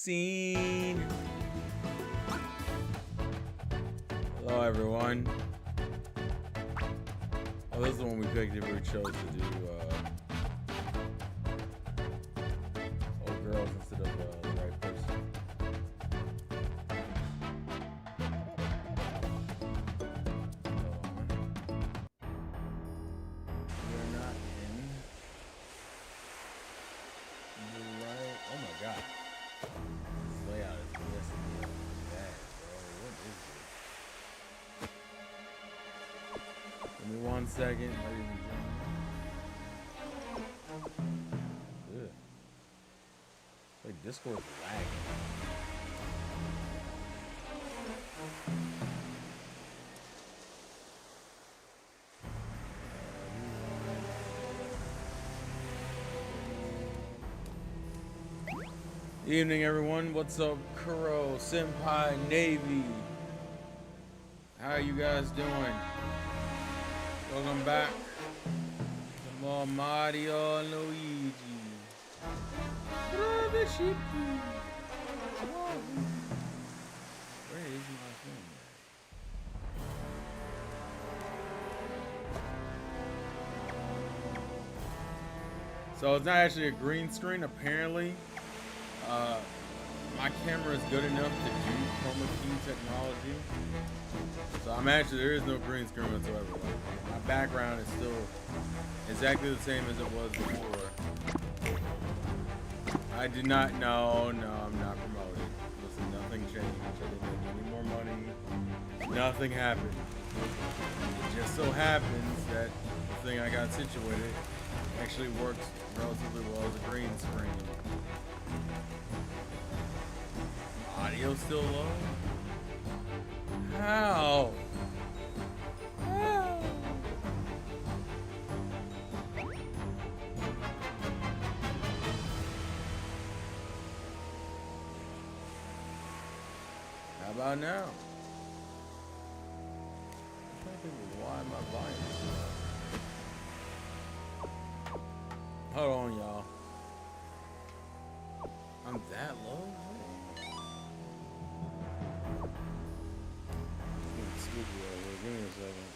scene. Hello, everyone. Oh, this is the one we picked if we chose to do old girls instead of the right person. We're not in the right. Oh my god. This layout is messing me up bad, bro. What is this? Give me 1 second, ladies and gentlemen. Ugh. Like Discord's lagging. Evening, everyone. What's up, Kuro, Senpai, Navy? How are you guys doing? Welcome back to more Mario and Luigi. Brothership. Where is my phone? So it's not actually a green screen, apparently. My camera is good enough to do chroma key technology. So there is no green screen whatsoever. My background is still exactly the same as it was before. I did not, no, I'm not promoting. Listen, nothing changed. I didn't make any more money. Nothing happened. It just so happens that the thing I got situated actually works relatively well as a green screen. Audio still low? How? How? How about now? I'm trying to think of why my volume is so low. Hold on, y'all. I'm that low? Give me a second.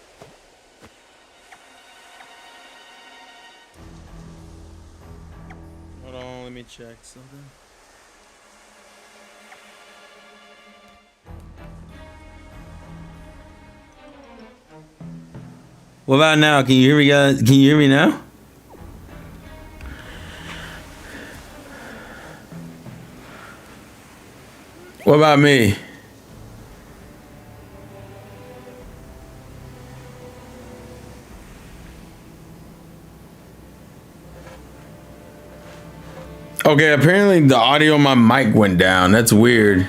Hold on, let me check something. What about now? Can you hear me, guys? Can you hear me now? What about me? Okay, apparently the audio on my mic went down. That's weird.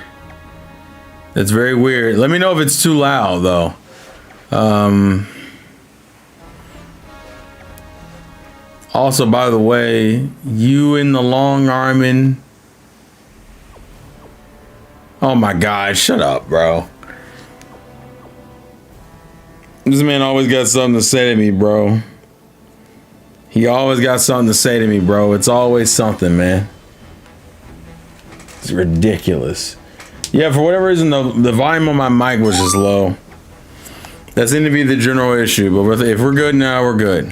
That's very weird. Let me know if it's too loud, though. Also, by the way, you in the long arming. Oh my God, shut up, bro. This man always got something to say to me, bro. He always got something to say to me, bro. It's always something, man. It's ridiculous. Yeah, for whatever reason, the volume on my mic was just low. That seemed to be the general issue, but if we're good now, we're good.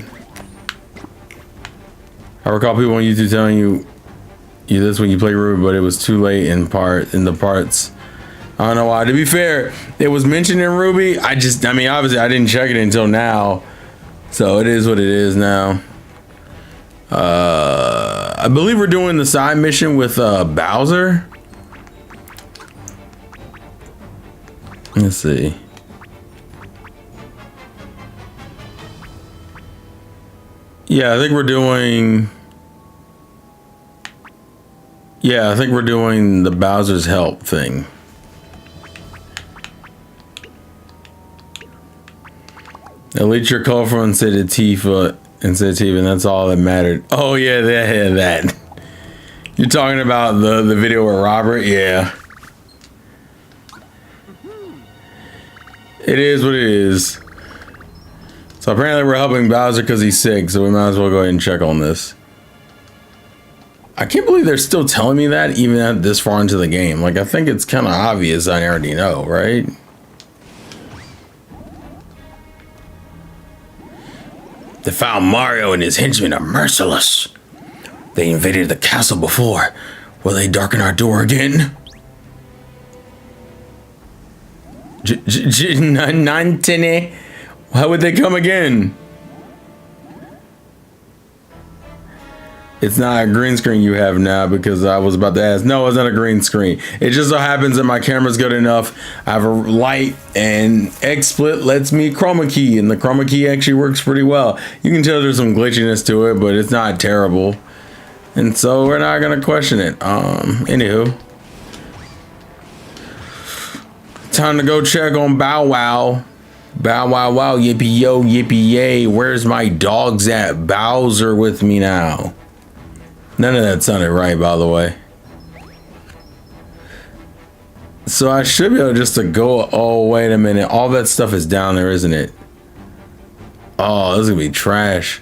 I recall people on YouTube telling you this when you play Ruby, but it was too late in the parts. I don't know why. To be fair, it was mentioned in Ruby. I mean, obviously, I didn't check it until now. So it is what it is now. I believe we're doing the side mission with Bowser. Let's see. Yeah, I think we're doing the Bowser's help thing. Elite your colorful and say to Tifa. And that's all that mattered. Oh yeah, that. You're talking about the video with Robert? Yeah. It is what it is. So apparently we're helping Bowser because he's sick, so we might as well go ahead and check on this. I can't believe they're still telling me that even at this far into the game. Like, I think it's kind of obvious. I already know, right? They found Mario and his henchmen are merciless. They invaded the castle before. Will they darken our door again? Nantene. Why would they come again? It's not a green screen you have now, because I was about to ask. No, it's not a green screen. It just so happens that my camera's good enough. I have a light, and XSplit lets me chroma key, and the chroma key actually works pretty well. You can tell there's some glitchiness to it, but it's not terrible. And so we're not gonna question it. Anywho. Time to go check on Bow Wow. Bow Wow Wow, yippee yo, yippee yay. Where's my dogs at? Bowser with me now. None of that sounded right, by the way. So I should be able just to go. Oh, wait a minute. All that stuff is down there, isn't it? Oh, this is gonna be trash.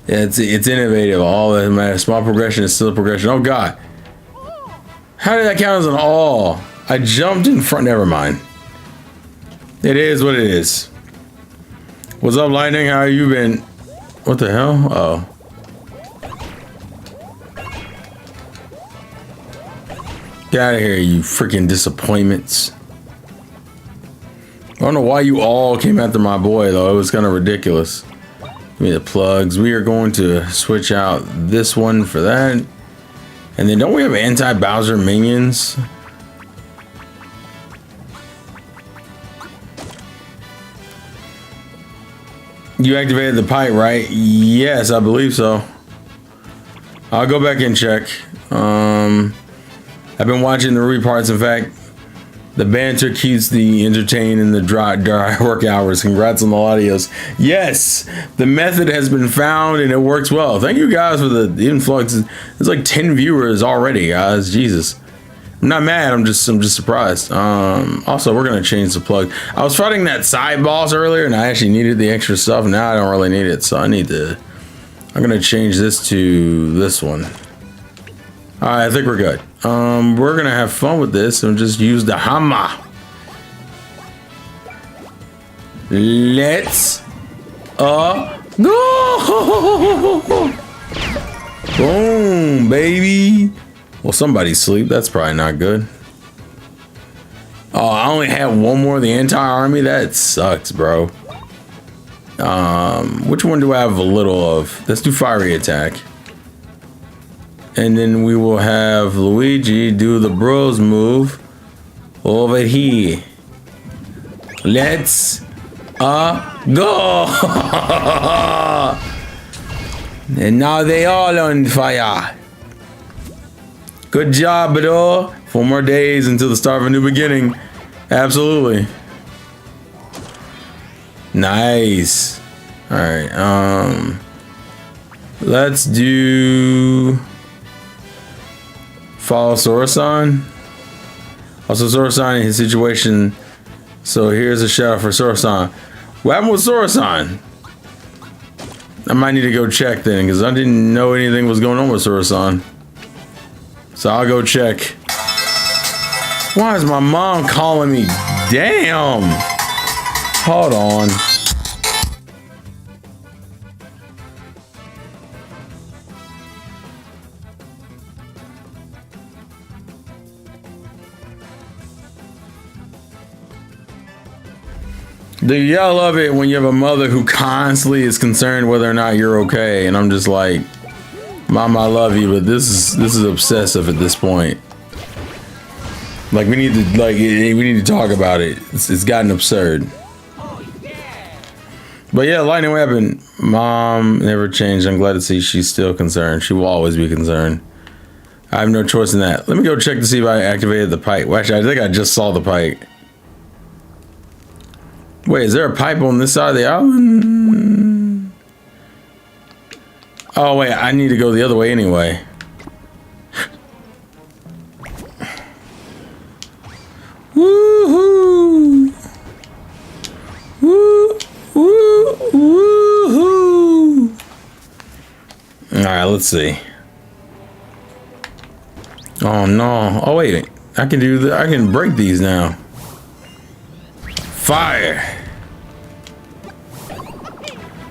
Yeah, it's innovative. All that matters. Small progression is still progression. Oh God. How did that count as an all? I jumped in front. Never mind. It is what it is. What's up, Lightning? How you been? What the hell? Oh. Get out of here, you freaking disappointments. I don't know why you all came after my boy, though. It was kind of ridiculous. Give me the plugs. We are going to switch out this one for that. And then don't we have anti-Bowser minions? You activated the pipe, right? Yes, I believe so. I'll go back and check. I've been watching the Ruby parts. In fact, the banter keeps the entertained in the dry work hours. Congrats on the audios. Yes, the method has been found and it works well. Thank you guys for the influx. There's like 10 viewers already, guys. Jesus. I'm not mad. I'm just surprised. Also, we're gonna change the plug. I was fighting that side boss earlier, and I actually needed the extra stuff. Now I don't really need it, so I'm gonna change this to this one. All right, I think we're good. We're gonna have fun with this and just use the hammer. Let's go! Boom, baby. Well, somebody's asleep. That's probably not good. Oh, I only have one more of the anti-army. That sucks, bro. Which one do I have a little of? Let's do fiery attack. And then we will have Luigi do the bros move over here. Let's go! And now they all on fire. Good job, bro. 4 more days until the start of a new beginning. Absolutely. Nice. All right. Let's do follow Sora-san. Also, Sora-san in his situation. So here's a shout out for Sora-san. What happened with Sora-san? I might need to go check then, because I didn't know anything was going on with Sora-san. So I'll go check. Why is my mom calling me? Damn. Hold on. Dude, y'all love it when you have a mother who constantly is concerned whether or not you're okay. And I'm just like, Mom, I love you, but this is obsessive at this point. Like we need to talk about it. It's gotten absurd. But yeah, Lightning, what happened? Mom never changed. I'm glad to see she's still concerned. She will always be concerned. I have no choice in that. Let me go check to see if I activated the pipe. Well, actually, I think I just saw the pipe. Wait, is there a pipe on this side of the island? Oh, wait, I need to go the other way anyway. Woohoo! Woo! Woo! Woohoo! Alright, let's see. Oh no. Oh wait. I can do I can break these now. Fire.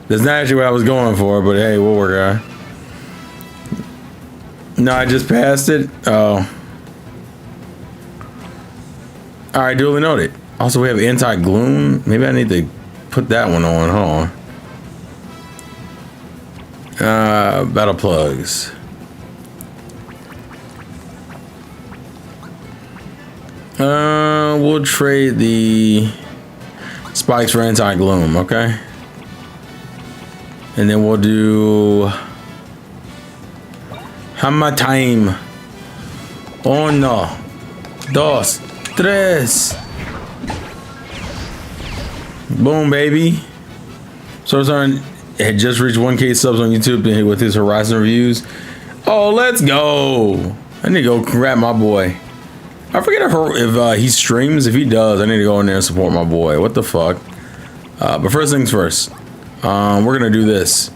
That's not actually what I was going for, but hey, we'll work on it. No, I just passed it. Oh. Alright, duly noted. Also, we have anti-gloom. Maybe I need to put that one on. Hold on. Battle plugs. We'll trade the spikes for anti-gloom, okay? And then we'll do hammer time. Uno, dos, tres. Boom, baby. Sorcerer had just reached 1K subs on YouTube with his Horizon reviews. Oh, let's go. I need to go grab my boy. I forget if he streams. If he does, I need to go in there and support my boy. What the fuck? But first things first. We're gonna do this.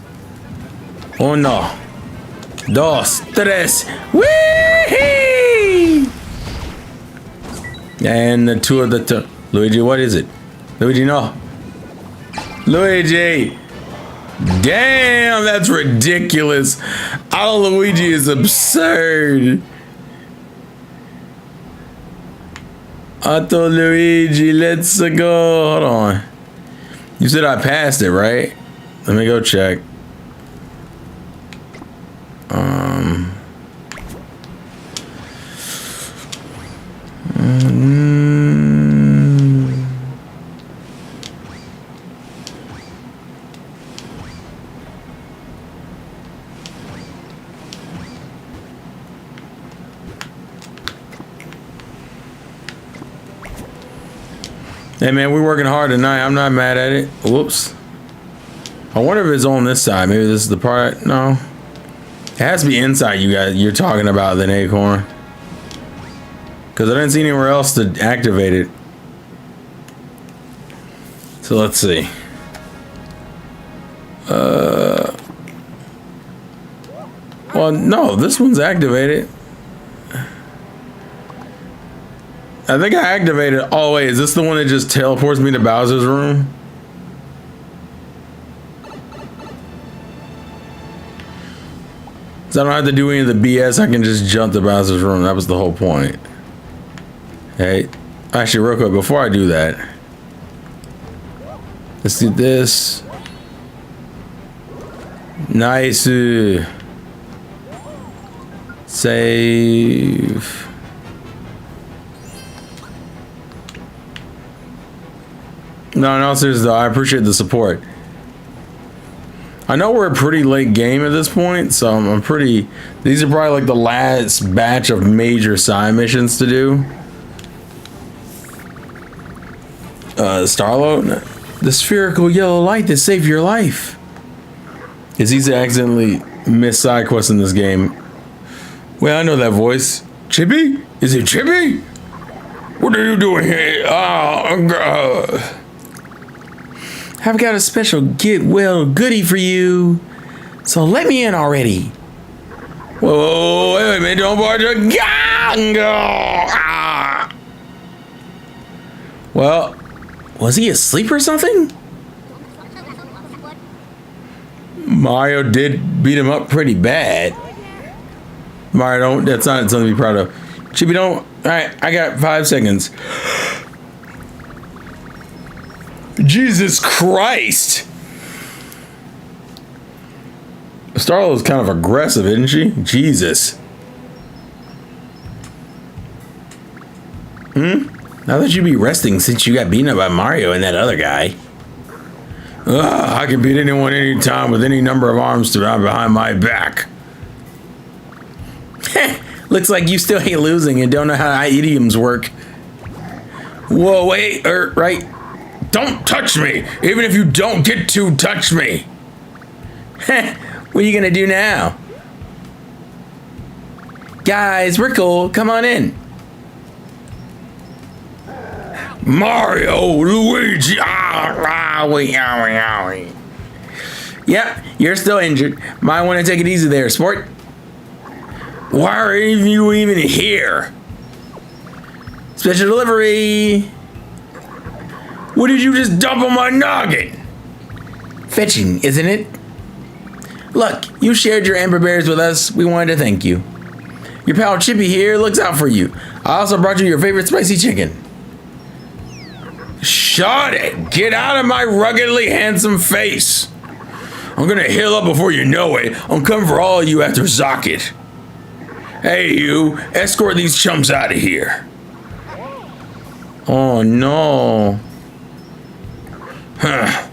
Uno, dos, tres. Wee! And the two of the Luigi, what is it? Luigi, no. Luigi. Damn, that's ridiculous. Our Luigi is absurd. Otto Luigi, let's go. Hold on. You said I passed it, right? Let me go check. Hey man, we're working hard tonight. I'm not mad at it. Whoops. I wonder if it's on this side. Maybe this is the part. No. It has to be inside you're talking about the acorn. Because I didn't see anywhere else to activate it. So let's see. Well, no, this one's activated. I think I activated. Oh wait, is this the one that just teleports me to Bowser's room? So I don't have to do any of the BS. I can just jump to Bowser's room. That was the whole point. Hey, actually, real quick before I do that, let's do this. Nice. Save. No, seriously though, I appreciate the support. I know we're a pretty late game at this point, so I'm pretty... These are probably like the last batch of major side missions to do. Starlo? The spherical yellow light that saved your life. It's easy to accidentally miss side quests in this game. Well, I know that voice. Chippy? Is it Chippy? What are you doing here? I've got a special get well goodie for you. So let me in already. Whoa, wait a minute, don't barge a ah. Well, was he asleep or something? Mario did beat him up pretty bad. Mario, that's not something to be proud of. Chippy, don't. All right, I got 5 seconds. Jesus Christ! Starlo's kind of aggressive, isn't she? Jesus. Now that you be resting since you got beaten up by Mario and that other guy. I can beat anyone anytime with any number of arms behind my back. Looks like you still ain't losing and don't know how idioms work. Whoa, wait, right. Don't touch me, even if you don't get to touch me. What are you gonna do now? Guys, we're cool. Come on in. Mario, Luigi. Yep, you're still injured. Might want to take it easy there, sport. Why are any of you even here? Special delivery. What did you just dump on my noggin? Fetching, isn't it? Look, you shared your amber berries with us. We wanted to thank you. Your pal Chippy here looks out for you. I also brought you your favorite spicy chicken. Shut it! Get out of my ruggedly handsome face. I'm gonna heal up before you know it. I'm coming for all of you after Socket. Hey, you, escort these chumps out of here. Oh no. Huh.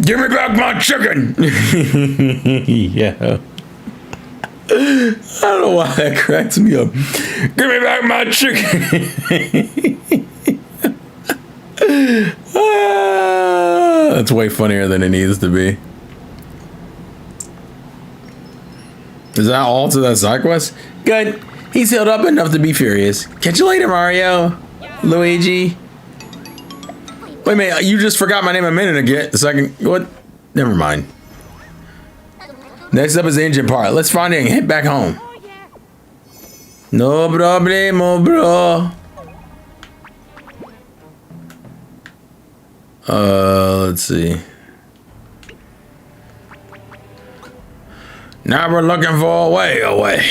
Give me back my chicken! Yeah. I don't know why that cracks me up. Give me back my chicken! That's way funnier than it needs to be. Is that all to that side quest? Good. He's healed up enough to be furious. Catch you later, Mario. Luigi. Wait a minute, you just forgot my name a minute ago. What? Never mind. Next up is the engine part. Let's find it and head back home. No problemo, bro. Let's see. Now we're looking for a way away.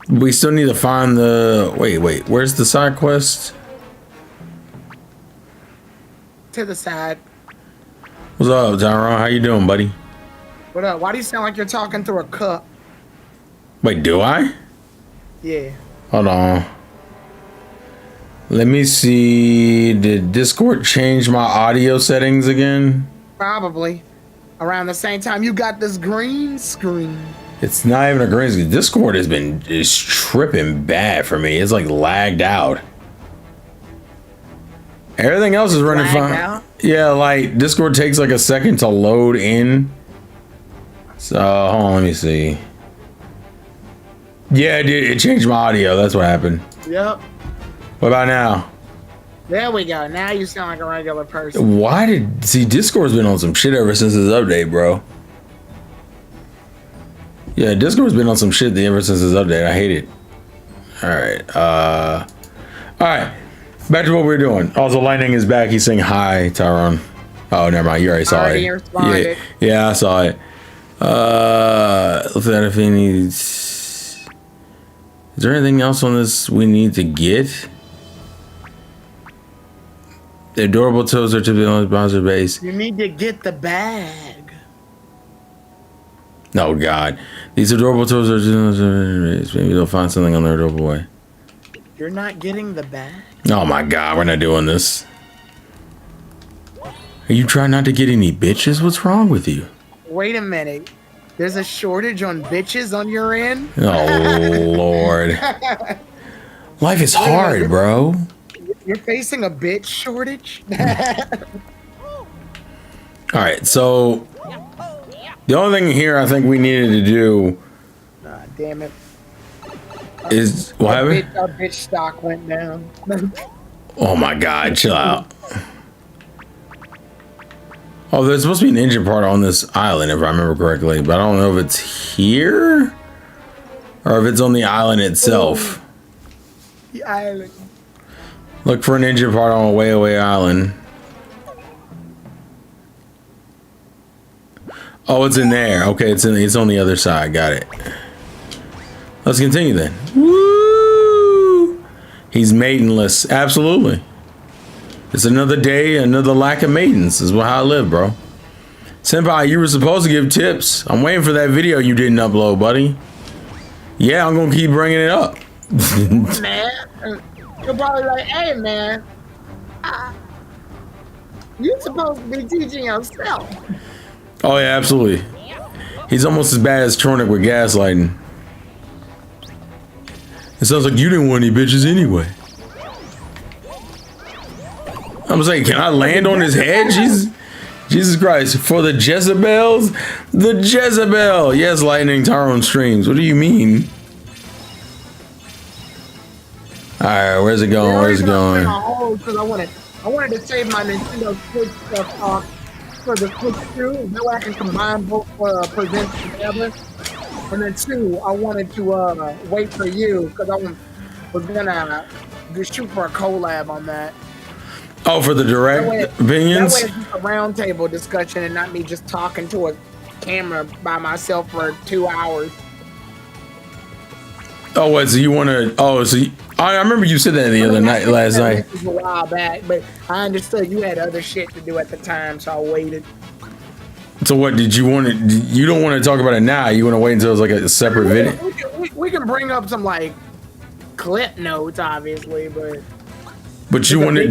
We still need to find the... Wait, where's the side quest? To the side. What's up, Tyrone? How you doing, buddy? What up? Why do you sound like you're talking through a cup? Wait, do I? Yeah. Hold on. Let me see. Did Discord change my audio settings again? Probably. Around the same time you got this green screen. It's not even a green screen. Discord is tripping bad for me. It's like lagged out. Everything else is running fine. Yeah, like Discord takes like a second to load in. So hold on, let me see. Yeah, it changed my audio. That's what happened. Yep. What about now? There we go. Now you sound like a regular person. Discord's been on some shit ever since this update, bro. Yeah, Discord's been on some shit ever since this update. I hate it. Alright. Back to what we were doing. Also, Lightning is back. He's saying hi, Tyrone. Oh, never mind. You already saw it. Yeah, I saw it. Let's see if he needs... Is there anything else on this we need to get? The adorable toes are typically on the bouncer base. You need to get the bag. Oh, God. These adorable toes are... Maybe they'll find something on their adorable way. You're not getting the bag? Oh, my God. We're not doing this. Are you trying not to get any bitches? What's wrong with you? Wait a minute. There's a shortage on bitches on your end? Oh, Lord. Life is hard, bro. You're facing a bitch shortage? All right, so the only thing here I think we needed to do... Damn it. Is... What happened? Our bitch stock went down. Oh, my God. Chill out. Oh, there's supposed to be an engine part on this island, if I remember correctly, but I don't know if it's here or if it's on the island itself. The island. Look for an engine part on a way away island. Oh, it's in there. Okay, it's on the other side. Got it. Let's continue then. Woo! He's maidenless. Absolutely. It's another day, another lack of maidens. This is how I live, bro. Senpai, you were supposed to give tips. I'm waiting for that video you didn't upload, buddy. Yeah, I'm gonna keep bringing it up. Man, you're probably like, hey, man, you're supposed to be teaching yourself. Oh, yeah, absolutely. He's almost as bad as Tronic with gaslighting. It sounds like you didn't want any bitches anyway. I'm saying, can I land on his head? Jesus Christ. For the Jezebels? The Jezebel. Yes, Lightning Tyrone streams. What do you mean? All right, where's it going? Where's it going? Because I wanted to save my Nintendo Switch stuff for the Switch 2. That way I can combine both presents together. And then 2, I wanted to wait for you because I was gonna shoot for a collab on that. Oh, for the direct opinions? That way it's just a round table discussion and not me just talking to a camera by myself for 2 hours. Oh, what? So you want to? Oh, so I remember you said that last night. This was a while back, but I understood you had other shit to do at the time, so I waited. So what did you want to? You don't want to talk about it now. You want to wait until it's like a separate video. We can bring up some like clip notes, obviously, but. But you want to?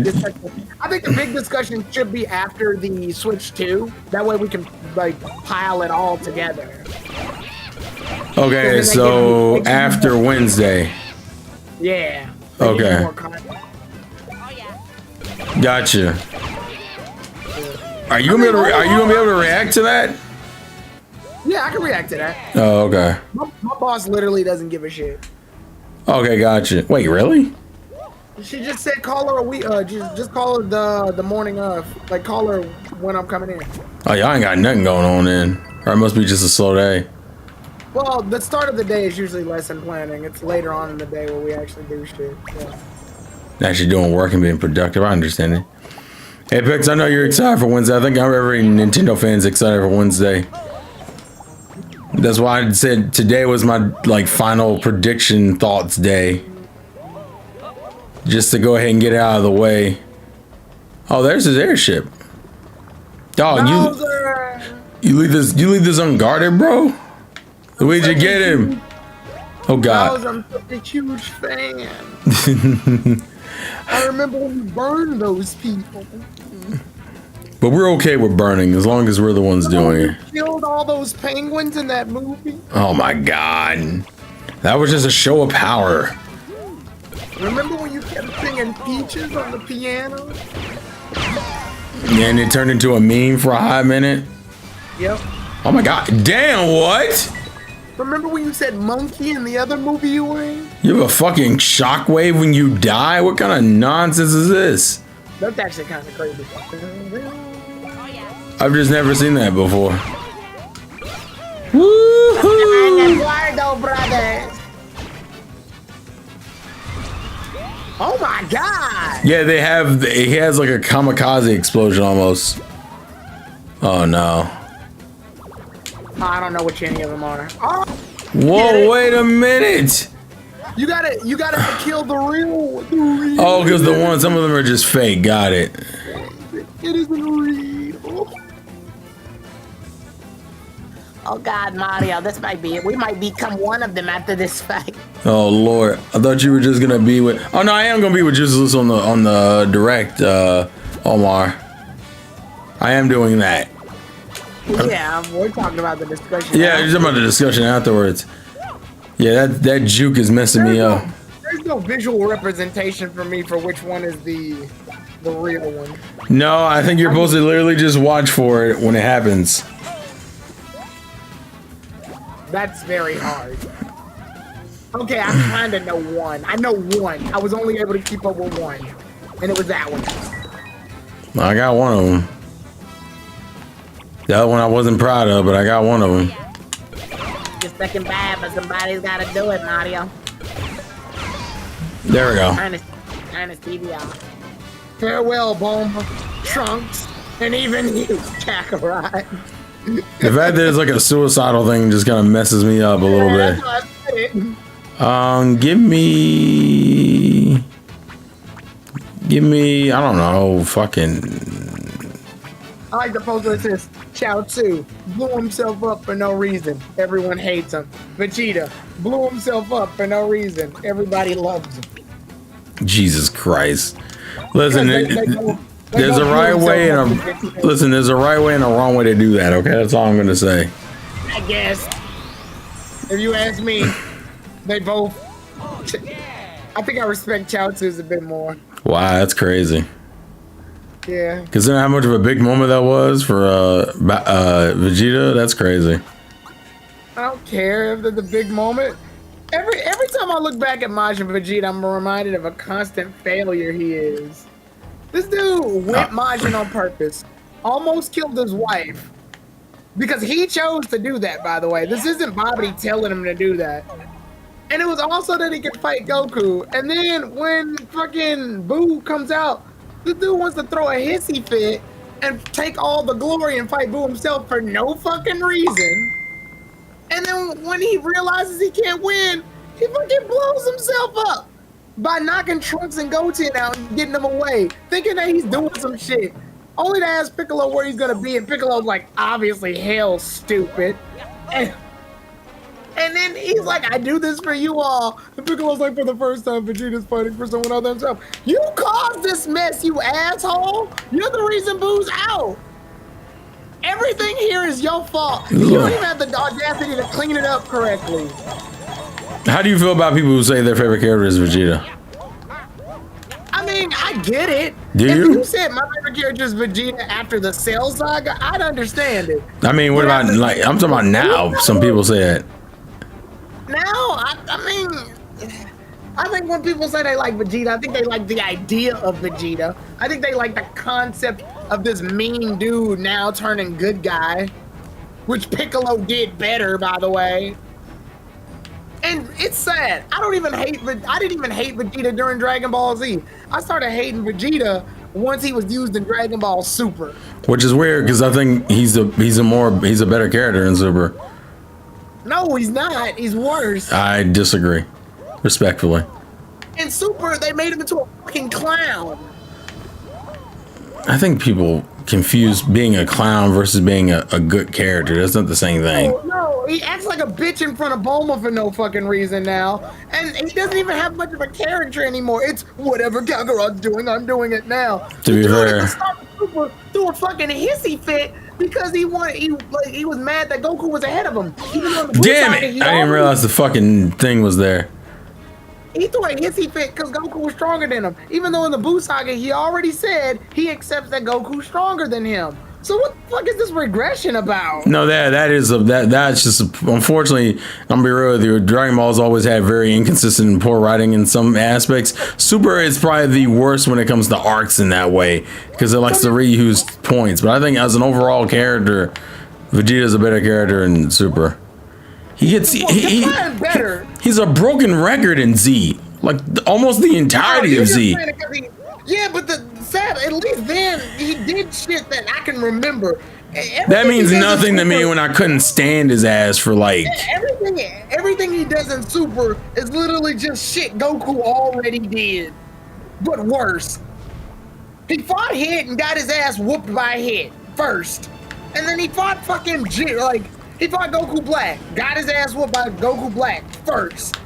I think the big discussion should be after the Switch 2. That way we can like pile it all together. Okay, so after Wednesday. Yeah. Okay. Gotcha. Are you gonna be able to react to that? Yeah, I can react to that. Oh, okay. My boss literally doesn't give a shit. Okay, gotcha. Wait, really? She just said call her a week. Just call her the morning of. Like call her when I'm coming in. Oh, y'all ain't got nothing going on then, or it must be just a slow day. Well, the start of the day is usually lesson planning. It's later on in the day where we actually do shit. So. Actually doing work and being productive. I understand it. Apex, I know you're excited for Wednesday. I think every Nintendo fan's excited for Wednesday. That's why I said today was my like final prediction thoughts day. Just to go ahead and get it out of the way. Oh, there's his airship. Dog, you leave this unguarded, bro? Luigi, get him. Oh God. I'm such a huge fan. I remember when you burned those people. But we're okay with burning as long as we're the ones doing it. Killed all those penguins in that movie. Oh my God. That was just a show of power. Remember when you kept singing Peaches on the piano? Yeah, and it turned into a meme for a hot minute. Yep. Oh my God. Damn, what? Remember when you said monkey in the other movie you were in? You have a fucking shockwave when you die? What kind of nonsense is this? That's actually kind of crazy. I've just never seen that before. Woohoo! Eduardo brothers. Oh my God! Yeah, he has like a kamikaze explosion almost. Oh no. I don't know which any of them are. Oh, whoa, wait a minute. You gotta kill the real. Oh, because some of them are just fake. Got it. It isn't real. Oh God, Mario, this might be it. We might become one of them after this fight. Oh Lord, I thought you were just gonna be with. Oh no, I am gonna be with Jesus on the direct, Omar. I am doing that. Yeah, we're talking about the discussion. Yeah, you're talking about the discussion afterwards. Yeah, that juke is messing me up. There's no visual representation for me for which one is the real one. No, I think you're supposed to literally just watch for it when it happens. That's very hard. Okay, I kind of know one. I know one. I was only able to keep up with one, and it was that one. I got one of them. The other one I wasn't proud of, but I got one of them. Just second bad, but somebody's got to do it, Mario. There we go. Turn his TV off. Farewell, Bomba, Trunks, and even you, Kakarot. The fact that it's like a suicidal thing just kind of messes me up a little bit. Give me, I don't know, fucking. I like the poster that says, Chaozu blew himself up for no reason. Everyone hates him. Vegeta blew himself up for no reason. Everybody loves him. Jesus Christ. Listen, there's a right way and there's a right way and a wrong way to do that, okay? That's all I'm gonna say. I guess. If you ask me, they both. I think I respect Chaozu's a bit more. Wow, that's crazy. Yeah. Considering how much of a big moment that was for Vegeta, that's crazy. I don't care if it's a big moment. Every time I look back at Majin Vegeta, I'm reminded of a constant failure he is. This dude went Majin on purpose, almost killed his wife, because he chose to do that, by the way. This isn't Bobby telling him to do that. And it was also that he could fight Goku. And then when fucking Boo comes out, this dude wants to throw a hissy fit and take all the glory and fight Boo himself for no fucking reason. And then when he realizes he can't win, he fucking blows himself up by knocking Trunks and Goten out and getting them away, thinking that he's doing some shit. Only to ask Piccolo where he's gonna be, and Piccolo's like, obviously hell, stupid. And then he's like, I do this for you all. And Piccolo's like, for the first time, Vegeta's fighting for someone other than himself. You caused this mess, you asshole. You're the reason Boo's out. Everything here is your fault. You don't even have the audacity to clean it up correctly. How do you feel about people who say their favorite character is Vegeta? I mean, I get it. Do if you? You said my favorite character is Vegeta after the Cell Saga, I'd understand it. I mean, what about, like, I'm talking about now. Some people say that. Now, I mean, I think when people say they like Vegeta, I think they like the idea of Vegeta. I think they like the concept of this mean dude now turning good guy, which Piccolo did better, by the way. And it's sad. I didn't even hate Vegeta during Dragon Ball Z. I started hating Vegeta once he was used in Dragon Ball Super. Which is weird because I think he's a better character in Super. No, he's not. He's worse. I disagree, respectfully. In Super, they made him into a fucking clown. I think people confuse being a clown versus being a good character. That's not the same thing. No, he acts like a bitch in front of Bulma for no fucking reason now. And he doesn't even have much of a character anymore. It's whatever Kakarot's doing, I'm doing it now. To be fair. Super threw a fucking hissy fit because he was mad that Goku was ahead of him. Damn it! I didn't realize the fucking thing was there. He threw a hissy fit because Goku was stronger than him. Even though in the Buu Saga, he already said he accepts that Goku's stronger than him. So what the fuck is this regression about? No, that's just, unfortunately, I'm gonna be real with you. Dragon Ball's always had very inconsistent and poor writing in some aspects. Super is probably the worst when it comes to arcs in that way because it likes to reuse points. But I think as an overall character, Vegeta's a better character in Super. He's a broken record in Z, like almost the entirety of Z. Yeah, but at least then he did shit that I can remember. That means nothing to me when I couldn't stand his ass for like. Everything he does in Super is literally just shit Goku already did, but worse. He fought Hit and got his ass whooped by Hit first, and then he fought fucking he fought Goku Black, got his ass whooped by Goku Black first.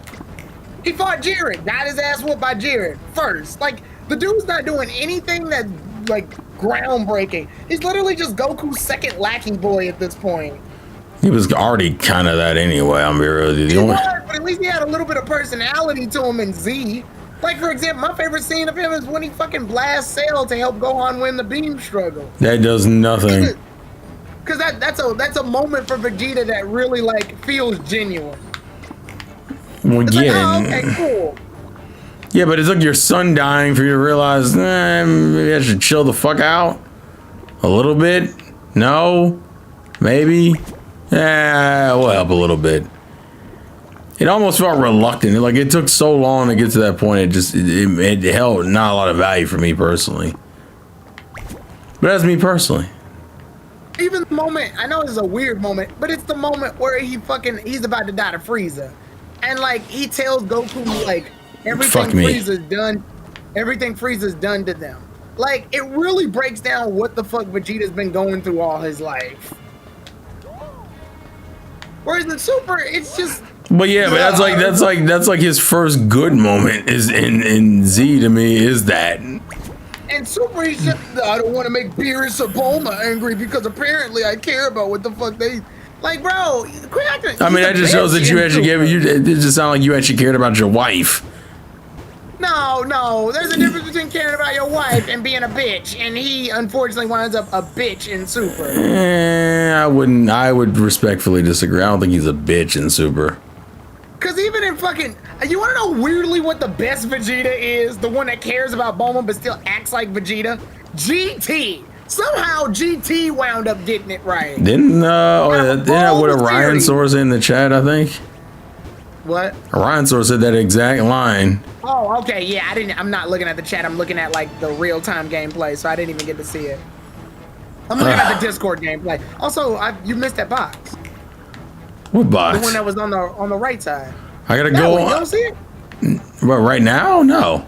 He fought Jiren, got his ass whooped by Jiren first. Like, the dude's not doing anything that's, like, groundbreaking. He's literally just Goku's second lackey boy at this point. He was already kind of that anyway, I'm very real with you. But at least he had a little bit of personality to him in Z. Like, for example, my favorite scene of him is when he fucking blasts Cell to help Gohan win the beam struggle. That does nothing. Because that's a moment for Vegeta that really, like, feels genuine. Well, it's yeah. Like, oh, okay, cool. Yeah, but it took your son dying for you to realize, maybe I should chill the fuck out a little bit. No, maybe. Yeah, we'll help a little bit. It almost felt reluctant. Like, it took so long to get to that point. It held not a lot of value for me personally. But that's me personally. Even the moment, I know it's a weird moment, but it's the moment where he's about to die to Frieza. And, like, he tells Goku, like, everything Frieza's done to them. Like, it really breaks down what the fuck Vegeta's been going through all his life. Whereas in Super, it's just. But yeah, but that's like his first good moment is in Z to me is that. And Super, he's just, I don't want to make Beerus or Bulma angry because apparently I care about what the fuck they. Like, bro, quit acting. I mean, that just shows that you actually it just sounds like you actually cared about your wife. No, there's a difference between caring about your wife and being a bitch, and he unfortunately winds up a bitch in Super. I would respectfully disagree. I don't think he's a bitch in Super. Cause even in fucking, you wanna know weirdly what the best Vegeta is? The one that cares about Bulma but still acts like Vegeta? GT. Somehow GT wound up getting it right. Didn't what Orion source in the chat, I think? What? Orion source said that exact line. Oh, okay, yeah, I'm not looking at the chat, I'm looking at like the real-time gameplay, so I didn't even get to see it. I'm looking at the Discord gameplay. Also, you missed that box. What box? The one that was on the right side. I gotta go. You don't see it? But right now, no.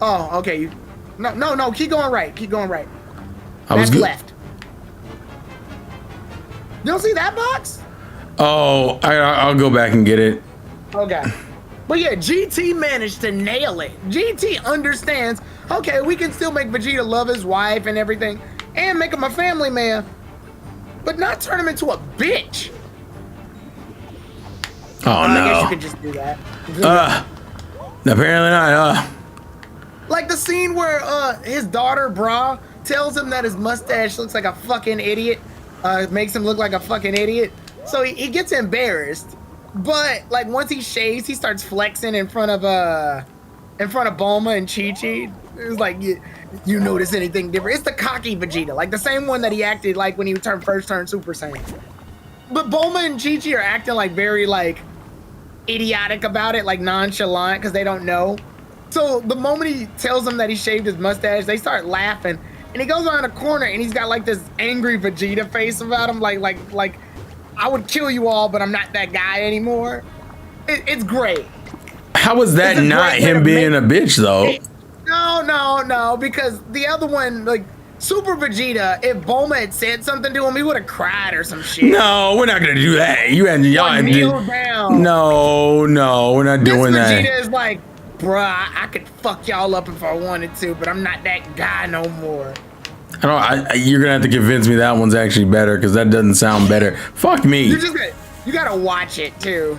Oh, okay. No. Keep going right. Keep going right. That's left. You don't see that box? Oh, I'll go back and get it. Okay. But yeah, GT managed to nail it. GT understands. Okay, we can still make Vegeta love his wife and everything, and make him a family man, but not turn him into a bitch. Oh no! I guess you could just do that. Apparently not. Like the scene where his daughter Bra tells him that his mustache looks like a fucking idiot. Makes him look like a fucking idiot. So he gets embarrassed, but like once he shaves, he starts flexing in front of Bulma and Chi-Chi. It's like you notice anything different? It's the cocky Vegeta, like the same one that he acted like when he first turned Super Saiyan. But Bulma and Chi-Chi are acting like very like idiotic about it, like nonchalant, because they don't know. So the moment he tells them that he shaved his mustache, they start laughing, and he goes around a corner and he's got like this angry Vegeta face about him, like I would kill you all, but I'm not that guy anymore. It's great. How was that not him being a bitch though? No, because the other one, like Super Vegeta, if Bulma had said something to him, he would have cried or some shit. No, we're not gonna do that. Y'all kneel down. No, we're not doing that. Vegeta is like, bruh, I could fuck y'all up if I wanted to, but I'm not that guy no more. You're gonna have to convince me that one's actually better, because that doesn't sound better. Fuck me. You gotta watch it too.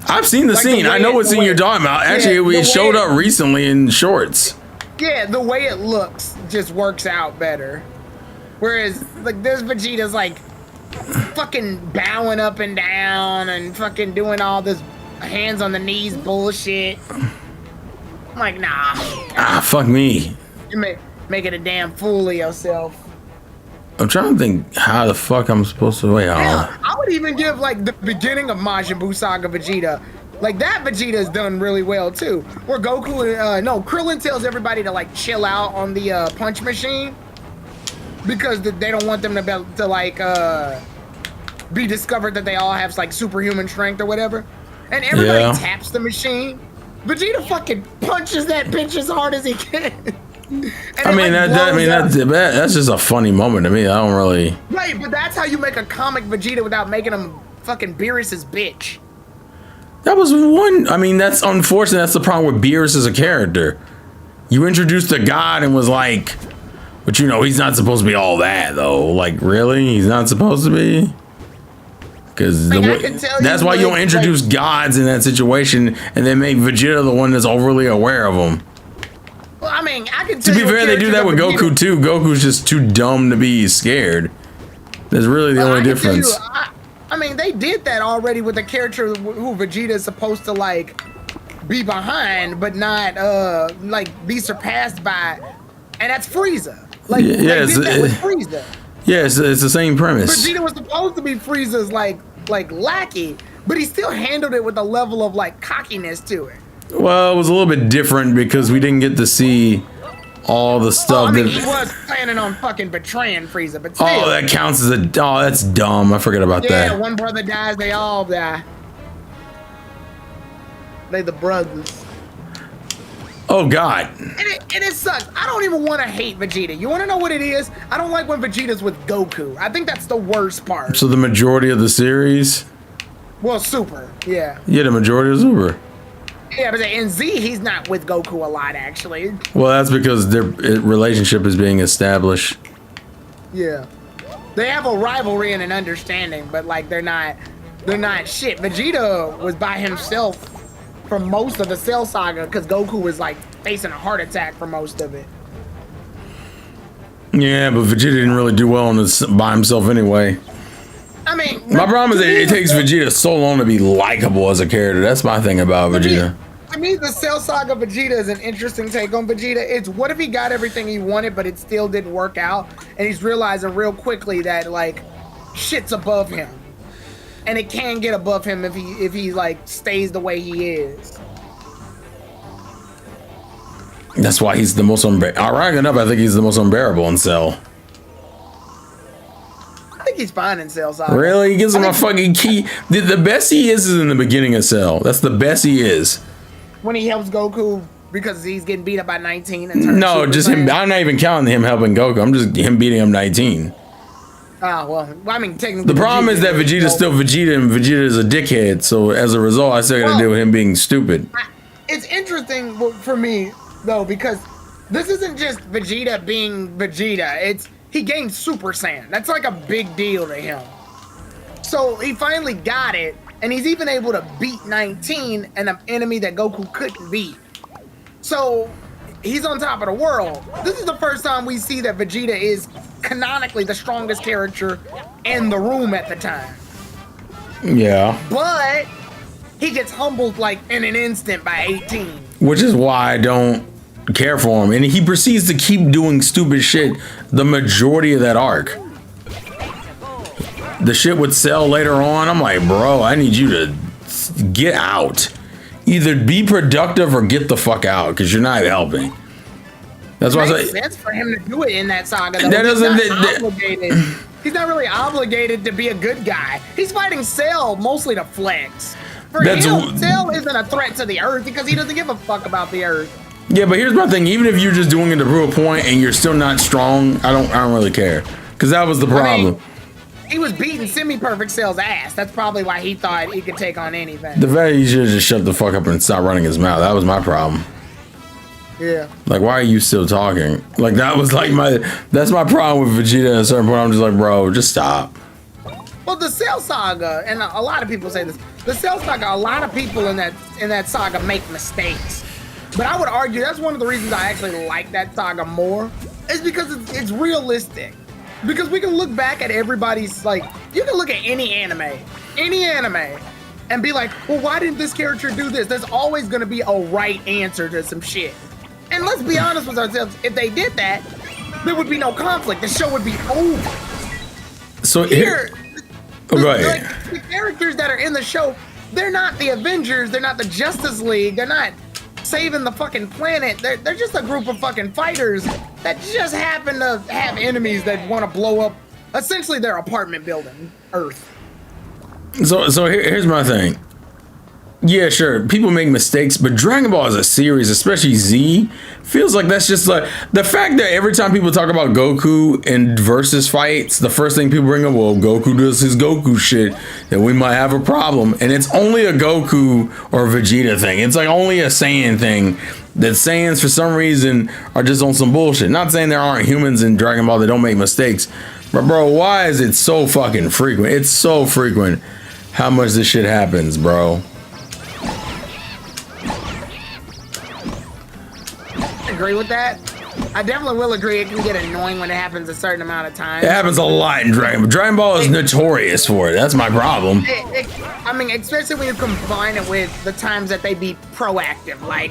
I've seen the scene. I know what scene you're talking about. Actually, it showed up recently in shorts. Yeah, the way it looks just works out better. Whereas, like, this Vegeta's like fucking bowing up and down and fucking doing all this hands on the knees bullshit. I'm like, nah. Fuck me. You're making a damn fool of yourself. I'm trying to think how the fuck I'm supposed to wait. I would even give like the beginning of Majin Buu Saga Vegeta. Like that Vegeta is done really well too. Where Goku, Krillin tells everybody to like chill out on the punch machine because they don't want them to be discovered that they all have like superhuman strength or whatever. And everybody taps the machine. Vegeta fucking punches that bitch as hard as he can. That's just a funny moment to me. I don't really. Right, but that's how you make a comic Vegeta without making him fucking Beerus's bitch. That was one. I mean, that's unfortunate. That's the problem with Beerus as a character. You introduced a god and was like, but he's not supposed to be all that though. Like, really? He's not supposed to be? Because that's why you don't introduce gods in that situation and then make Vegeta the one that's overly aware of them. Well, I mean, I can tell you. To be fair, they do that with Goku too. Goku's just too dumb to be scared. That's really the only difference. I mean, they did that already with a character who Vegeta is supposed to like be behind, but not like be surpassed by, and that's Frieza. Like they did that with Frieza. Yeah, it's the same premise. Vegeta was supposed to be Frieza's like lackey, but he still handled it with a level of like cockiness to it. Well, it was a little bit different because we didn't get to see all the stuff. He was planning on fucking betraying Frieza, but still. Oh, that counts as that's dumb. I forgot about that. Yeah, one brother dies, they all die. They the brothers. Oh God. And it sucks. I don't even want to hate Vegeta. You want to know what it is? I don't like when Vegeta's with Goku. I think that's the worst part. So the majority of the series? Well, Super, yeah. Yeah, the majority of Super. Yeah, but in Z, he's not with Goku a lot, actually. Well, that's because their relationship is being established. Yeah. They have a rivalry and an understanding, but, like, they're not shit. Vegeta was by himself for most of the Cell Saga because Goku was, like, facing a heart attack for most of it. Yeah, but Vegeta didn't really do well on this by himself anyway. I I mean, My problem is to that me, it takes Vegeta so long to be likable as a character. That's my thing about Vegeta. To me, the Cell Saga Vegeta is an interesting take on Vegeta. It's what if he got everything he wanted, but it still didn't work out, and he's realizing real quickly that like shit's above him, and it can get above him if he like stays the way he is. That's why he's the most unbearable. Ironically enough, I think he's the most unbearable in Cell. I think he's fine in Cell Saga. Really? He gives him a fucking key. The best he is in the beginning of Cell. That's the best he is. When he helps Goku because he's getting beat up by 19 and no, just him. I'm not even counting him helping Goku. I'm just him beating him 19. Oh, well, I mean, technically. The problem is that Vegeta's still Vegeta, and Vegeta is a dickhead. So as a result, I still gotta deal with him being stupid. It's interesting for me, though, because this isn't just Vegeta being Vegeta. He gained Super Saiyan. That's like a big deal to him. So he finally got it. And he's even able to beat 19, and an enemy that Goku couldn't beat. So he's on top of the world. This is the first time we see that Vegeta is canonically the strongest character in the room at the time. Yeah. But he gets humbled like in an instant by 18. Which is why I don't care for him. And he proceeds to keep doing stupid shit the majority of that arc. The shit with Cell later on, I'm like, bro, I need you to get out. Either be productive or get the fuck out, because you're not helping. That's why I Makes say sense for him to do it in that saga. Though. That doesn't. He's not really obligated to be a good guy. He's fighting Cell mostly to flex. For him, Cell isn't a threat to the Earth because he doesn't give a fuck about the Earth. Yeah, but here's my thing. Even if you're just doing it to prove a point and you're still not strong, I don't really care, because that was the problem. He was beating semi-perfect Cell's ass. That's probably why he thought he could take on anything. The fact he should have just shut the fuck up and stop running his mouth. That was my problem. Yeah. Like, why are you still talking? Like, that was like that's my problem with Vegeta at a certain point. I'm just like, bro, just stop. Well, the Cell Saga, and a lot of people say this, the Cell Saga, a lot of people in that saga make mistakes. But I would argue that's one of the reasons I actually like that saga more, is because it's realistic. Because we can look back at everybody's, like, you can look at any anime, and be like, well, why didn't this character do this? There's always going to be a right answer to some shit. And let's be honest with ourselves, if they did that, there would be no conflict. The show would be over. So here, go ahead. Like, the characters that are in the show, they're not the Avengers, they're not the Justice League, they're not saving the fucking planet. They're just a group of fucking fighters that just happen to have enemies that want to blow up essentially their apartment building, Earth. So here's my thing. Yeah, sure, people make mistakes, but Dragon Ball as a series, especially Z, feels like that's just like the fact that every time people talk about Goku and versus fights, the first thing people bring up, well, Goku does his Goku shit, that we might have a problem. And it's only a Goku or Vegeta thing. It's like only a Saiyan thing. That Saiyans, for some reason, are just on some bullshit. Not saying there aren't humans in Dragon Ball that don't make mistakes, but bro, why is it so fucking frequent? It's so frequent how much this shit happens, bro. Agree with that. I definitely will agree. It can get annoying when it happens a certain amount of time. It happens a lot in Dragon Ball. Dragon Ball is notorious for it. That's my problem. I mean, especially when you combine it with the times that they be proactive. Like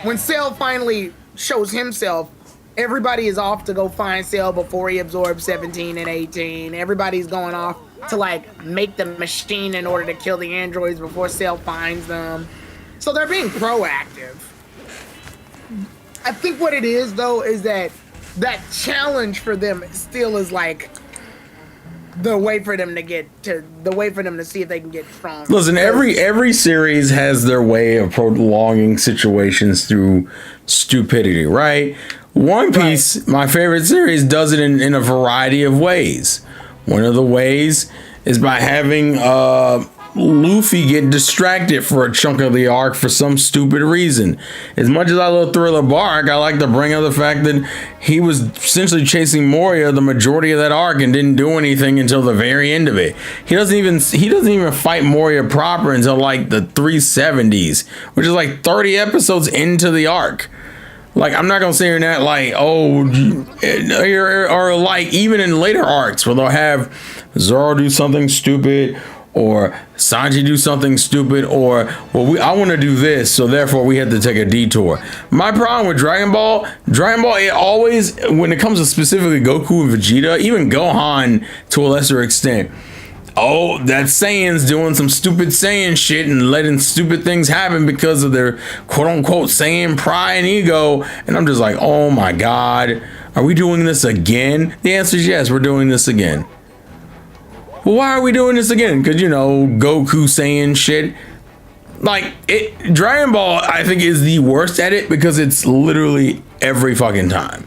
when Cell finally shows himself, everybody is off to go find Cell before he absorbs 17 and 18. Everybody's going off to like make the machine in order to kill the androids before Cell finds them. So they're being proactive. I think what it is, though, is that challenge for them still is like the way for them to see if they can get strong. Listen, every series has their way of prolonging situations through stupidity, right? One Piece, my favorite series, does it in a variety of ways. One of the ways is by having Luffy get distracted for a chunk of the arc for some stupid reason. As much as I love Thriller Bark, I like to bring up the fact that he was essentially chasing Moria the majority of that arc and didn't do anything until the very end of it. He doesn't even fight Moria proper until like the 370s, which is like 30 episodes into the arc. Like, I'm not gonna say in that like, oh, or like even in later arcs where they'll have Zoro do something stupid or Sanji do something stupid, or well, I want to do this, so therefore we had to take a detour. My problem with Dragon Ball, it always, when it comes to specifically Goku and Vegeta, even Gohan to a lesser extent, oh, that Saiyan's doing some stupid Saiyan shit and letting stupid things happen because of their quote unquote Saiyan pride and ego. And I'm just like, oh my God, are we doing this again? The answer is yes, we're doing this again. Well, why are we doing this again? Because, you know, Goku saying shit. Like, Dragon Ball, I think, is the worst at it because it's literally every fucking time.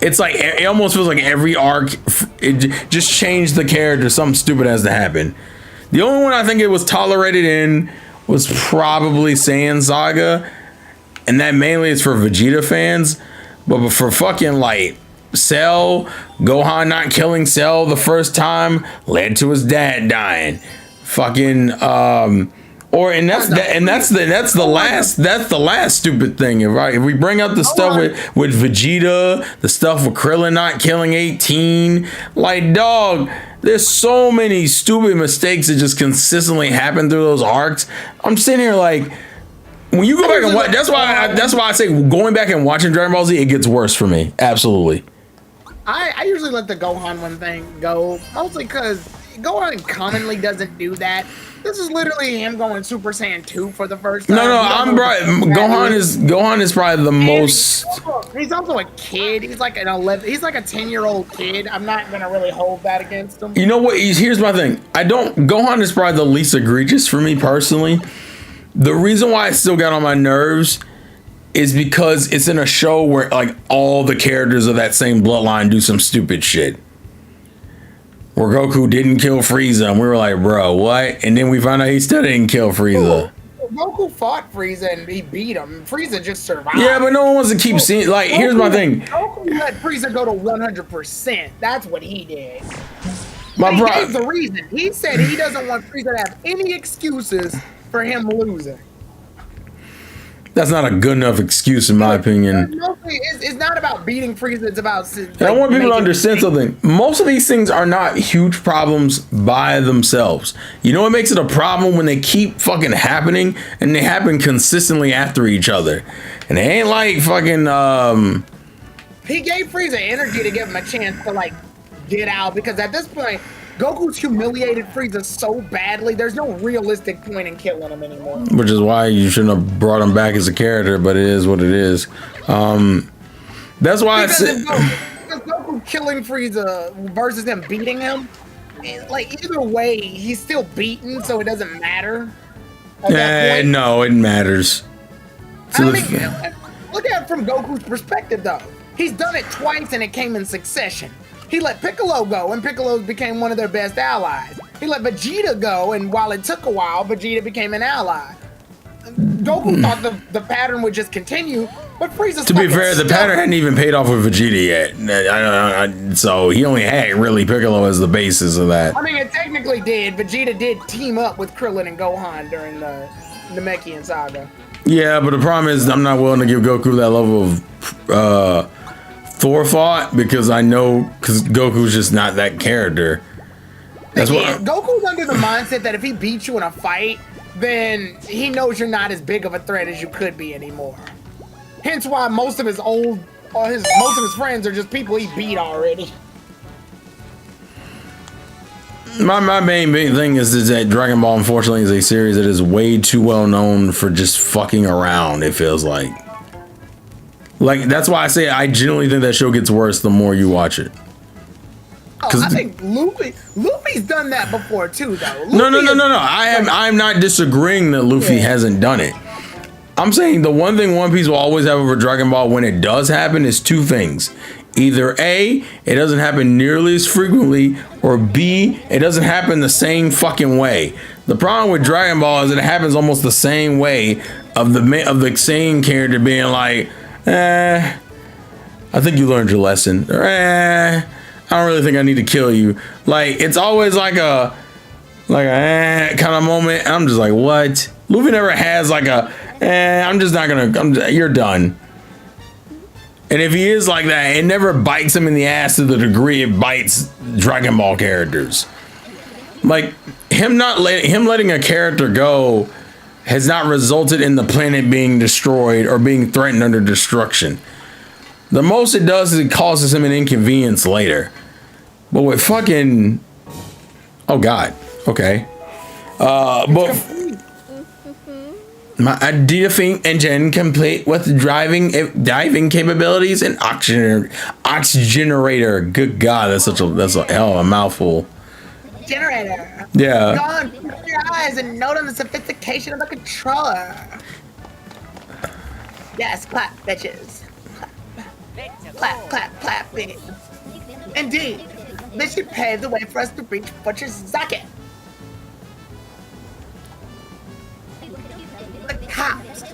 It's like, it almost feels like every arc, it just changed the character. Something stupid has to happen. The only one I think it was tolerated in was probably Saiyan Saga. And that mainly is for Vegeta fans. But for fucking, like, Cell, Gohan not killing Cell the first time led to his dad dying. Fucking that's the last stupid thing, right? If we bring up the stuff with Vegeta, the stuff with Krillin not killing 18, like, dog, there's so many stupid mistakes that just consistently happen through those arcs. I'm sitting here like, when you go back and watch, that's why I say going back and watching Dragon Ball Z, it gets worse for me. Absolutely. I usually let the Gohan one thing go, mostly because Gohan commonly doesn't do that. This is literally him going Super Saiyan 2 for the first time. No, I'm right. Gohan is probably the most. He's also a kid. He's like an 11. He's like a 10-year-old kid. I'm not gonna really hold that against him. You know what? Here's my thing. Gohan is probably the least egregious for me personally. The reason why it still got on my nerves is because it's in a show where like all the characters of that same bloodline do some stupid shit. Where Goku didn't kill Frieza and we were like, bro, what? And then we found out he still didn't kill Frieza. Goku fought Frieza and he beat him. Frieza just survived. Yeah, but no one wants to keep seeing, like, here's my thing. Goku let Frieza go to 100%. That's what he did. He gave the reason. He said he doesn't want Frieza to have any excuses for him losing. That's not a good enough excuse, in my opinion. It's not about beating Frieza. It's about. I want people to understand something. Most of these things are not huge problems by themselves. You know what makes it a problem? When they keep fucking happening and they happen consistently after each other. And they ain't like fucking. He gave Frieza energy to give him a chance to like get out, because at this point, Goku's humiliated Frieza so badly, there's no realistic point in killing him anymore. Which is why you shouldn't have brought him back as a character, but it is what it is. That's why because Goku killing Frieza versus him beating him, like, either way, he's still beaten, so it doesn't matter. No, it matters. Look at it from Goku's perspective, though. He's done it twice, and it came in succession. He let Piccolo go, and Piccolo became one of their best allies. He let Vegeta go, and while it took a while, Vegeta became an ally. Goku thought the pattern would just continue, but Frieza's to be fair, the pattern hadn't even paid off with Vegeta yet. So he only had really Piccolo as the basis of that. I mean, it technically did. Vegeta did team up with Krillin and Gohan during the Namekian saga. Yeah, but the problem is I'm not willing to give Goku that level of forethought, because Goku's just not that character. That's why Goku's under the mindset that if he beats you in a fight, then he knows you're not as big of a threat as you could be anymore. Hence why most of his friends are just people he beat already. My main big thing is that Dragon Ball, unfortunately, is a series that is way too well known for just fucking around, it feels like. Like, that's why I say I genuinely think that show gets worse the more you watch it. I think Luffy's done that before too, though. No. I'm not disagreeing that Luffy hasn't done it. I'm saying the one thing One Piece will always have over Dragon Ball when it does happen is two things. Either A, it doesn't happen nearly as frequently, or B, it doesn't happen the same fucking way. The problem with Dragon Ball is that it happens almost the same way of the same character being like, I think you learned your lesson. Or, I don't really think I need to kill you. Like, it's always like a kind of moment. And I'm just like, what? Luffy never has like a, I'm just not gonna, you're done. And if he is like that, it never bites him in the ass to the degree it bites Dragon Ball characters. Like him letting a character go has not resulted in the planet being destroyed or being threatened under destruction. The most it does is it causes him an inconvenience later. But with fucking, oh God, okay. But my Adafing engine complete with diving capabilities and oxygenator. Good God, that's a hell of a mouthful. Generator. Yeah. Go on, open your eyes and note on the sophistication of the controller. Yes, clap, bitches. Clap, clap, clap, bitches. Indeed, this should pave the way for us to reach Butcher's Socket. The cops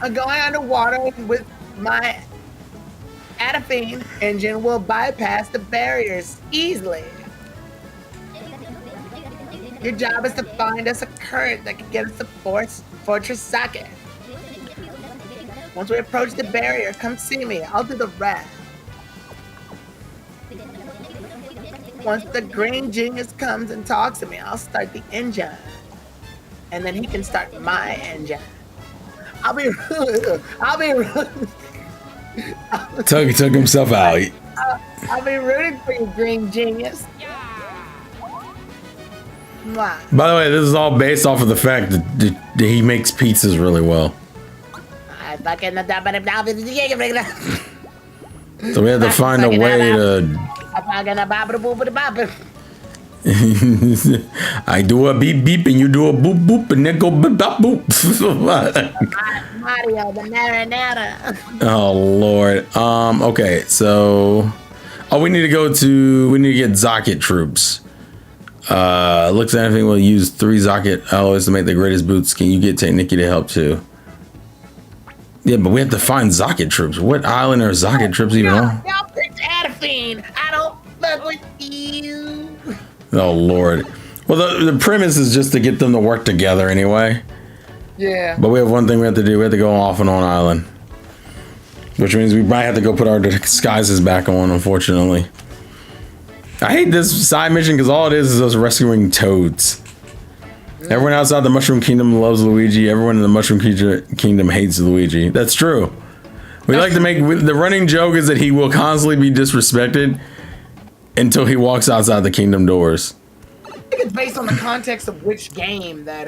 are going underwater with my Adafine engine will bypass the barriers easily. Your job is to find us a current that can get us to Fortress Socket. Once we approach the barrier, come see me. I'll do the rest. Once the green genius comes and talks to me, I'll start the engine. And then he can start my engine. I'll be Took himself out. I'll be rooting for you, green genius. Mwah. By the way, this is all based off of the fact that he makes pizzas really well. So we had to find a way to. I do a beep beep and you do a boop boop and then go boop boop. Mario, the marinara. Oh Lord. Okay, so we need to get Zocket troops. Looks like anything will use 3 Zocket alloys to make the greatest boots. Can you get Technicky to help too? Yeah, but we have to find Zocket troops. What island are Zocket troops even on? Y'all picked Adafine. I don't fuck with you. Oh Lord. Well, the premise is just to get them to work together anyway. Yeah. But we have one thing we have to do. We have to go off and on island, which means we might have to go put our disguises back on. Unfortunately, I hate this side mission because all it is us rescuing toads. Everyone outside the Mushroom Kingdom loves Luigi. Everyone in the Mushroom Kingdom hates Luigi. That's true. We like to make the running joke is that he will constantly be disrespected until he walks outside the kingdom doors. I think it's based on the context of which game that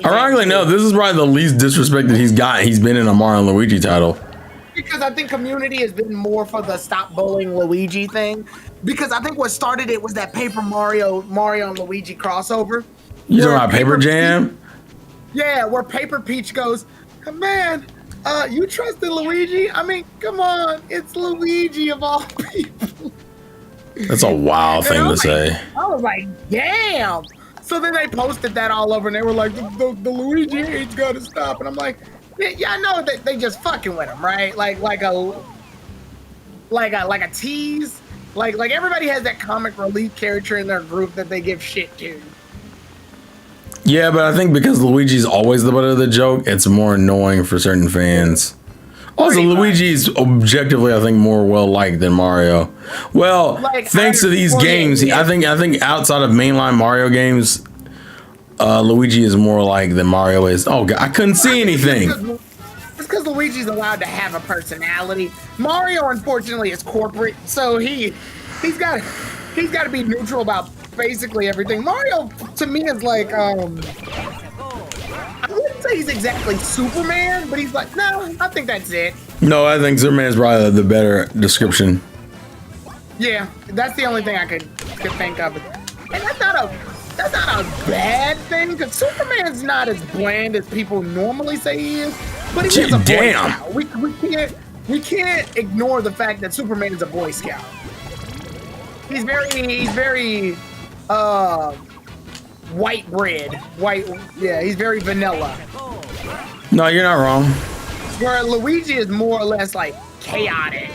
Ironically, no, this is probably the least disrespected he's been in a Mario and Luigi title. Because I think community has been more for the stop bullying Luigi thing. Because I think what started it was that Paper Mario and Luigi crossover. You talking about Paper Jam? Yeah, where Paper Peach goes, man, you trusted Luigi? I mean, come on, it's Luigi of all people. That's a wild thing to say. I was like, damn. So then they posted that all over, and they were like, the Luigi hate's got to stop. And I'm like, yeah, I know that they just fucking with him, right? Like a tease. Like everybody has that comic relief character in their group that they give shit to. Yeah, but I think because Luigi's always the butt of the joke, it's more annoying for certain fans. Also, Luigi's objectively, I think, more well-liked than Mario. Well, thanks to these games, I think outside of mainline Mario games, Luigi is more liked than Mario is. Oh, God, I couldn't see anything. It's because Luigi's allowed to have a personality. Mario, unfortunately, is corporate, so he's got to be neutral about basically everything. Mario, to me, is like I wouldn't say he's exactly Superman, but he's like, no, I think that's it. No, I think Superman is probably the better description. Yeah, that's the only thing I could think of. And that's not a bad thing, because Superman's not as bland as people normally say he is. But he is a Boy Scout. We can't ignore the fact that Superman is a Boy Scout. He's very white bread. He's very vanilla. No, you're not wrong. Where Luigi is more or less like chaotic.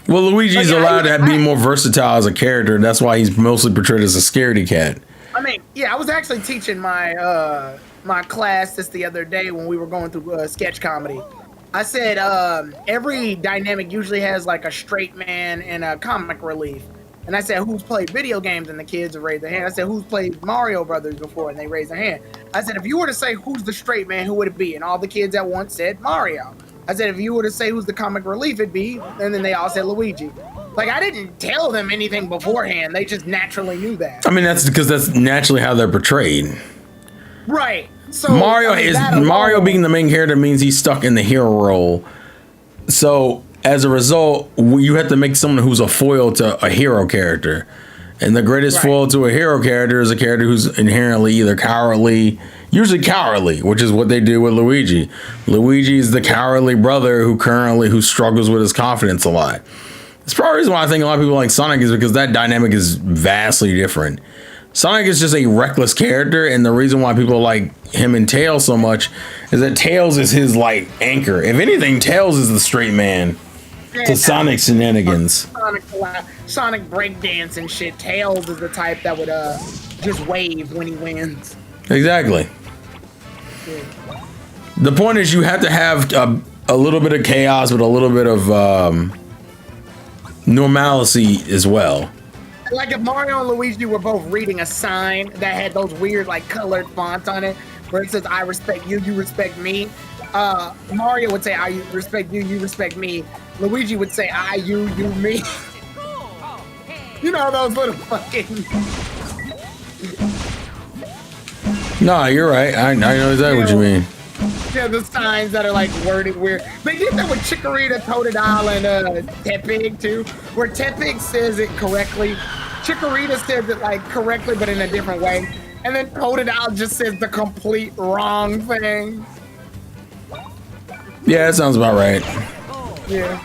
Well, Luigi's allowed to be more versatile as a character. That's why he's mostly portrayed as a scaredy cat. I mean, yeah, I was actually teaching my my class this the other day when we were going through sketch comedy. I said every dynamic usually has like a straight man and a comic relief. And I said, who's played video games? And the kids have raised their hand. I said, who's played Mario Brothers before? And they raised their hand. I said, if you were to say who's the straight man, who would it be? And all the kids at once said Mario. I said, if you were to say who's the comic relief, it'd be. And then they all said Luigi. Like, I didn't tell them anything beforehand. They just naturally knew that. I mean, that's because that's naturally how they're portrayed. Right. So Mario being the main character means he's stuck in the hero role. So as a result, you have to make someone who's a foil to a hero character. And the greatest foil to a hero character is a character who's inherently either cowardly, usually cowardly, which is what they do with Luigi. Luigi is the cowardly brother who struggles with his confidence a lot. It's probably the reason why I think a lot of people like Sonic is because that dynamic is vastly different. Sonic is just a reckless character, and the reason why people like him and Tails so much is that Tails is his like anchor. If anything, Tails is the straight man to Sonic shenanigans. Sonic breakdance and shit. Tails is the type that would just wave when he wins. Exactly. Yeah. The point is you have to have a little bit of chaos, but a little bit of normalcy as well. Like if Mario and Luigi were both reading a sign that had those weird like colored fonts on it where it says I respect you, you respect me. Mario would say I respect you, you respect me. Luigi would say I, you, me. You know those little fucking... No, you're right. I know exactly what you mean. Yeah, the signs that are like worded weird. They did that with Chikorita, Totodile, and Tepig too, where Tepig says it correctly. Chikorita says it like correctly, but in a different way. And then Totodile just says the complete wrong thing. Yeah, that sounds about right. Yeah.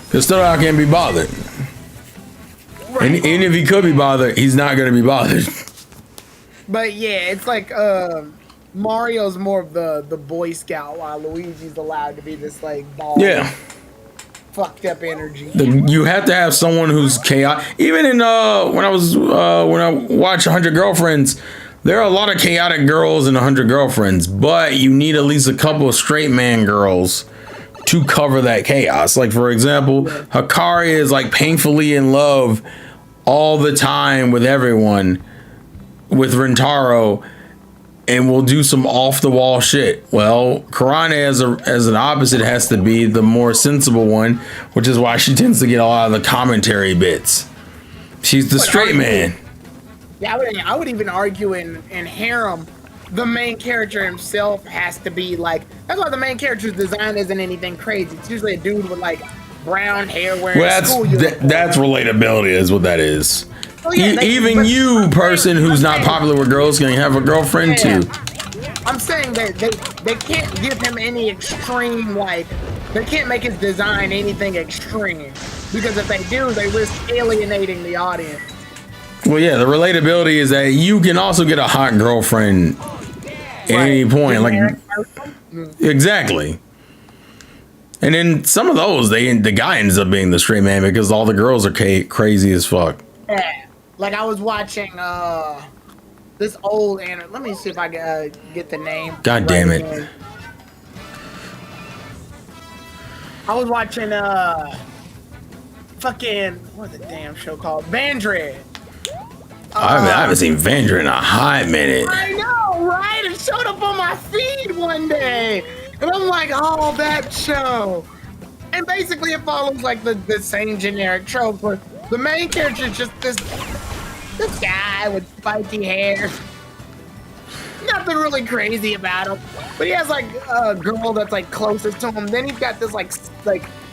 Because Totodile can't be bothered. Right. And even if he could be bothered, he's not going to be bothered. But yeah, it's like Mario's more of the Boy Scout, while Luigi's allowed to be this like ball. Yeah. Fucked up energy. You have to have someone who's chaotic. Even in when I watch 100 Girlfriends, there are a lot of chaotic girls in 100 Girlfriends, but you need at least a couple of straight man girls to cover that chaos. Like for example, Hikari is like painfully in love all the time with everyone, with Rintaro, and will do some off the wall shit. Well, Karane as an opposite has to be the more sensible one, which is why she tends to get a lot of the commentary bits. She's the straight man. Yeah, I would even argue in Harem, the main character himself has to be like, that's why the main character's design isn't anything crazy. It's usually a dude with like brown hair wearing school uniform. That's relatability is what that is. Oh, yeah, even you, person who's not popular with girls, can have a girlfriend too. I'm saying that they can't give him any extreme, like, they can't make his design anything extreme. Because if they do, they risk alienating the audience. Well, yeah, the relatability is that you can also get a hot girlfriend at any point. Like, exactly. And then some of those, the guy ends up being the straight man because all the girls are crazy as fuck. Yeah. Like I was watching this old anime. Let me see if I can get the name. God damn it! Again. I was watching fucking what's the damn show called? Vandred. I haven't seen Vandred in a hot minute. I know, right? It showed up on my feed one day, and I'm like, oh, that show. And basically, it follows like the same generic trope where the main character is just this guy with spiky hair. Nothing really crazy about him, but he has like a girl that's like closest to him. Then he's got this like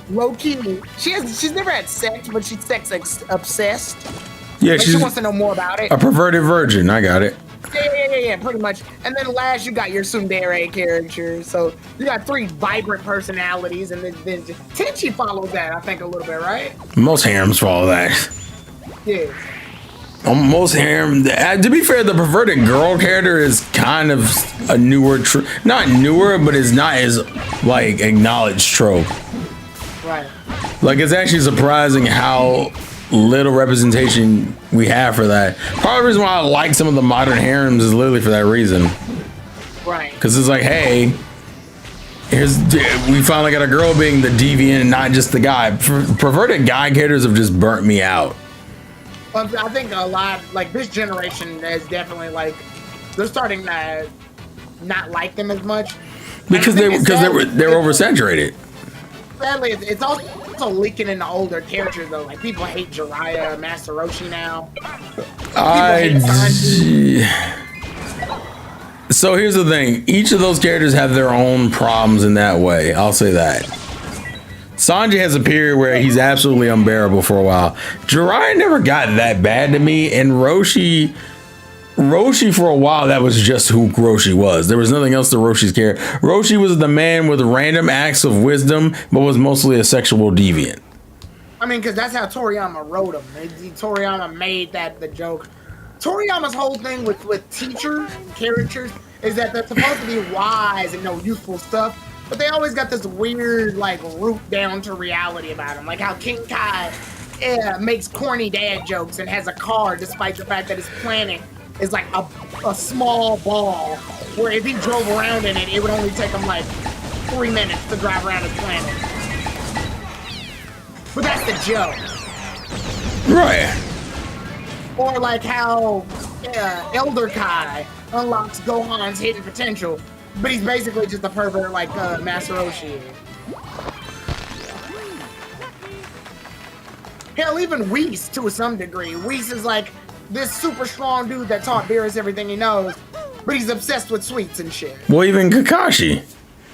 low key. She's never had sex, but she's sex obsessed. Yeah, like, she wants to know more about it. A perverted virgin. I got it. Yeah, pretty much. And then last, you got your tsundere character. So you got 3 vibrant personalities, and then Tenchi follows that, I think, a little bit, right? Most harems follow that. Yeah. Most harem. To be fair, the perverted girl character is kind of a newer, not newer, but is not as like acknowledged trope. Right. Like it's actually surprising how little representation we have for that. Part of the reason why I like some of the modern harems is literally for that reason. Right. Because it's like, hey, we finally got a girl being the deviant and not just the guy. Perverted guy characters have just burnt me out. I think a lot, like this generation is definitely like, they're starting to not like them as much. Because they're oversaturated. Sadly, it's also leaking into older characters though. Like people hate Jiraiya, Master Roshi now. So here's the thing. Each of those characters have their own problems in that way. I'll say that. Sanji has a period where he's absolutely unbearable for a while. Jiraiya never got that bad to me, and Roshi for a while, that was just who Roshi was. There was nothing else to Roshi's character. Roshi was the man with random acts of wisdom, but was mostly a sexual deviant. I mean, because that's how Toriyama wrote him. Toriyama made that the joke. Toriyama's whole thing with teachers, characters, is that they're supposed to be wise and know useful stuff, but they always got this weird, like, root down to reality about them. Like how King Kai makes corny dad jokes and has a car despite the fact that his planet is like a small ball where if he drove around in it, it would only take him like 3 minutes to drive around his planet. But that's the joke. Right. Or like how Elder Kai unlocks Gohan's hidden potential, but he's basically just a pervert like Master Roshi is. Hell, even Whis to some degree. Whis is like this super strong dude that taught Beerus everything he knows, but he's obsessed with sweets and shit. Well, even Kakashi.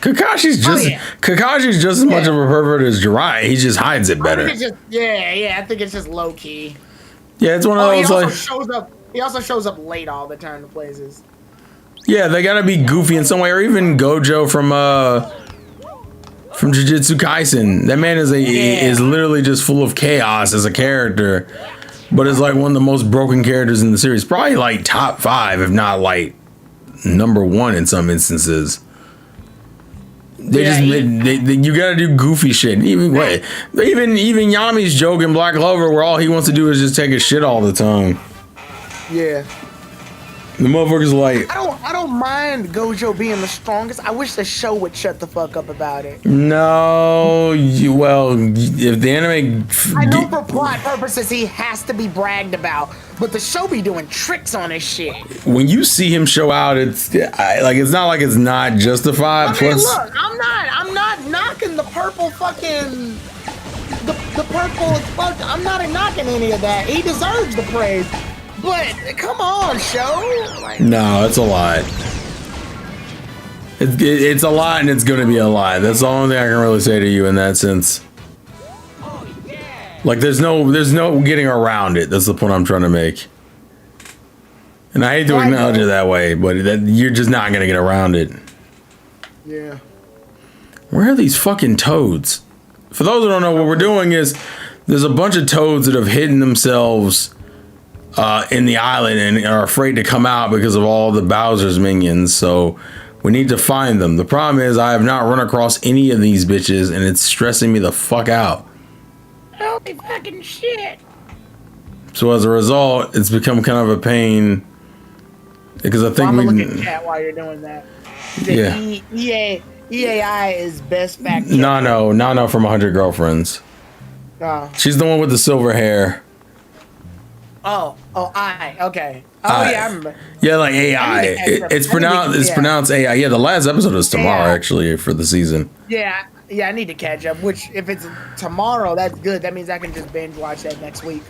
Kakashi's just as much of a pervert as Jiraiya. He just hides it better. I think it's just low key. Yeah, it's one of those. He also shows up late all the time to places. Yeah, they gotta be goofy in some way, or even Gojo from Jujutsu Kaisen. That man is literally just full of chaos as a character, but is like one of the most broken characters in the series. Probably like top 5, if not like number 1 in some instances. You gotta do goofy shit. Even Yami's joke in Black Clover, where all he wants to do is just take a shit all the time. Yeah. The motherfucker's like, I don't mind Gojo being the strongest. I wish the show would shut the fuck up about it. No, if the anime, I know for plot purposes he has to be bragged about, but the show be doing tricks on his shit. When you see him show out, it's not like it's not justified. I mean, look, I'm not knocking the purple fucking the purple as fuck. I'm not knocking any of that. He deserves the praise. But come on, show. Like, no, it's a lot. It's a lot, and it's going to be a lie. That's the only thing I can really say to you in that sense. Like, there's no getting around it. That's the point I'm trying to make. And I hate to acknowledge it that way, but you're just not going to get around it. Yeah. Where are these fucking toads? For those who don't know, what we're doing is there's a bunch of toads that have hidden themselves in the island and are afraid to come out because of all the Bowser's minions. So we need to find them. The problem is I have not run across any of these bitches, and it's stressing me the fuck out. Holy fucking shit. So as a result, it's become kind of a pain because I think I'm gonna look at chat while you're doing that. EAI is best fact. No, from 100 Girlfriends. She's the one with the silver hair. Okay. Yeah, I remember. Yeah, like AI. It's pronounced AI. Yeah, the last episode is tomorrow, actually, for the season. Yeah, I need to catch up. Which, if it's tomorrow, that's good. That means I can just binge watch that next week.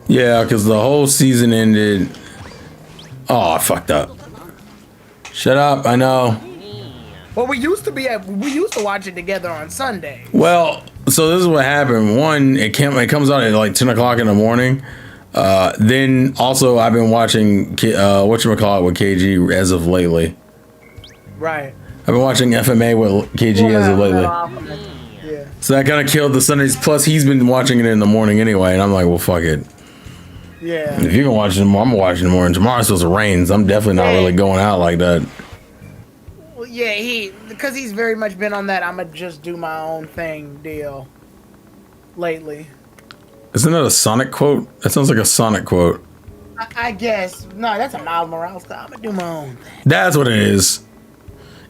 Yeah, because the whole season ended. Oh, I fucked up. Shut up! I know. Well, we used to watch it together on Sunday. Well, so this is what happened. One, it comes out at like 10 o'clock in the morning. Then also I've been watching whatchamacallit with KG as of lately. Right. I've been watching FMA with KG as of lately. Yeah. So that kind of killed the Sundays. Plus he's been watching it in the morning anyway, and I'm like, well, fuck it. Yeah. If you can watch it tomorrow, I'm watching it in the morning. Tomorrow's supposed to rain, so I'm definitely not really going out like that. Well, yeah, because he's very much been on that I'ma just do my own thing deal lately. Isn't that a Sonic quote? That sounds like a Sonic quote. I guess. No, that's a Miles Morales. I'm gonna do my own thing. That's what it is.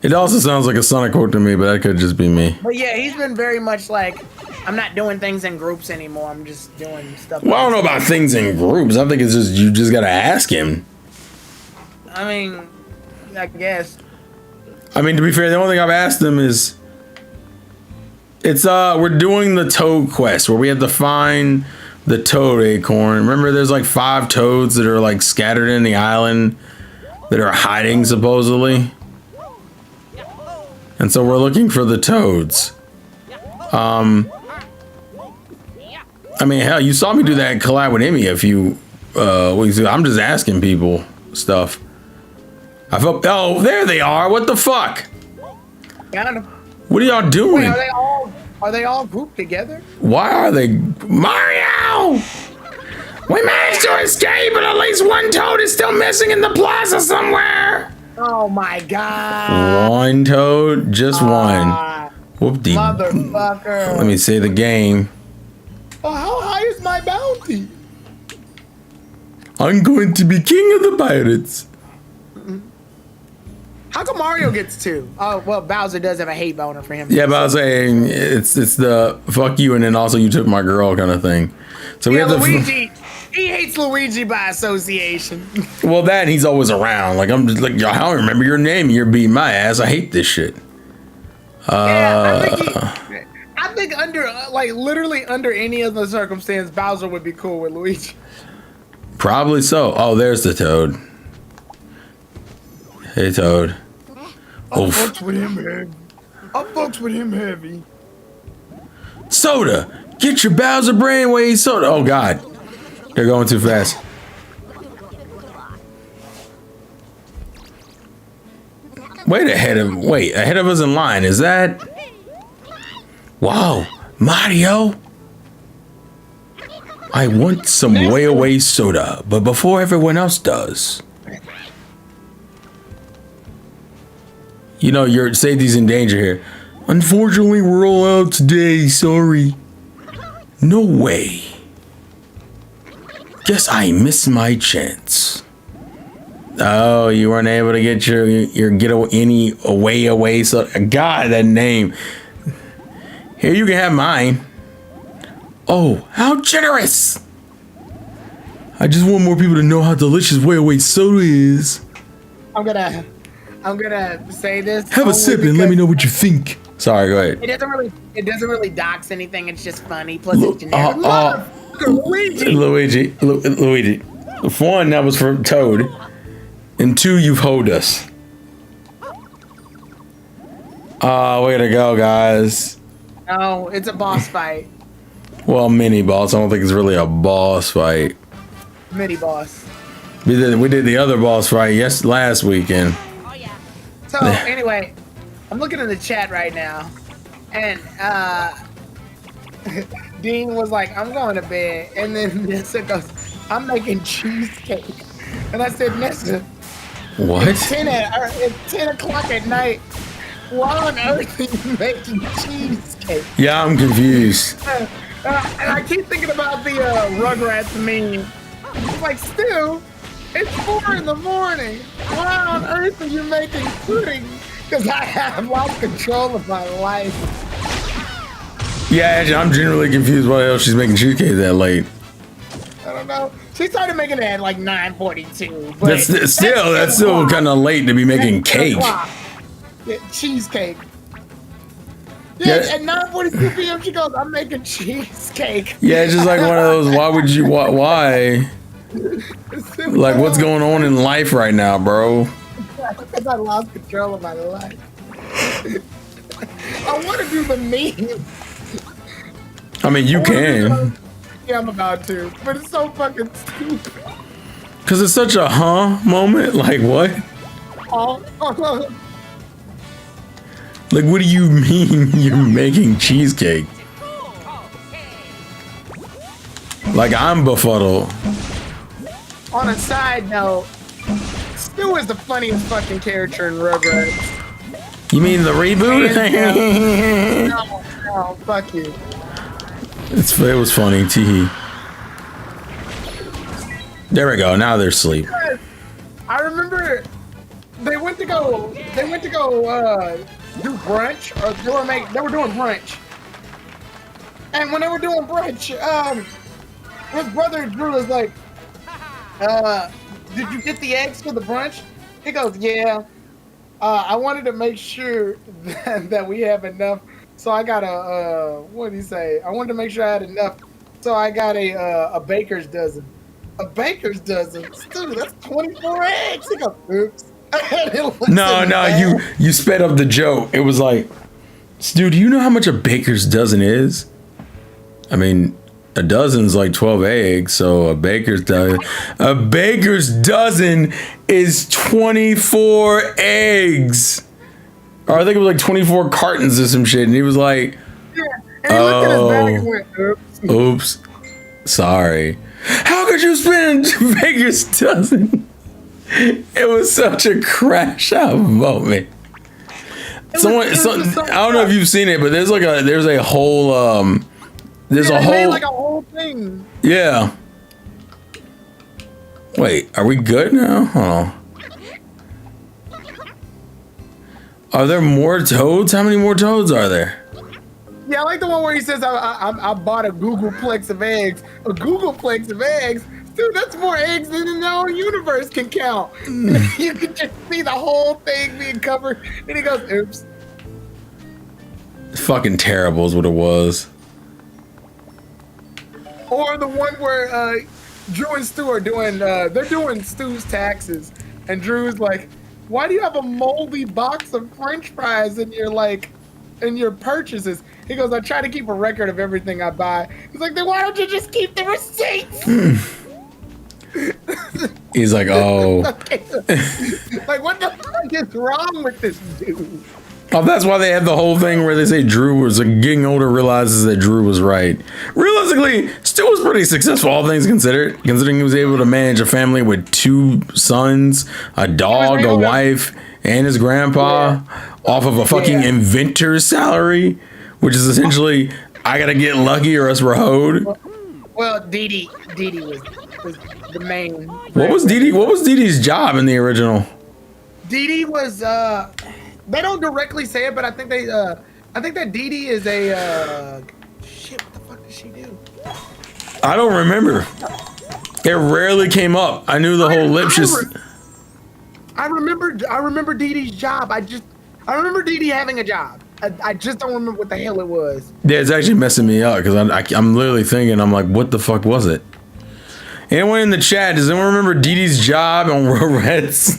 It also sounds like a Sonic quote to me, but that could just be me. But yeah, he's been very much like, I'm not doing things in groups anymore. I'm just doing stuff. Well, I don't know about things in groups. I think it's just you just gotta ask him. I mean, I guess. I mean, to be fair, the only thing I've asked him is we're doing the toad quest where we have to find the toad acorn. Remember, there's like 5 toads that are like scattered in the island that are hiding supposedly. And so we're looking for the toads. I mean, hell, you saw me do that collab with Emmy a few weeks ago. I'm just asking people stuff. I felt, oh, there they are. What the fuck? Got 'em. What are y'all doing? Wait, are they all grouped together? Why are they? Mario! We managed to escape, but at least one toad is still missing in the plaza somewhere. Oh my god. One toad? Just one. Whoop-de. Motherfucker. Let me say the game. Oh, how high is my bounty? I'm going to be king of the pirates. How come Mario gets 2? Oh, well, Bowser does have a hate boner for him. Yeah, but I was saying it's the fuck you and then also you took my girl kind of thing. So we have the Luigi. He hates Luigi by association. Well, that and he's always around. Like I'm just like, I don't remember your name. You're beating my ass. I hate this shit. I think under like literally under any other circumstance, Bowser would be cool with Luigi. Probably so. Oh, there's the toad. Hey, Toad. I fucks with him heavy. I fucks with him heavy. Soda! Get your Bowser brainwave soda! Oh, God. They're going too fast. Ahead of us in line. Is that... Wow. Mario! I want some way away soda, but before everyone else does. You know, your safety's in danger here. Unfortunately, we're all out today. Sorry. No way. Guess I missed my chance. Oh, you weren't able to get your get any away. So, God, that name. Here, you can have mine. Oh, how generous! I just want more people to know how delicious way away soda is. I'm gonna say this. Have a sip and let me know what you think. Sorry, go ahead. It doesn't really dox anything. It's just funny. Plus, it's generic. Luigi. For one, that was for Toad, and 2, you've hoed us. Way to go, guys. No, it's a boss fight. Well, mini boss. I don't think it's really a boss fight. Mini boss. We did the other boss fight last weekend. So anyway, I'm looking in the chat right now, and Dean was like, "I'm going to bed," and then Nessa goes, "I'm making cheesecake," and I said, "Nessa, what? It's 10 o'clock at night. Why on earth are you making cheesecake?" Yeah, I'm confused. And I keep thinking about the Rugrats meme. It's like, still, it's 4 in the morning. Why on earth are you making pudding? Because I have lost control of my life. Yeah, actually, I'm generally confused why the hell she's making cheesecake that late. I don't know. She started making it at like 9:42. That's still kind of late to be making cake. Yeah, cheesecake. Yeah, at 9:42 p.m. she goes, "I'm making cheesecake." Yeah, it's just like one of those. Why would you? Why? Like, what's going on in life right now, bro? Because I lost control of my life. I want to do the meme. I mean, you can. Yeah, I'm about to, but it's so fucking stupid. Cause it's such a moment. Like what? Like, what do you mean you're making cheesecake? Like I'm befuddled. On a side note, Stu is the funniest fucking character in Rugrats. You mean the reboot? No, fuck you. It was funny, teehee. There we go. Now they're asleep. I remember they went went to go. They went to go do brunch, or they were doing brunch. And when they were doing brunch, his brother Drew was like, "Did you get the eggs for the brunch?" He goes, "Yeah. I wanted to make sure that we have enough, so I got what did he say? I wanted to make sure I had enough, so I got a baker's dozen. A baker's dozen, dude. That's 24 eggs." He goes, "Oops." No, you sped up the joke. It was like, dude, do you know how much a baker's dozen is? I mean, a dozen's like 12 eggs, so a baker's dozen is 24 eggs. Or I think it was like 24 cartons or some shit. And he was like, yeah. And he looked at his bag and went, oops. Sorry. How could you spend a baker's dozen? It was such a crash out moment. I don't know if you've seen it, but there's a whole there's a whole thing. Yeah. Wait, are we good now? Hold on. Are there more toads? How many more toads are there? Yeah, I like the one where he says, I bought a Googleplex of eggs. A Googleplex of eggs? Dude, that's more eggs than the whole universe can count. You can just see the whole thing being covered. And he goes, oops. Fucking terrible is what it was. Or the one where Drew and Stu are doing, they're doing Stu's taxes. And Drew's like, why do you have a moldy box of French fries in your purchases? He goes, I try to keep a record of everything I buy. He's like, then why don't you just keep the receipts? He's like, oh. Like, what the fuck is wrong with this dude? Oh, that's why they had the whole thing where they say Drew was getting older, realizes that Drew was right. Realistically, Stu was pretty successful, all things considered, considering he was able to manage a family with 2 sons, a dog, a wife, and his grandpa off of a fucking inventor's salary, which is essentially, I gotta get lucky or else we're hoed. Well, Dee Dee was the main. What was Dee Dee's job in the original? Dee Dee was they don't directly say it, but I think that Dee Dee is a shit. What the fuck did she do? I don't remember. It rarely came up. I knew the whole Lipschitz. I remember Dee Dee's job. I remember Dee Dee having a job. I just don't remember what the hell it was. Yeah, it's actually messing me up because I'm literally thinking, I'm like, what the fuck was it? Anyone in the chat, does anyone remember Dee Dee's job on Reds?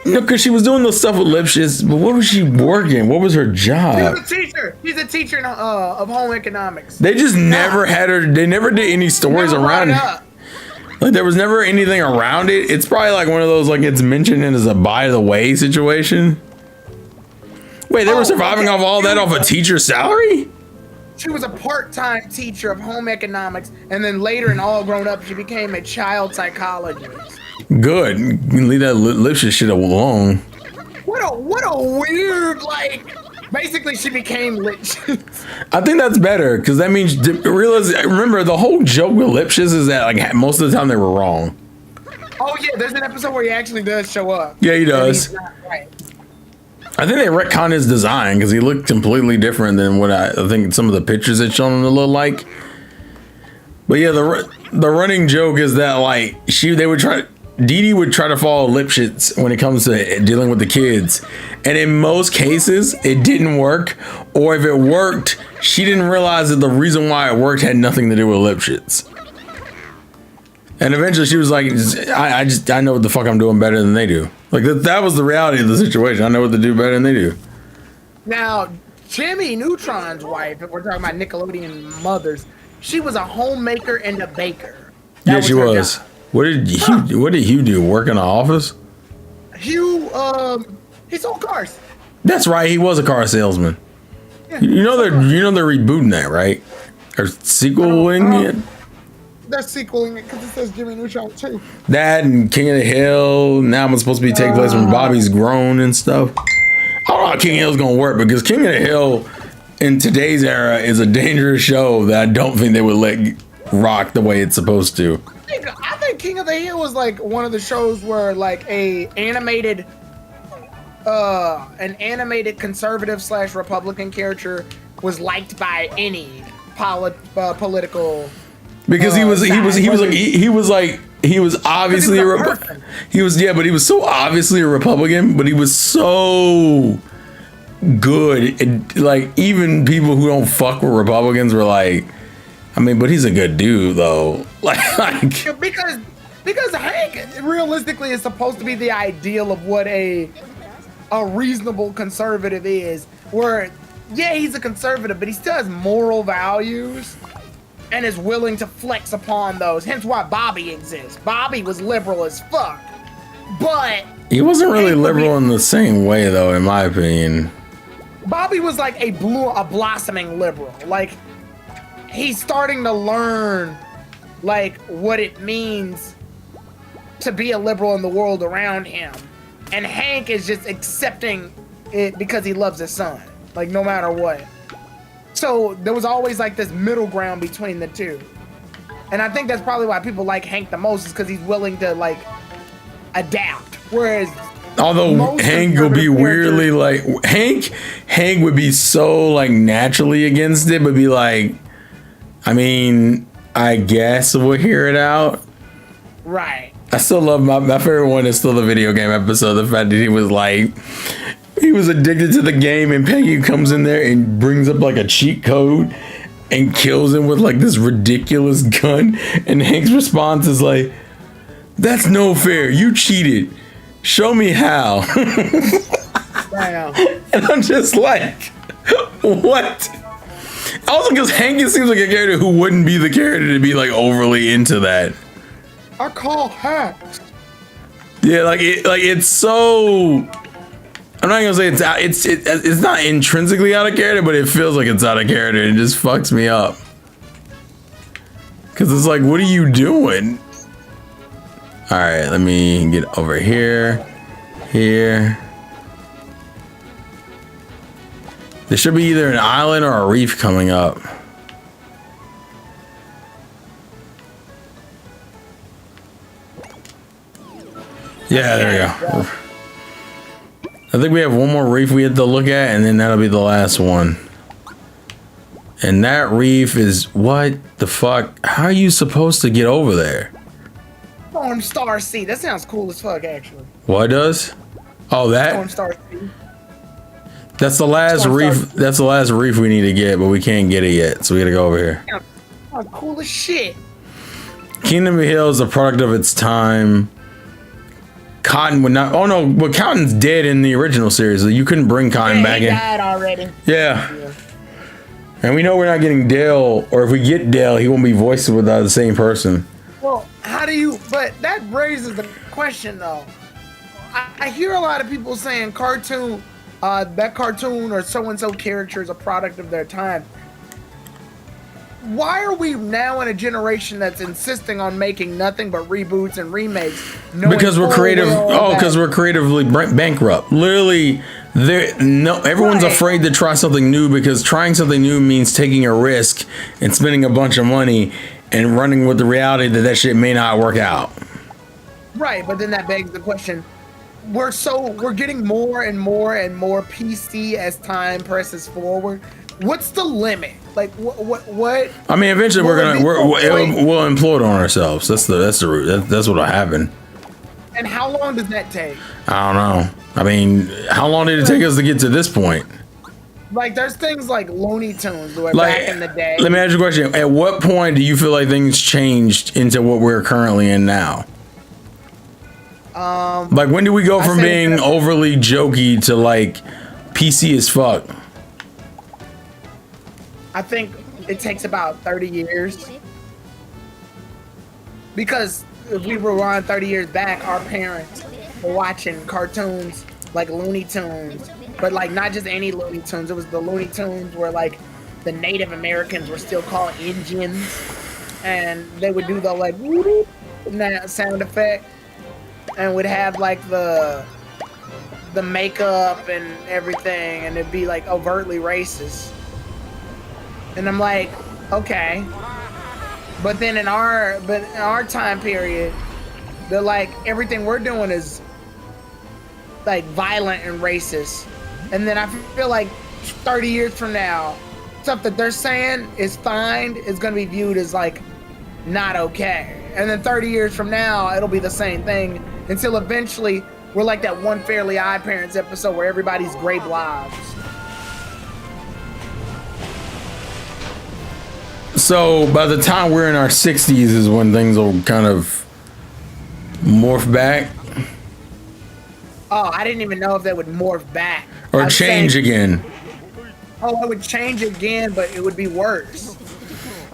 Because she was doing the stuff with Lipschitz, but what was she working? What was her job? She's a teacher. She's a teacher of home economics. They just never had her. They never did any stories around it. Like, there was never anything around it. It's probably like one of those, like, it's mentioned as a by the way situation. Wait, they were surviving off all that off a teacher's salary? She was a part-time teacher of home economics, and then later and all grown up, she became a child psychologist. Good. You can leave that Lipschitz shit alone. What a weird, like, basically she became Lipschitz. I think that's better, because that means, remember, the whole joke with Lipschitz is that, like, most of the time they were wrong. Oh, yeah, there's an episode where he actually does show up. Yeah, he does. He's not right. I think they retconned his design, because he looked completely different than what I think some of the pictures had shown him to look like. But yeah, the running joke is that, like, Dee Dee would try to follow Lipschitz when it comes to dealing with the kids. And in most cases, it didn't work. Or if it worked, she didn't realize that the reason why it worked had nothing to do with Lipschitz. And eventually she was like, I know what the fuck I'm doing better than they do. Like, that was the reality of the situation. I know what to do better than they do. Now, Jimmy Neutron's wife, if we're talking about Nickelodeon mothers, she was a homemaker and a baker. Yeah, she was. Job. What did Hugh do? Work in an office? Hugh, he sold cars. That's right. He was a car salesman. Yeah, you know they're rebooting that, right? Or sequeling it? They're sequeling it because it says Jimmy Neutron too. That and King of the Hill. Now it's supposed to be taking place when Bobby's grown and stuff. I don't know how King of the Hill's gonna work, because King of the Hill in today's era is a dangerous show that I don't think they would let rock the way it's supposed to. I think King of the Hill was like one of the shows where like an animated conservative / Republican character was liked by any political. Because he was obviously but he was so obviously a Republican, but he was so good. Like even people who don't fuck with Republicans were like, I mean, but he's a good dude though. Like because Hank realistically is supposed to be the ideal of what a reasonable conservative is, where yeah, he's a conservative, but he still has moral values and is willing to flex upon those. Hence why Bobby exists. Bobby was liberal as fuck, but he wasn't really liberal in the same way though, in my opinion. Bobby was like a blossoming liberal. Like he's starting to learn like what it means to be a liberal in the world around him. And Hank is just accepting it because he loves his son, like no matter what. So there was always like this middle ground between the two. And I think that's probably why people like Hank the most, is because he's willing to like adapt. Whereas although Hank will be weirdly like Hank would be so like naturally against it, but be like, I mean, I guess we'll hear it out. Right. I still love my favorite one is still the video game episode. The fact that he was like, he was addicted to the game, and Peggy comes in there and brings up like a cheat code and kills him with like this ridiculous gun. And Hank's response is like, "That's no fair. You cheated. Show me how." Wow. And I'm just like, what? Also, because Hank seems like a character who wouldn't be the character to be like overly into that. I call hacks. Yeah, it's so. I'm not gonna say it's not intrinsically out of character, but it feels like it's out of character and it just fucks me up. Cause it's like, what are you doing? All right, let me get over here. Here. There should be either an island or a reef coming up. Yeah, there we go. I think we have one more reef we have to look at, and then that'll be the last one. And that reef is what the fuck? How are you supposed to get over there? Storm Star Sea. That sounds cool as fuck, actually. What does? Oh, that? Storm Star Sea. That's the last reef. That's the last reef we need to get, but we can't get it yet, so we gotta go over here. Sounds cool as shit. Kingdom of Hill is a product of its time. Cotton would not. Oh no, but Cotton's dead in the original series. So you couldn't bring Cotton back in. He died already. Yeah. And we know we're not getting Dale, or if we get Dale, he won't be voiced without the same person. Well, how do you? But that raises the question, though. I hear a lot of people saying cartoon, that cartoon or so and so character is a product of their time. Why are we now in a generation that's insisting on making nothing but reboots and remakes? Because we're creative. Because we're creatively bankrupt. Literally, everyone's afraid to try something new, because trying something new means taking a risk and spending a bunch of money and running with the reality that shit may not work out. Right, but then that begs the question: we're getting more and more and more PC as time presses forward. What's the limit? Like what? I mean, eventually we'll implode on ourselves. That's the root. That's what'll happen. And how long does that take? I don't know. I mean, how long did it take us to get to this point? Like, there's things like Looney Tunes, where back in the day. Let me ask you a question. At what point do you feel like things changed into what we're currently in now? Like, when do we go from being overly jokey to like PC as fuck? I think it takes about 30 years. Because if we rewind 30 years back, our parents were watching cartoons like Looney Tunes, but like not just any Looney Tunes. It was the Looney Tunes where like the Native Americans were still called Indians, and they would do the like whoop, that sound effect, and would have like the makeup and everything, and it'd be like overtly racist. And I'm like, okay. But then in our time period, They're like, everything we're doing is like violent and racist. And then I feel like 30 years from now, stuff that they're saying is fine is going to be viewed as like not okay. And then 30 years from now, it'll be the same thing until eventually we're like that one Fairly Odd Parents episode where everybody's gray blobs. So by the time we're in our 60s is when things will kind of morph back. Oh, I didn't even know if they would morph back. Or change again. Oh, it would change again, but it would be worse.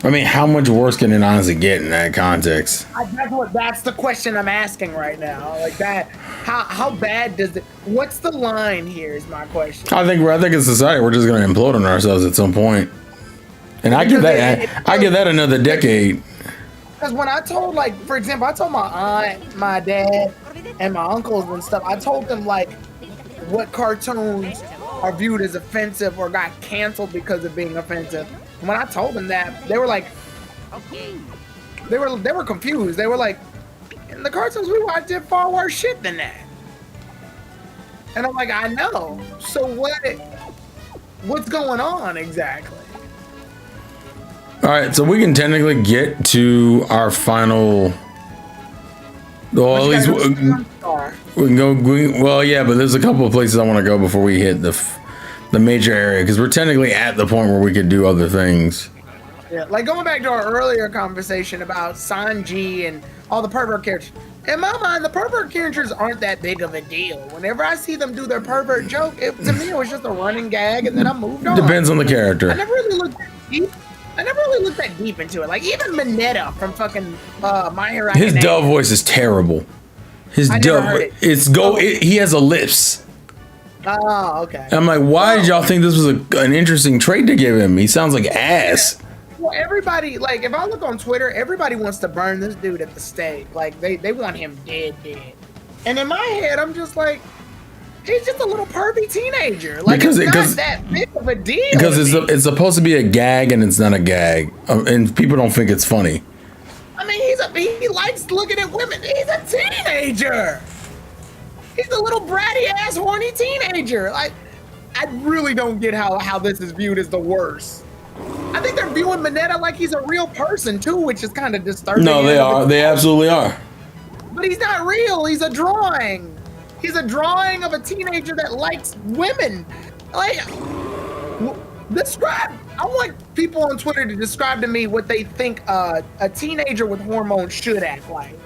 I mean, how much worse can it honestly get in that context? That's the question I'm asking right now. Like that, how bad does it? What's the line here? Is my question. I think as society, we're just gonna implode on ourselves at some point. And I give that another decade. Because when I told, like, for example, I told my aunt, my dad, and my uncles and stuff, I told them like what cartoons are viewed as offensive or got canceled because of being offensive. And when I told them that, they were like, they were confused. They were like, the cartoons we watch did far worse shit than that. And I'm like, I know. So what's going on exactly? All right, so we can technically get to our final. Well, at least we can go. Well, yeah, but there's a couple of places I want to go before we hit the major area because we're technically at the point where we could do other things. Yeah, like going back to our earlier conversation about Sanji and all the pervert characters. In my mind, the pervert characters aren't that big of a deal. Whenever I see them do their pervert joke, to me it was just a running gag, and then I moved on. Depends on the character. I never really looked that deep into it. Like even Mineta from fucking My Hero Academia. His dove voice is terrible. His dove, he has a lisp. Oh, okay. I'm like, why did y'all think this was an interesting trait to give him? He sounds like ass. Well, everybody, like, if I look on Twitter, everybody wants to burn this dude at the stake. Like, they want him dead. And in my head, I'm just like, he's just a little pervy teenager. Like, it's not that big of a deal. Because it's supposed to be a gag, and it's not a gag. And people don't think it's funny. I mean, he likes looking at women. He's a teenager. He's a little bratty ass horny teenager. Like, I really don't get how this is viewed as the worst. I think they're viewing Mineta like he's a real person too, which is kind of disturbing. No, they are. They absolutely are. But he's not real. He's a drawing. He's a drawing of a teenager that likes women. Like, I want people on Twitter to describe to me what they think a teenager with hormones should act like.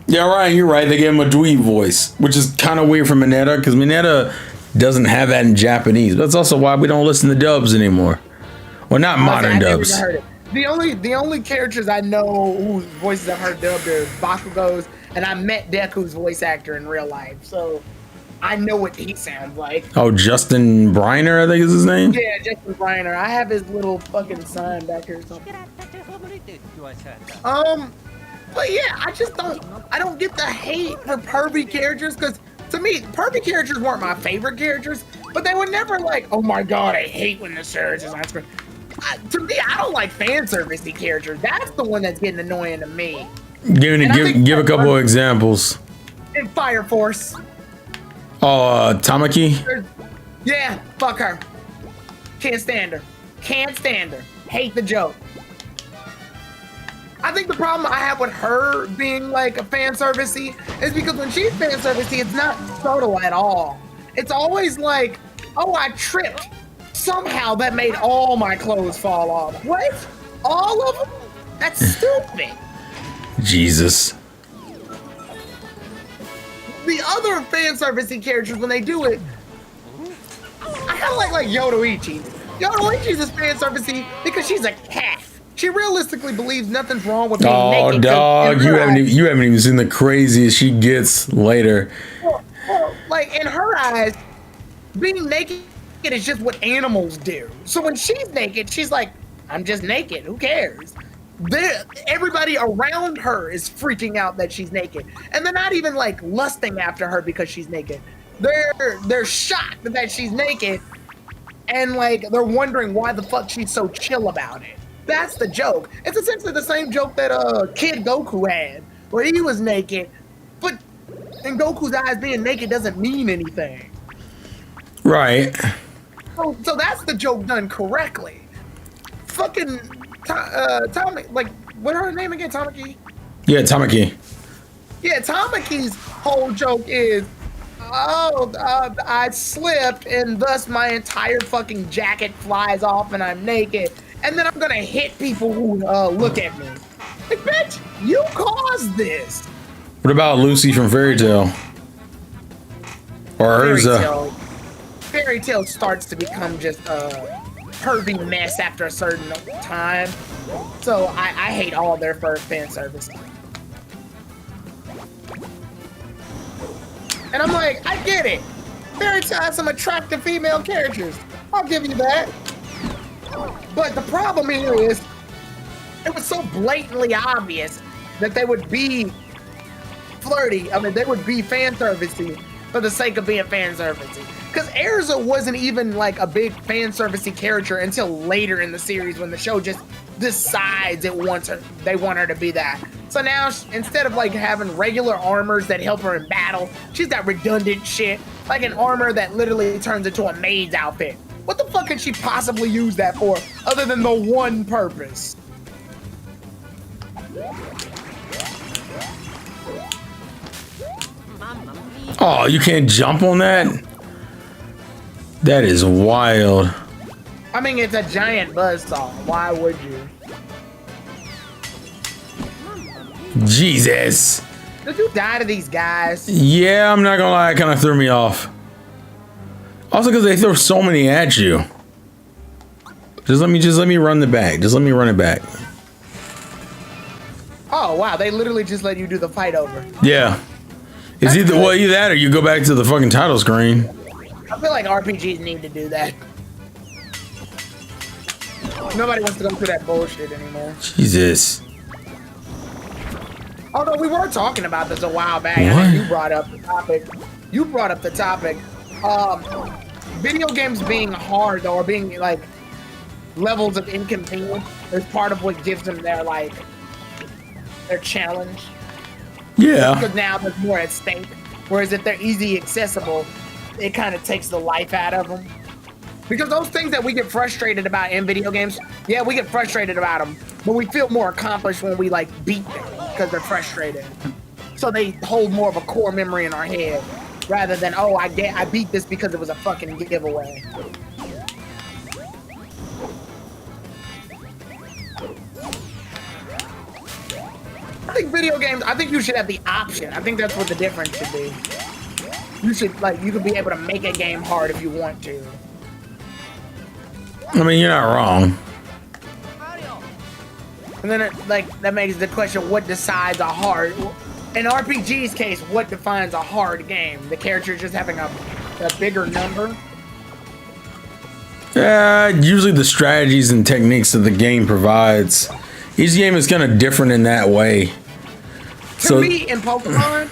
Yeah, Ryan, you're right. They gave him a dweeb voice, which is kind of weird for Mineta because Mineta doesn't have that in Japanese. But that's also why we don't listen to dubs anymore. Well, not modern dubs. The only characters I know whose voices I've heard dubbed are Bakugo's, and I met Deku's voice actor in real life, so I know what he sounds like. Oh, Justin Briner, I think is his name? Yeah, Justin Briner. I have his little fucking son back here or something. But yeah, I don't get the hate for pervy characters, because to me, pervy characters weren't my favorite characters, but they were never like, oh my god, I hate when the Surge is on screen. To me, I don't like fan servicey characters. That's the one that's getting annoying to me. Give a couple of examples. In Fire Force. Oh, Tamaki? Yeah, fuck her. Can't stand her. Hate the joke. I think the problem I have with her being like a fan servicey is because when she's fan servicey, it's not subtle at all. It's always like, oh, I tripped. Somehow that made all my clothes fall off. What? All of them? That's stupid. Jesus. The other fan servicey characters, when they do it, I kind of like Yoruichi. Yoruichi's is fan servicey because she's a cat. She realistically believes nothing's wrong with being naked. Oh, dog, you haven't even seen the craziest she gets later. Well, like in her eyes, being naked is just what animals do. So when she's naked, she's like, I'm just naked. Who cares? Everybody around her is freaking out that she's naked, and they're not even like lusting after her because she's naked. They're shocked that she's naked, and like they're wondering why the fuck she's so chill about it. That's the joke. It's essentially the same joke that Kid Goku had where he was naked, but in Goku's eyes, being naked doesn't mean anything. Right. So that's the joke done correctly. Fucking Tommy, like, what her name again? Tamaki? Yeah, Tamaki. Yeah, Tamaki's whole joke is, I slipped and thus my entire fucking jacket flies off and I'm naked. And then I'm gonna hit people who look at me. Like, bitch, you caused this. What about Lucy from Fairy Tail? Or Urza? Fairy Tail starts to become just a pervy mess after a certain time. So I hate all their fan service. And I'm like, I get it. Fairy Tail has some attractive female characters. I'll give you that. But the problem here is, it was so blatantly obvious that they would be flirty. I mean, they would be fan servicey for the sake of being fan servicey. Because Erza wasn't even like a big fan servicey character until later in the series when the show just decides they want her to be that. So now instead of like having regular armors that help her in battle, she's got redundant shit, like an armor that literally turns into a maid's outfit. What the fuck could she possibly use that for other than the one purpose? Oh, you can't jump on that? That is wild. I mean, it's a giant buzzsaw. Why would you? Jesus. Did you die to these guys? Yeah, I'm not gonna lie, it kind of threw me off. Also, because they throw so many at you. Just let me run the back. Just let me run it back. Oh wow, they literally just let you do the fight over. Yeah. It's either that or you go back to the fucking title screen. I feel like RPGs need to do that. Nobody wants to go through that bullshit anymore. Jesus. Although we were talking about this a while back. What? I mean, you brought up the topic. Video games being hard or being like levels of inconvenience is part of what gives them their challenge. Yeah. Because now there's more at stake. Whereas if they're easy accessible, it kind of takes the life out of them. Because those things that we get frustrated about in video games, yeah, we get frustrated about them, but we feel more accomplished when we like beat them because they're frustrated. So they hold more of a core memory in our head rather than, oh, I beat this because it was a fucking giveaway. I think video games, I think you should have the option. I think that's what the difference should be. You should, you could be able to make a game hard if you want to. I mean, you're not wrong. And then that makes the question, what decides a hard... In RPG's case, what defines a hard game? The character just having a bigger number? Usually the strategies and techniques that the game provides. Each game is kind of different in that way. To me, in Pokemon,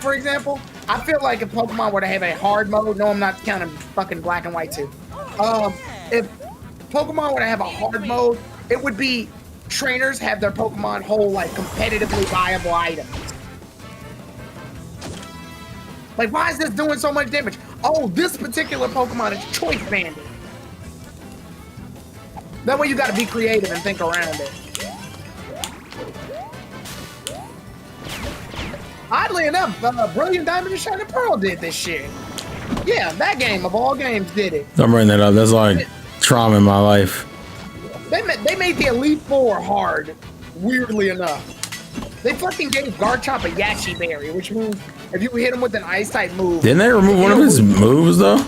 for example, I feel like if Pokemon were to have a hard mode, no, I'm not counting fucking Black and White too. If Pokemon were to have a hard mode, it would be trainers have their Pokemon hold competitively viable items. Like, why is this doing so much damage? Oh, this particular Pokemon is Choice Banded. That way you gotta be creative and think around it. Oddly enough, Brilliant Diamond and Shining Pearl did this shit. Yeah, that game of all games did it. I'm bringing that up. That's like trauma in my life. They made the Elite Four hard, weirdly enough. They fucking gave Garchomp a Yachi Berry, which means if you hit him with an Ice-type move... Didn't they remove one of his moves, though?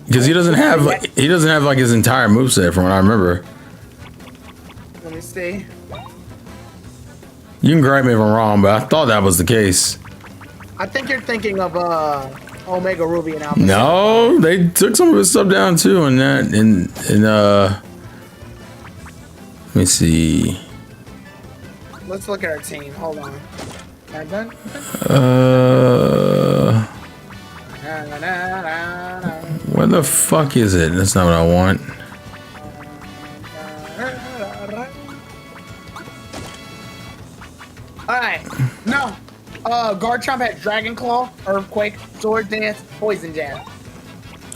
Because he doesn't have his entire moveset from what I remember. Let me see. You can correct me if I'm wrong, but I thought that was the case. I think you're thinking of Omega Ruby and Alpha. No, they took some of his stuff down too in that let me see. Let's look at our team. Hold on. Where the fuck is it? That's not what I want. right. No. Garchomp had Dragon Claw, Earthquake, Sword Dance, Poison Jab.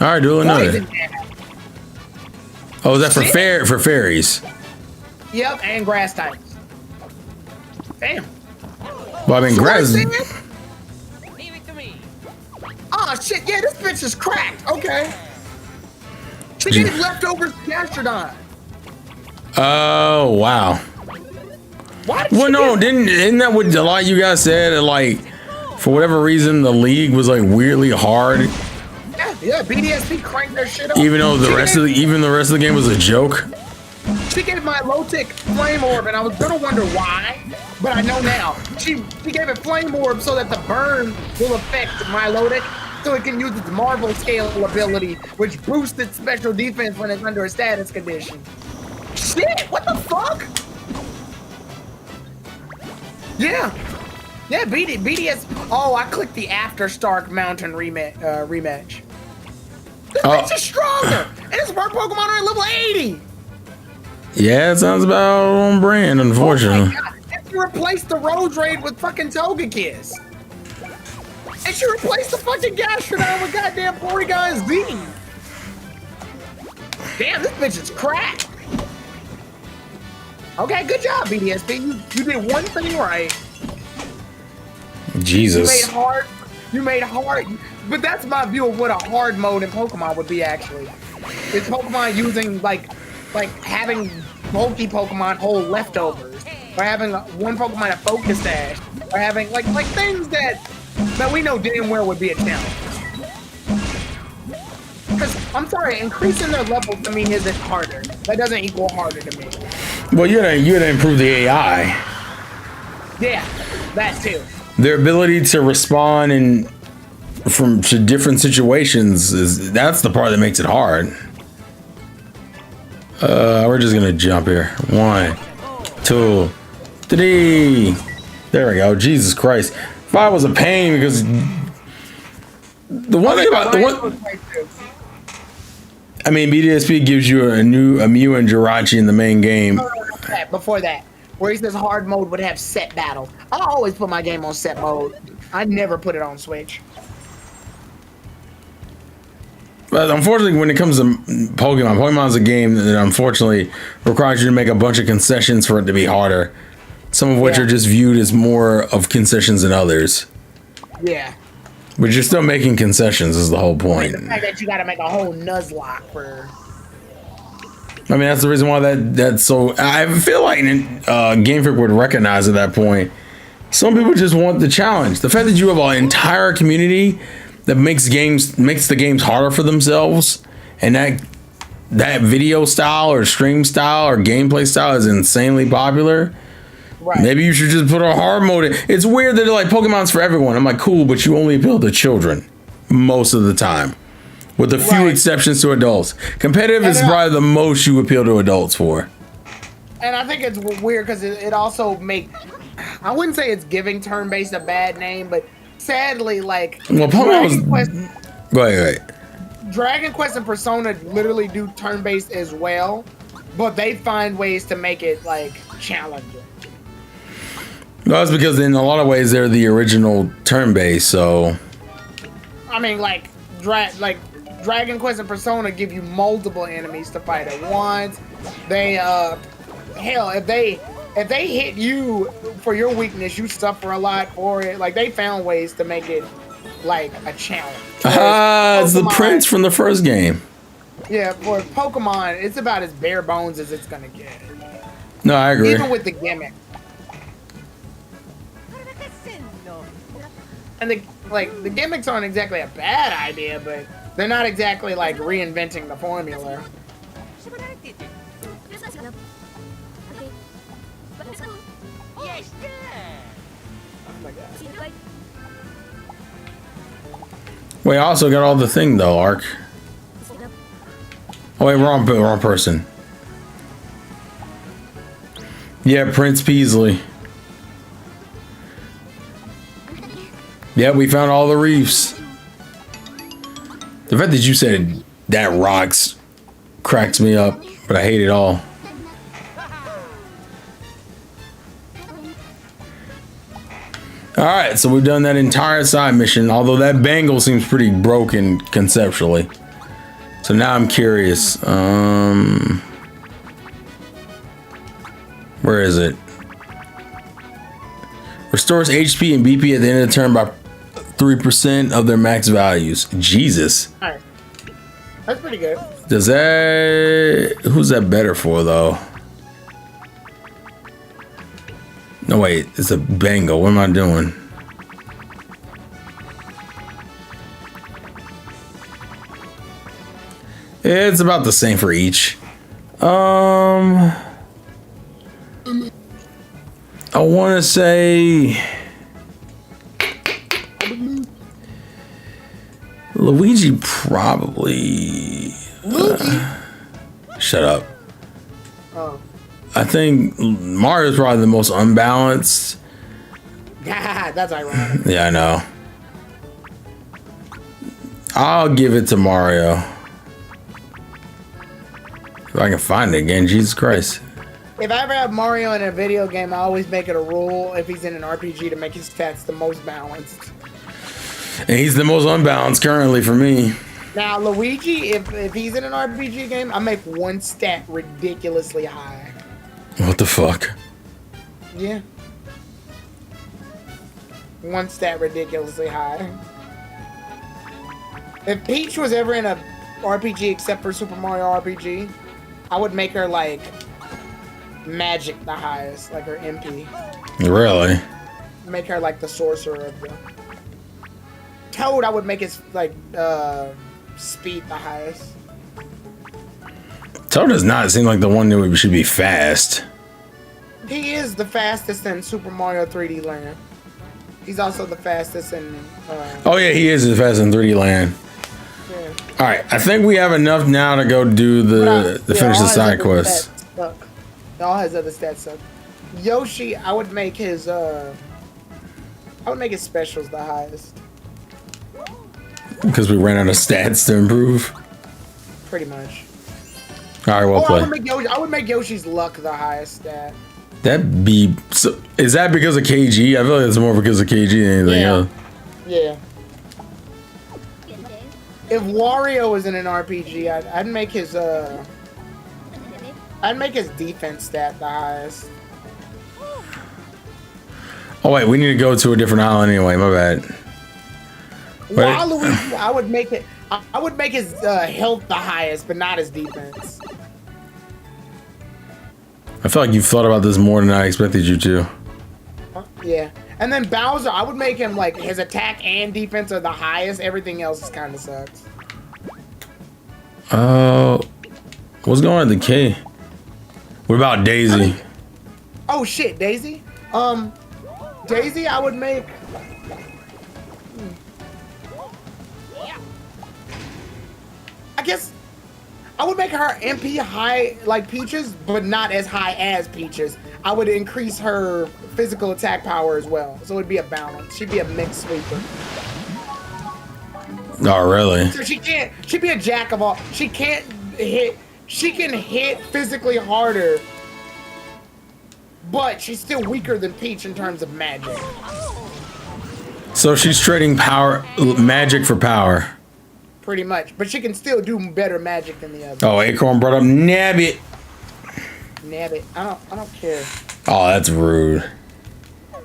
All right, do another. Poison Jab. Oh, is that for fairies? Yep, and grass types. Damn. Well, I mean, grass. Leave it to me. Oh shit! Yeah, this bitch is cracked. Okay. She gave leftovers to Gastrodon. Oh wow. Why? Well, no, isn't that what a lot of you guys said? That, like, for whatever reason, the league was like weirdly hard. Yeah. BDSP cranked their shit up. Even though the rest of the game was a joke. She gave my low-tick Flame Orb, and I was gonna wonder why, but I know now. She gave it Flame Orb so that the burn will affect my Milotic, so it can use its Marvel Scale ability, which boosts its special defense when it's under a status condition. Shit, what the fuck? Yeah, BDS. Oh, I clicked the After Stark Mountain rematch. This bitch is stronger, and it's more Pokemon are at level 80. Yeah, it sounds about on brand, unfortunately. Oh my God. And she replaced the Road Raid with fucking Togekiss. And she replaced the fucking Gastrodon with goddamn Porygon Z. Damn, this bitch is cracked. Okay, good job, BDSP. You did one thing right. Jesus. You made hard. But that's my view of what a hard mode in Pokemon would be, actually. It's Pokemon using, like having bulky Pokemon hold leftovers, or having one Pokemon a Focus Sash, or having like things that we know damn well would be a challenge. Because I'm sorry, increasing their levels to me isn't harder. That doesn't equal harder to me. Well, you gotta improve the AI. Yeah, that too. Their ability to respond to different situations that's the part that makes it hard. We're just gonna jump here. 1, 2, 3. There we go. Jesus Christ. Fire was a pain because the one thing about I mean, BDSP gives you a Mew and Jirachi in the main game. Before that, where he says hard mode would have set battle. I always put my game on set mode. I never put it on Switch. But unfortunately, when it comes to Pokemon's a game that unfortunately requires you to make a bunch of concessions for it to be harder. Some of which are just viewed as more of concessions than others. Yeah. But you're still making concessions is the whole point. The fact that you gotta make a whole Nuzlocke for... I mean, that's the reason why that's so... I feel like Game Freak would recognize at that point. Some people just want the challenge. The fact that you have an entire community that makes the games harder for themselves, and that video style or stream style or gameplay style is insanely popular. Right. Maybe you should just put a hard mode in. It's weird that they're like Pokemon's for everyone. I'm like, cool, but you only appeal to children most of the time, with a few exceptions to adults. Competitive is probably the most you appeal to adults for. And I think it's weird because it also I wouldn't say it's giving turn-based a bad name, but sadly, like, well, Dragon Quest and Persona literally do turn-based as well, but they find ways to make it like challenging. No, that's because in a lot of ways they're the original turn-based. So, I mean, like Dragon Quest and Persona give you multiple enemies to fight at once. They hell, if they hit you for your weakness, you suffer a lot for it. Like, they found ways to make it like a challenge. It's the prince from the first game. Yeah, for Pokemon, it's about as bare bones as it's gonna get. No, I agree. Even with the gimmick. And the gimmicks aren't exactly a bad idea, but they're not exactly like reinventing the formula. Wait, I also got all the thing though, Ark. Oh wait, wrong person. Yeah, Prince Peasley. Yeah, we found all the reefs. The fact that you said that rocks cracks me up, but I hate it all. All right, so we've done that entire side mission, although that bangle seems pretty broken conceptually. So now I'm curious. Where is it? Restores HP and BP at the end of the turn by 3% of their max values. Jesus. All right. That's pretty good. Does that... Who's that better for, though? No, wait. It's a bango. What am I doing? It's about the same for each. I want to say... Luigi probably... shut up. Oh. I think Mario's probably the most unbalanced. That's ironic. Yeah, I know. I'll give it to Mario. If I can find it again, Jesus Christ. If I ever have Mario in a video game, I always make it a rule if he's in an RPG to make his stats the most balanced. And he's the most unbalanced currently for me. Now, Luigi, if he's in an RPG game, I make one stat ridiculously high. What the fuck? Yeah. One stat ridiculously high. If Peach was ever in a RPG except for Super Mario RPG, I would make her like magic the highest, like her MP. Really? Make her like the sorcerer of the... Toad, I would make his like speed the highest. Toad does not seem like the one that should be fast. He is the fastest in Super Mario 3D Land. He's also the fastest in... Oh yeah, he is the fastest in 3D Land. Yeah. All right, I think we have enough now to go do the finish the side quest. All his other stats suck. Yoshi, I would make his specials the highest. Because we ran out of stats to improve. Pretty much. All right, well played. I would make Yoshi's luck the highest stat. That'd be... So, is that because of KG? I feel like it's more because of KG than anything else. Yeah. If Wario was in an RPG, I'd make his defense stat the highest. Oh wait, we need to go to a different island anyway. My bad. Waluigi, I would make it. I would make his health the highest, but not his defense. I feel like you've thought about this more than I expected you to. Yeah. And then Bowser, I would make him like his attack and defense are the highest. Everything else kind of sucks. What's going on with the K? What about Daisy? Oh shit, Daisy. Daisy, I would make. I guess I would make her MP high like Peach's, but not as high as Peach's. I would increase her physical attack power as well, so it'd be a balance. She'd be a mixed sweeper. Oh, really? So she'd be a jack of all. She can hit physically harder, but she's still weaker than Peach in terms of magic. So she's trading power, magic for power. Pretty much, but she can still do better magic than the other. Oh, Acorn brought up Nabbit. Nabbit, I don't care. Oh, that's rude.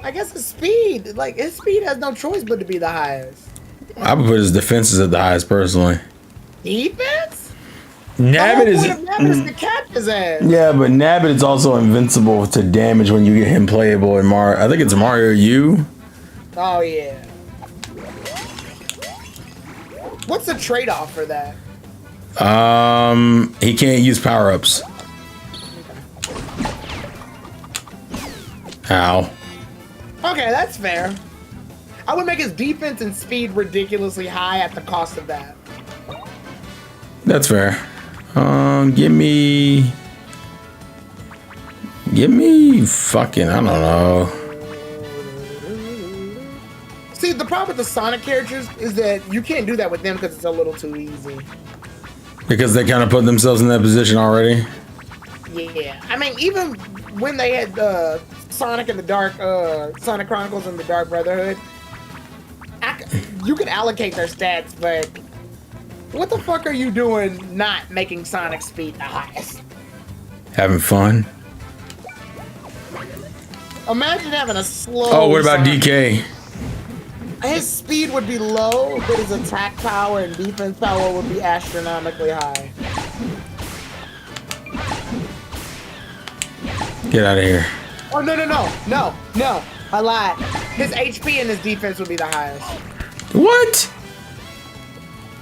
I guess his speed has no choice but to be the highest. I would put his defenses at the highest personally. Defense? Nabbit is to catch his ass. Yeah, but Nabbit is also invincible to damage when you get him playable in Mario. I think it's Mario U. Oh yeah. What's the trade-off for that? He can't use power-ups. Ow. Okay, that's fair. I would make his defense and speed ridiculously high at the cost of that. That's fair. Give me fucking, I don't know. See, the problem with the Sonic characters is that you can't do that with them because it's a little too easy. Because they kind of put themselves in that position already? Yeah. I mean, even when they had Sonic in the Dark, Sonic Chronicles and the Dark Brotherhood, you can allocate their stats, but what the fuck are you doing not making Sonic's speed the highest? Having fun. Imagine having a slow. Oh, what about Sonic. DK? His speed would be low, but his attack power and defense power would be astronomically high. Get out of here. Oh, no. I lied. His HP and his defense would be the highest. What?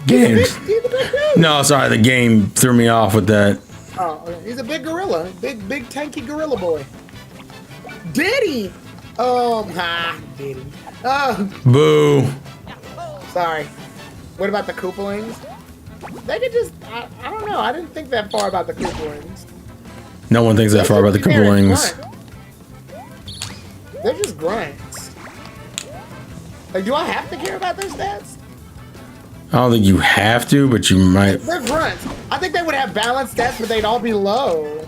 Game. He's a big dude. No, sorry, the game threw me off with that. Oh, okay. He's a big gorilla. Big tanky gorilla boy. Diddy! Diddy. Boo. Sorry. What about the Koopalings? They could just, I don't know. I didn't think that far about the Koopalings. No one thinks that far about the Koopalings. They're just grunts. Like, do I have to care about their stats? I don't think you have to, but you might. They're grunts. I think they would have balanced stats, but they'd all be low.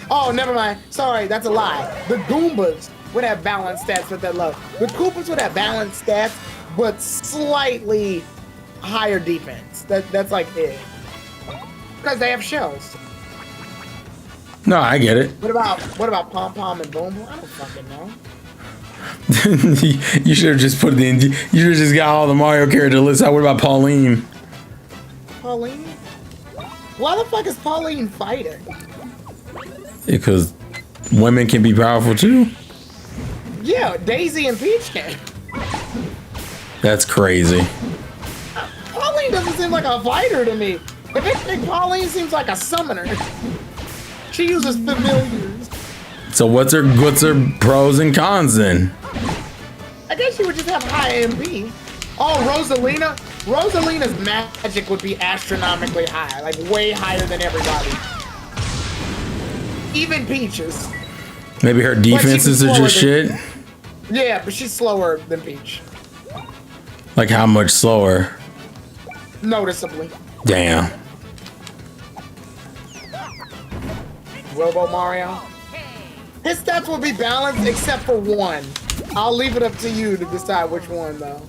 Oh, never mind. Sorry, that's a lie. The Goombas would have balanced stats, but they're low. The Koopas would have balanced stats, but slightly higher defense. That's like it. Because they have shells. No, I get it. What about Pom Pom and Boom Boom? I don't fucking know. You should have just put you should have just got all the Mario character lists out. What about Pauline? Pauline? Why the fuck is Pauline fighting? Because women can be powerful too. Yeah, Daisy and Peach can. That's crazy. Pauline doesn't seem like a fighter to me. If anything, Pauline seems like a summoner. She uses familiars. So what's her pros and cons then? I guess she would just have high MP. Oh, Rosalina? Rosalina's magic would be astronomically high, like way higher than everybody. Even Peach's. Maybe her defenses are just shit? Yeah, but she's slower than Peach. Like how much slower? Noticeably. Damn. Robo Mario. His stats will be balanced except for one. I'll leave it up to you to decide which one, though.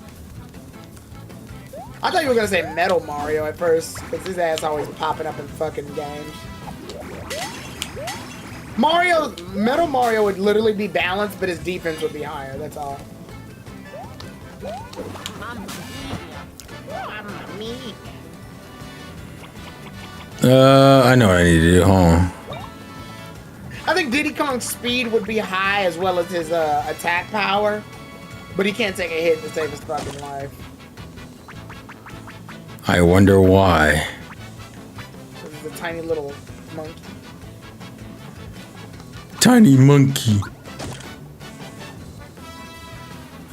I thought you were gonna say Metal Mario at first, because his ass always popping up in fucking games. Metal Mario would literally be balanced, but his defense would be higher, that's all. I know what I need to do, hold on. I think Diddy Kong's speed would be high as well as his attack power, but he can't take a hit to save his fucking life. I wonder why. He's a tiny little monkey. Tiny monkey.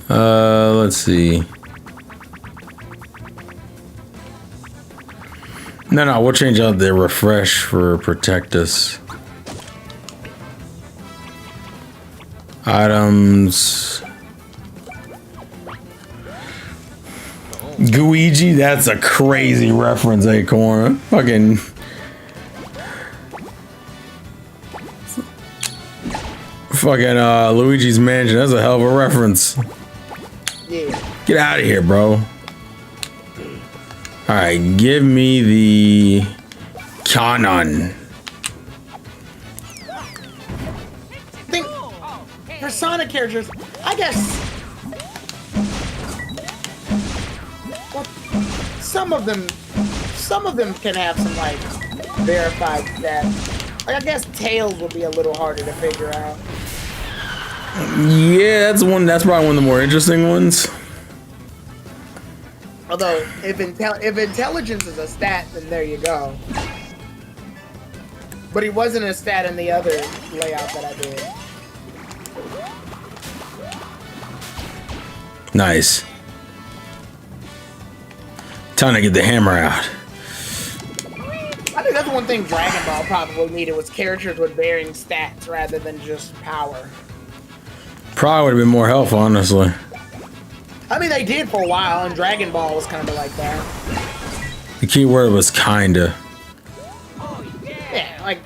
Let's see. No, we'll change out the refresh for protect us. Items. Luigi, that's a crazy reference, Acorn. Fucking. Luigi's Mansion. That's a hell of a reference. Yeah. Get out of here, bro. Alright, give me the Canon. I think for Sonic characters, I guess. Well, some of them can have some like verified stats. Like I guess Tails would be a little harder to figure out. Yeah, that's probably one of the more interesting ones. Although, if intelligence is a stat, then there you go. But he wasn't a stat in the other layout that I did. Nice. Time to get the hammer out. I think that's one thing Dragon Ball probably needed was characters with varying stats rather than just power. Probably would have been more helpful, honestly. I mean, they did for a while, and Dragon Ball was kind of like that. The key word was kinda. Yeah, like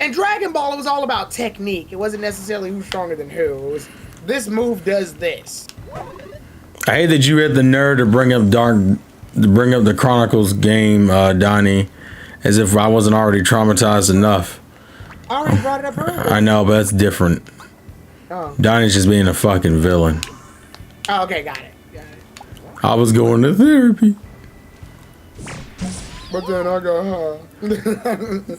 And Dragon Ball, it was all about technique. It wasn't necessarily who's stronger than who. It was this move does this. I hate that you had the nerve to bring up the Chronicles game, Donnie, as if I wasn't already traumatized enough. I already brought it up earlier. I know, but that's different. Oh. Donnie's just being a fucking villain. Oh, okay, got it. I was going to therapy. But then I got high.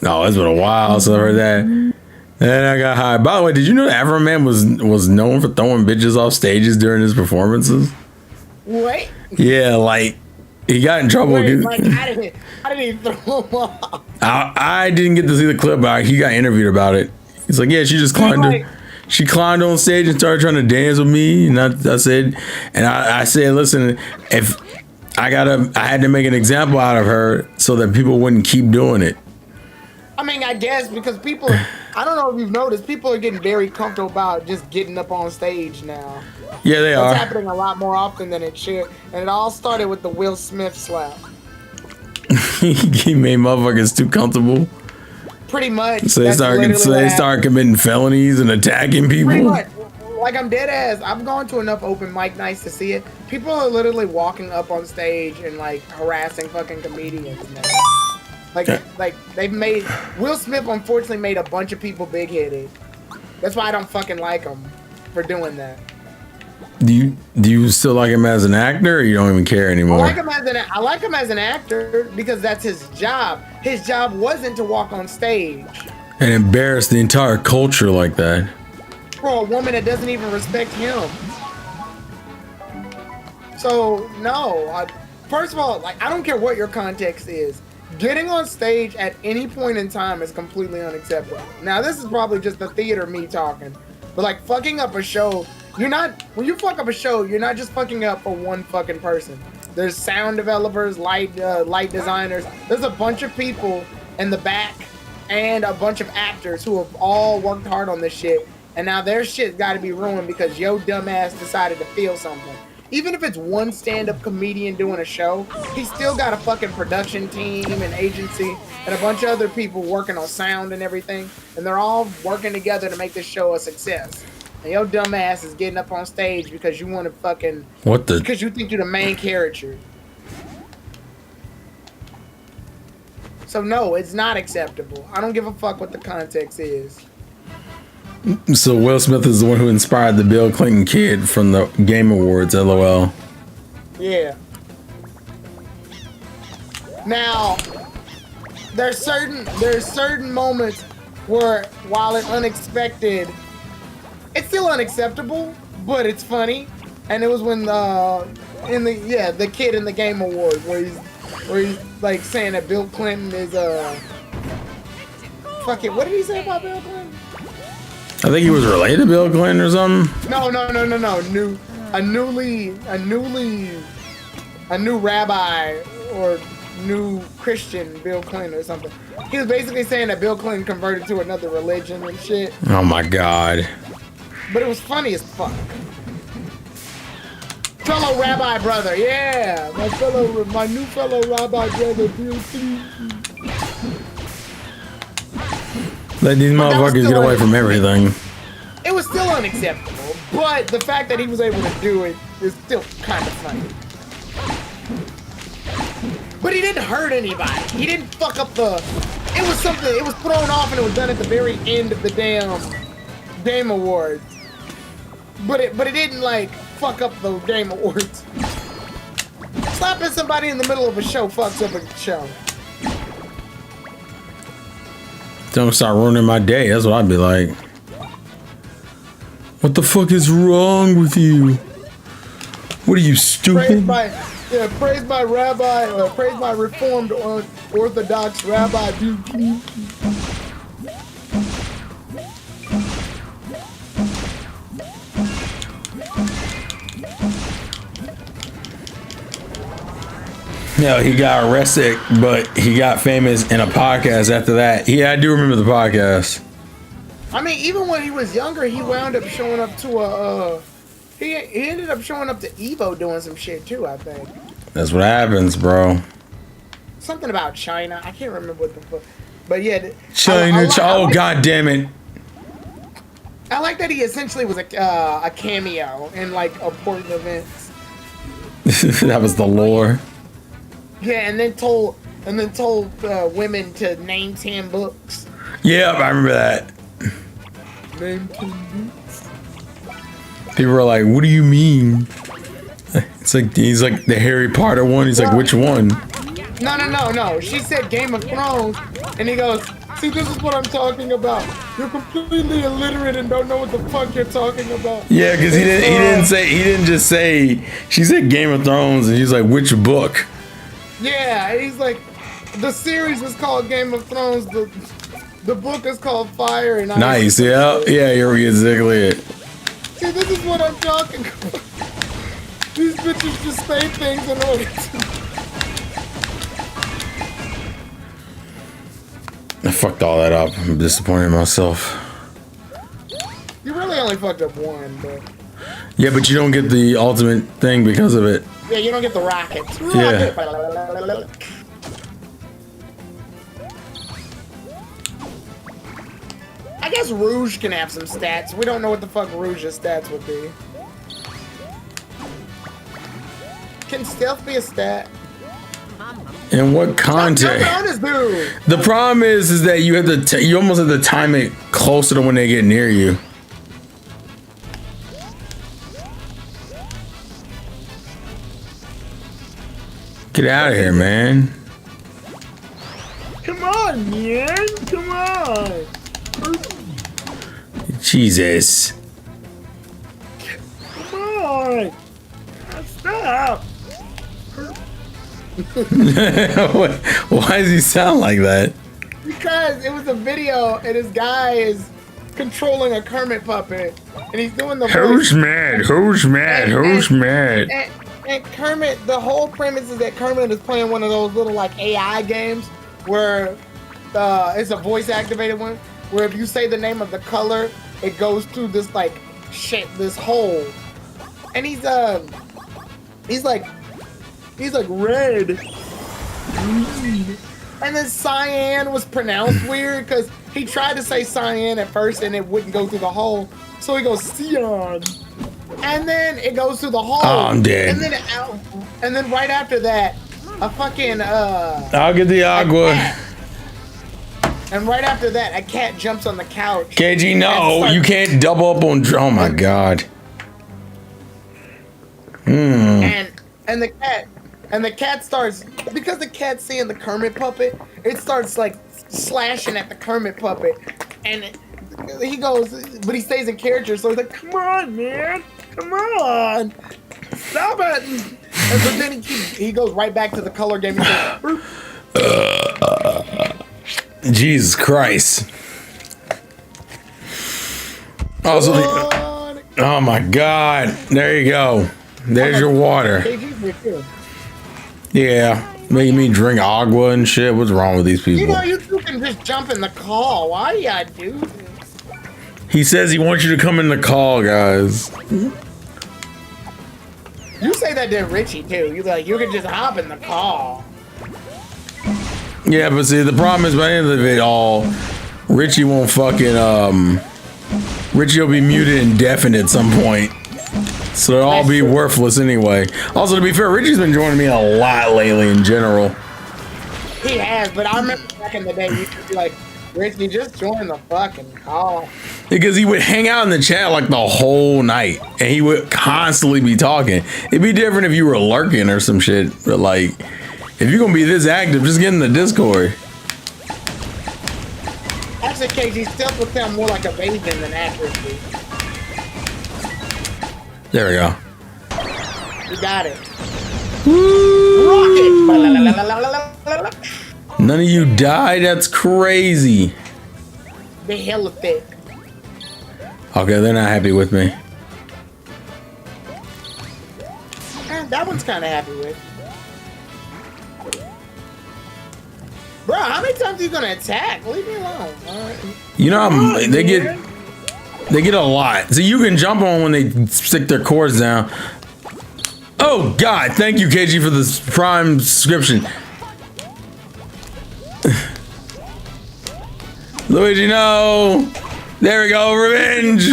No, it's been a while since I heard that. And I got high. By the way, did you know that Afro Man was known for throwing bitches off stages during his performances? What? Yeah, like he got in trouble. Wait, like, how did he throw him off? I didn't get to see the clip, but he got interviewed about it. He's like, yeah, she just climbed. She climbed on stage and started trying to dance with me, and I said, listen, if I had to make an example out of her so that people wouldn't keep doing it. I mean, I guess because people, I don't know if you've noticed, people are getting very comfortable about just getting up on stage now. Yeah, they are. It's happening a lot more often than it should, and it all started with the Will Smith slap. He made motherfuckers too comfortable. Pretty much. So they start committing felonies and attacking people. Pretty much. Like, I'm dead ass. I've gone to enough open mic nights to see it. People are literally walking up on stage and like harassing fucking comedians now. Like they've made Will Smith unfortunately made a bunch of people big headed. That's why I don't fucking like him for doing that. Do you still like him as an actor, or you don't even care anymore? I like him as an actor because that's his job. His job wasn't to walk on stage and embarrass the entire culture like that. For a woman that doesn't even respect him. So no, first of all, like, I don't care what your context is. Getting on stage at any point in time is completely unacceptable. Now, this is probably just the theater me talking, but like fucking up a show, when you fuck up a show, you're not just fucking up for one fucking person. There's sound developers, light designers. There's a bunch of people in the back and a bunch of actors who have all worked hard on this shit, and now their shit got to be ruined because yo dumbass decided to feel something. Even if it's one stand-up comedian doing a show, he's still got a fucking production team and agency and a bunch of other people working on sound and everything, and they're all working together to make this show a success. And your dumb ass is getting up on stage because you want to fucking... Because you think you're the main character. So no, it's not acceptable. I don't give a fuck what the context is. So Will Smith is the one who inspired the Bill Clinton kid from the Game Awards, LOL. Yeah. Now, there's certain moments where, while it's unexpected, it's still unacceptable, but it's funny. And it was when the kid in the Game Awards where he's like saying that Bill Clinton is fuck it. What did he say about Bill Clinton? I think he was related to Bill Clinton or something. No. A new rabbi or new Christian Bill Clinton or something. He was basically saying that Bill Clinton converted to another religion and shit. Oh my god. But it was funny as fuck. Fellow rabbi brother, yeah, my new fellow rabbi brother Bill Clinton. Let these motherfuckers get away from everything. It was still unacceptable, but the fact that he was able to do it is still kind of funny. But he didn't hurt anybody. He didn't fuck up it was something, it was thrown off and it was done at the very end of the damn Game Awards. But it didn't like fuck up the Game Awards. Slapping somebody in the middle of a show fucks up a show. Don't start ruining my day. That's what I'd be like. What the fuck is wrong with you? What are you, stupid? Praise my rabbi, praise my Reformed Orthodox rabbi. No, he got arrested, but he got famous in a podcast after that. Yeah, I do remember the podcast. I mean, even when he was younger, he wound up showing up to he ended up showing up to Evo doing some shit too, I think. That's what happens, bro. Something about China. I can't remember what the fuck. But yeah, China. Oh god damn it! I like that he essentially was a cameo in like important events. That was the lore. Yeah, and then told women to name 10 books. Yeah, I remember that. Name 10 books. People were like, "What do you mean?" It's like he's like the Harry Potter one. He's like, "Which one?" No. She said Game of Thrones, and he goes, "See, this is what I'm talking about. You're completely illiterate and don't know what the fuck you're talking about." Yeah, because he didn't just say. She said Game of Thrones, and he's like, "Which book?" Yeah, he's like, the series is called Game of Thrones. The book is called Fire and Ice. Nice, yeah, you're exactly it. See, this is what I'm talking about. These bitches just say things in order to... I fucked all that up. I'm disappointed in myself. You really only fucked up one, but... Yeah, but you don't get the ultimate thing because of it. Yeah, you don't get the rocket. Yeah. I guess Rouge can have some stats. We don't know what the fuck Rouge's stats would be. Can stealth be a stat? In what context? The problem is that you have to you almost have to time it closer to when they get near you. Get out of here, man. Come on, man. Come on. Jesus. Come on. Stop. Why does he sound like that? Because it was a video and this guy is controlling a Kermit puppet and he's doing the Who's mad? Who's mad? Who's mad? And Kermit, the whole premise is that Kermit is playing one of those little like AI games where it's a voice activated one where if you say the name of the color, it goes through this like shit, this hole. And he's like red. And then cyan was pronounced weird because he tried to say cyan at first and it wouldn't go through the hole. So he goes cyan. And then it goes through the hole. Oh, I'm dead. And then right after that, a fucking I'll get the agua. And right after that, a cat jumps on the couch. KG, no, you can't double up on. Oh my god. And the cat starts, because the cat's seeing the Kermit puppet, it starts like slashing at the Kermit puppet, and he goes, but he stays in character, so he's like, "Come on, man, come on, stop it!" And so then he goes right back to the color game. Jesus Christ. Oh my god. There you go. There's your water. Yeah. Making me drink agua and shit. What's wrong with these people? You know, you two can just jump in the call. Why do y'all do this? He says he wants you to come in the call, guys. You say that to Richie, too. You're like, you can just hop in the call. Yeah, but see, the problem is by the end of it all, Richie won't fucking, Richie will be muted indefinite at some point. So they'll all be worthless anyway. Also, to be fair, Richie's been joining me a lot lately in general. He has, but I remember back in the day, you could be like, Richie, just join the fucking call. Because he would hang out in the chat like the whole night, and he would constantly be talking. It'd be different if you were lurking or some shit, but like, if you're gonna be this active, just get in the Discord. Actually, KG stealth would sound more like evasion than accuracy. There we go. You got it. Rocket! None of you died? That's crazy. They hella thick. Okay, they're not happy with me. That one's kind of happy with. Bro, how many times are you gonna attack? Leave me alone. You know, they get a lot. So you can jump on when they stick their cords down. Oh God! Thank you, KG, for this prime subscription. Luigi, no. There we go, revenge.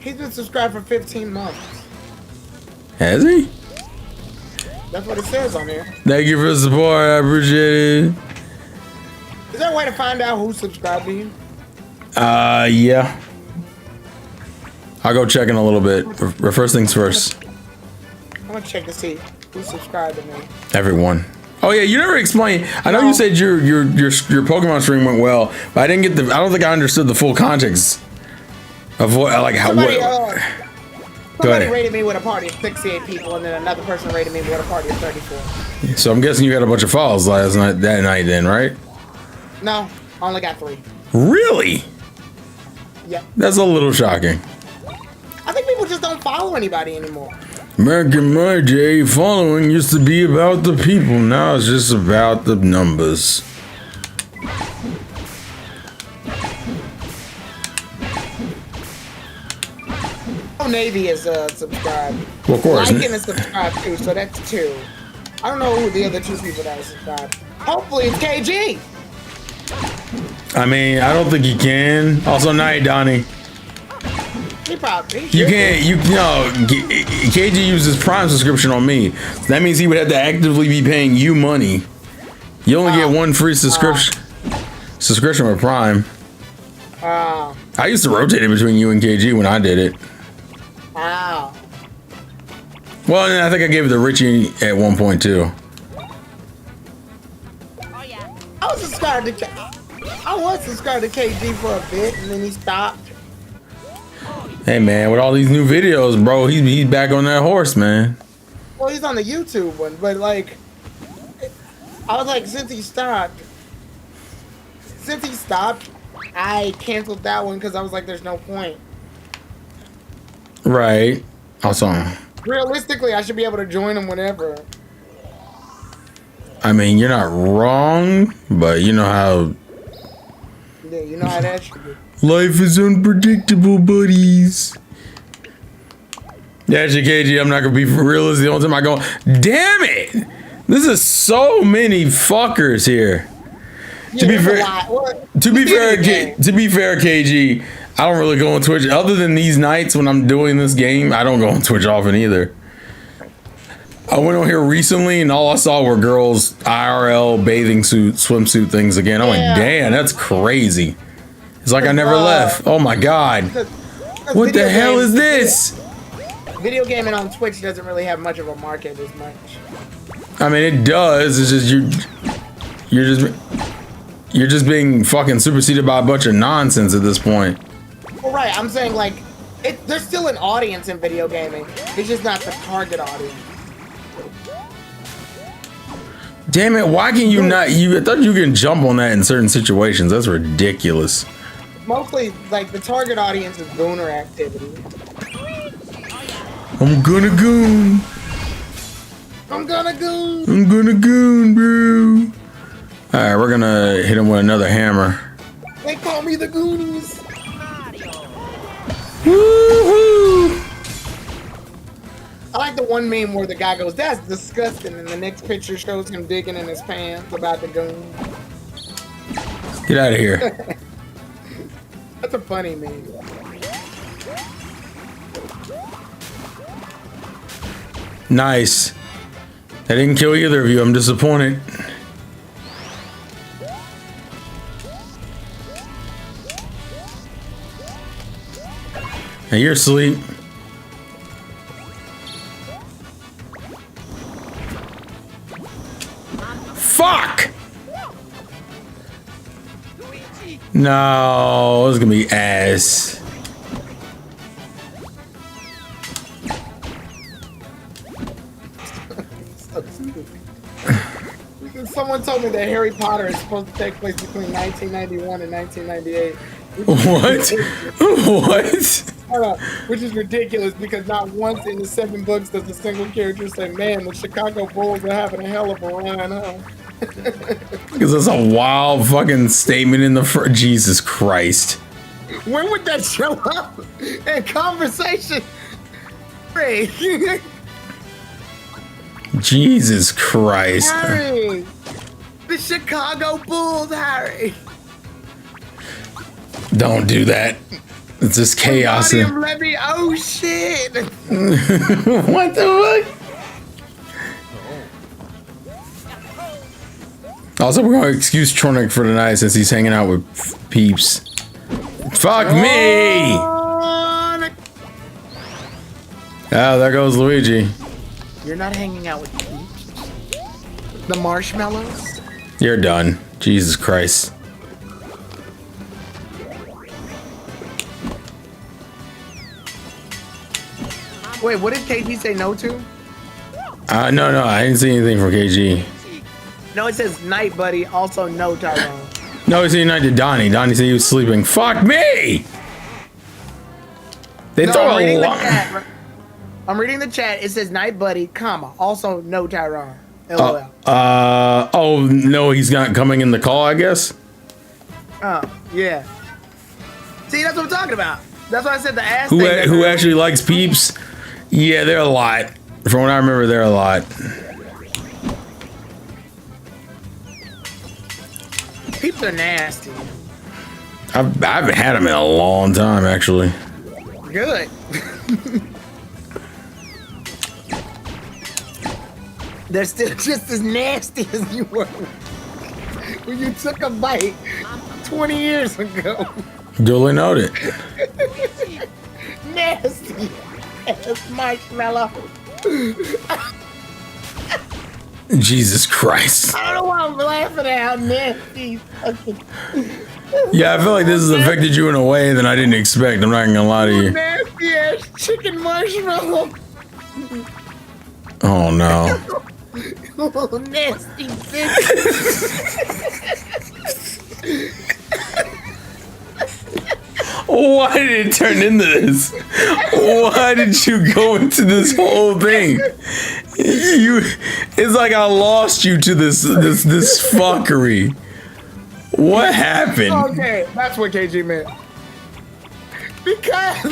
He's been subscribed for 15 months. Has he? That's what it says on there. Thank you for the support. I appreciate it. Is there a way to find out who subscribed to you? Yeah. I'll go check in a little bit. First things first. I'm gonna check to see who subscribed to me. Everyone. Oh yeah, you never explained. I know you said your Pokemon stream went well, but I didn't get the. I don't think I understood the full context of what, like how. Somebody, Go somebody ahead. rated me with a party of 68 people, and then another person rated me with a party of 34. So I'm guessing you got a bunch of follows that night, then, right? No, I only got 3. Really? Yep. That's a little shocking. I think people just don't follow anybody anymore. Back in my day, following used to be about the people. Now it's just about the numbers. Oh, Navy is subscribed. Well, of course. Lycan is subscribed too, so that's 2. I don't know who the other 2 people that are subscribed. Hopefully it's KG. I mean, I don't think you can. Also, night, Donnie. He probably. You can't. You know, KG uses Prime subscription on me. So that means he would have to actively be paying you money. You only get one free subscription. Subscription with Prime. I used to rotate it between you and KG when I did it. Wow. Well, and I think I gave it to Richie at one point too. I was subscribed to KG for a bit, and then he stopped. Hey man, with all these new videos, bro, he's back on that horse, man. Well, he's on the YouTube one, but like, I was like, since he stopped, I canceled that one because I was like, there's no point. Right. Also, Realistically, I should be able to join him whenever. I mean, you're not wrong, but you know how Yeah, you know how that should be. life is unpredictable, buddies. Yeah, actually, KG, I'm not gonna be for real. This is the only time I go, damn it! This is so many fuckers here. Yeah, To be there's a fair, lot. What? to be fair, Yeah. to be fair, KG, I don't really go on Twitch. Other than these nights when I'm doing this game, I don't go on Twitch often either. I went on here recently and all I saw were girls IRL bathing suit, swimsuit things again. I'm like, damn, that's crazy. It's like I never left. Oh my God. What the hell is this? Video gaming on Twitch doesn't really have much of a market as much. I mean, it does. It's just you're just being fucking superseded by a bunch of nonsense at this point. Well, right. I'm saying like, there's still an audience in video gaming. It's just not the target audience. Damn it! Why can you not? I thought you can jump on that in certain situations. That's ridiculous. Mostly, like the target audience is booner activity. I'm gonna goon. I'm gonna go. I'm gonna goon, bro. All right, we're gonna hit him with another hammer. They call me the Goonies. Woohoo! I like the one meme where the guy goes, "That's disgusting," and the next picture shows him digging in his pants about the goon. Get out of here. That's a funny meme. Nice. I didn't kill either of you. I'm disappointed. Hey, you're asleep. Fuck! No, it's gonna be ass. So stupid. Someone told me that Harry Potter is supposed to take place between 1991 and 1998. What? What? Which is ridiculous because not once in the 7 books does a single character say, "Man, the Chicago Bulls are having a hell of a run, huh?" Because that's a wild fucking statement in the Jesus Christ. When would that show up in conversation? Harry, Jesus Christ. Harry, the Chicago Bulls, Harry. Don't do that. It's just chaos. Levy. Oh shit! What the fuck? Also, we're gonna excuse Tronic for tonight since he's hanging out with peeps. Fuck me! Oh, there goes Luigi. You're not hanging out with peeps. The marshmallows. You're done. Jesus Christ. Wait, what did KG say no to? No, I didn't see anything from KG. No, it says night, buddy. Also, no, Tyrone. No, he said night to Donnie. Donnie said he was sleeping. Fuck me! They throw I'm reading a the lot. chat. I'm reading the chat. It says night, buddy, comma. Also, no, Tyrone. LOL. Oh, no, he's not coming in the call, I guess? Yeah. See, that's what I'm talking about. That's why I said the ass thing. Who actually likes peeps? Yeah, they're a lot. From what I remember, they're a lot. Peeps are nasty. I haven't had them in a long time, actually. Good. They're still just as nasty as you were when you took a bite 20 years ago. Duly noted. Nasty as marshmallow. Jesus Christ. I don't know why I'm laughing at how nasty. Yeah, I feel like this has affected you in a way that I didn't expect. I'm not gonna lie to you. Nasty ass chicken marshmallow. Oh no. Oh, nasty bitch. Why did it turn into this? Why did you go into this whole thing? It's like I lost you to this fuckery. What happened? Okay, that's what KG meant. Because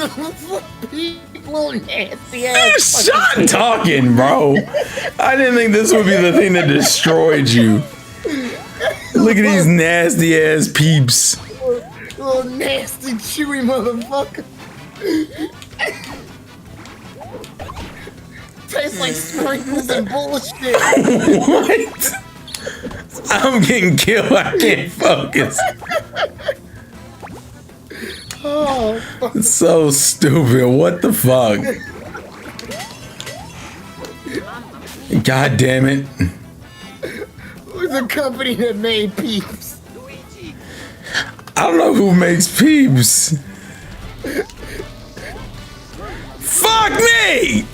people nasty ass. Stop talking, bro. I didn't think this would be the thing that destroyed you. Look at these nasty ass peeps. Little nasty chewy motherfucker. Tastes like sprinkles and bullshit. What? I'm getting killed. I can't focus. Oh, fuck. It's so stupid. What the fuck? God damn it. Who's the company that made Peeps? I don't know who makes peeps. Fuck me!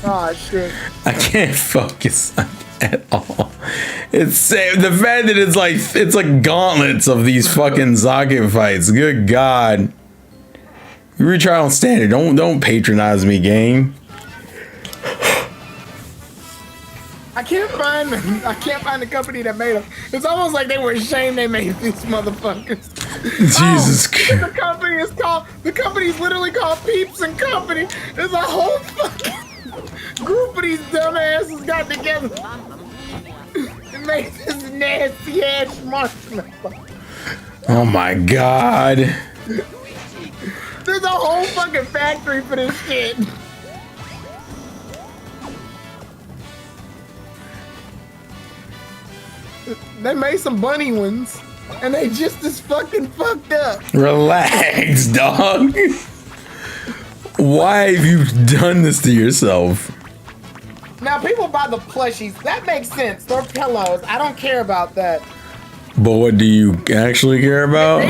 Oh shit. I can't focus at all. It's the fact that it's like gauntlets of these fucking socket fights. Good God. You retry on standard. Don't patronize me, game. I can't find the company that made them. It's almost like they were ashamed they made these motherfuckers. Jesus Christ. The company's literally called Peeps and Company. There's a whole fucking group of these dumbasses got together and made this nasty ass marshmallow. Oh my God. There's a whole fucking factory for this shit. They made some bunny ones, and they just as fucking fucked up. Relax, dog. Why have you done this to yourself? Now, people buy the plushies. That makes sense. They're pillows. I don't care about that. But what do you actually care about?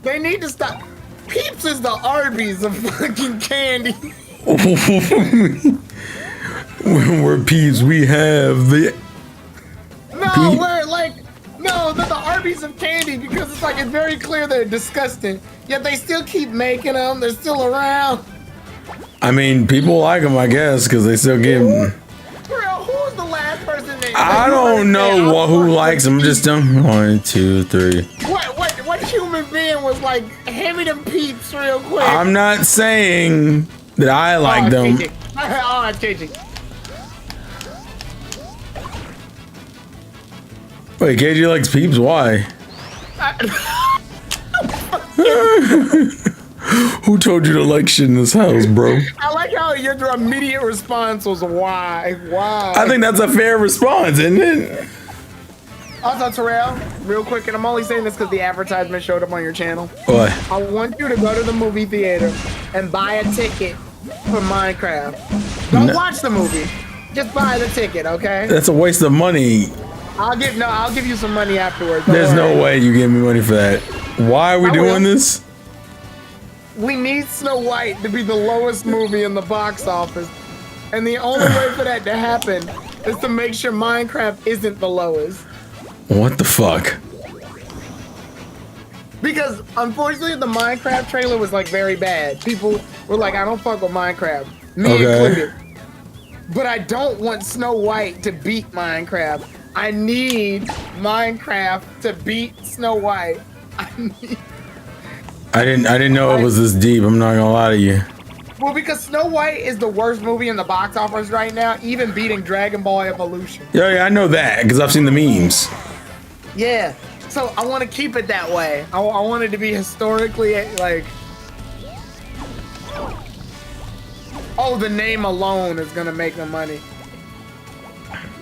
They need to stop. Peeps is the Arby's of fucking candy. When we're peeps, we have the... No, they're the Arby's of candy because it's like it's very clear they're disgusting. Yet they still keep making them. They're still around. I mean, people like them, I guess, because they still give them. For real, who's the last person that... I don't know who likes them. Just them. 1, 2, 3. What human being was like, hand me them Peeps real quick? I'm not saying that I like them. Oh, it's KG. Wait, KG likes peeps? Why? Who told you to like shit in this house, bro? I like how your immediate response was why? Why? I think that's a fair response, isn't it? Also, Terrell, real quick, and I'm only saying this because the advertisement showed up on your channel. What? I want you to go to the movie theater and buy a ticket for Minecraft. Don't watch the movie. Just buy the ticket, okay? That's a waste of money. I'll give you some money afterwards. There's no way you give me money for that. Why are we doing this? We need Snow White to be the lowest movie in the box office. And the only way for that to happen is to make sure Minecraft isn't the lowest. What the fuck? Because unfortunately the Minecraft trailer was like very bad. People were like, I don't fuck with Minecraft. Me included. But I don't want Snow White to beat Minecraft. I need Minecraft to beat Snow White. I didn't know it was this deep. I'm not gonna lie to you. Well, because Snow White is the worst movie in the box office right now, even beating Dragon Ball Evolution. Yeah, I know that because I've seen the memes. Yeah, so I want to keep it that way. I want it to be historically like. Oh, the name alone is gonna make them money.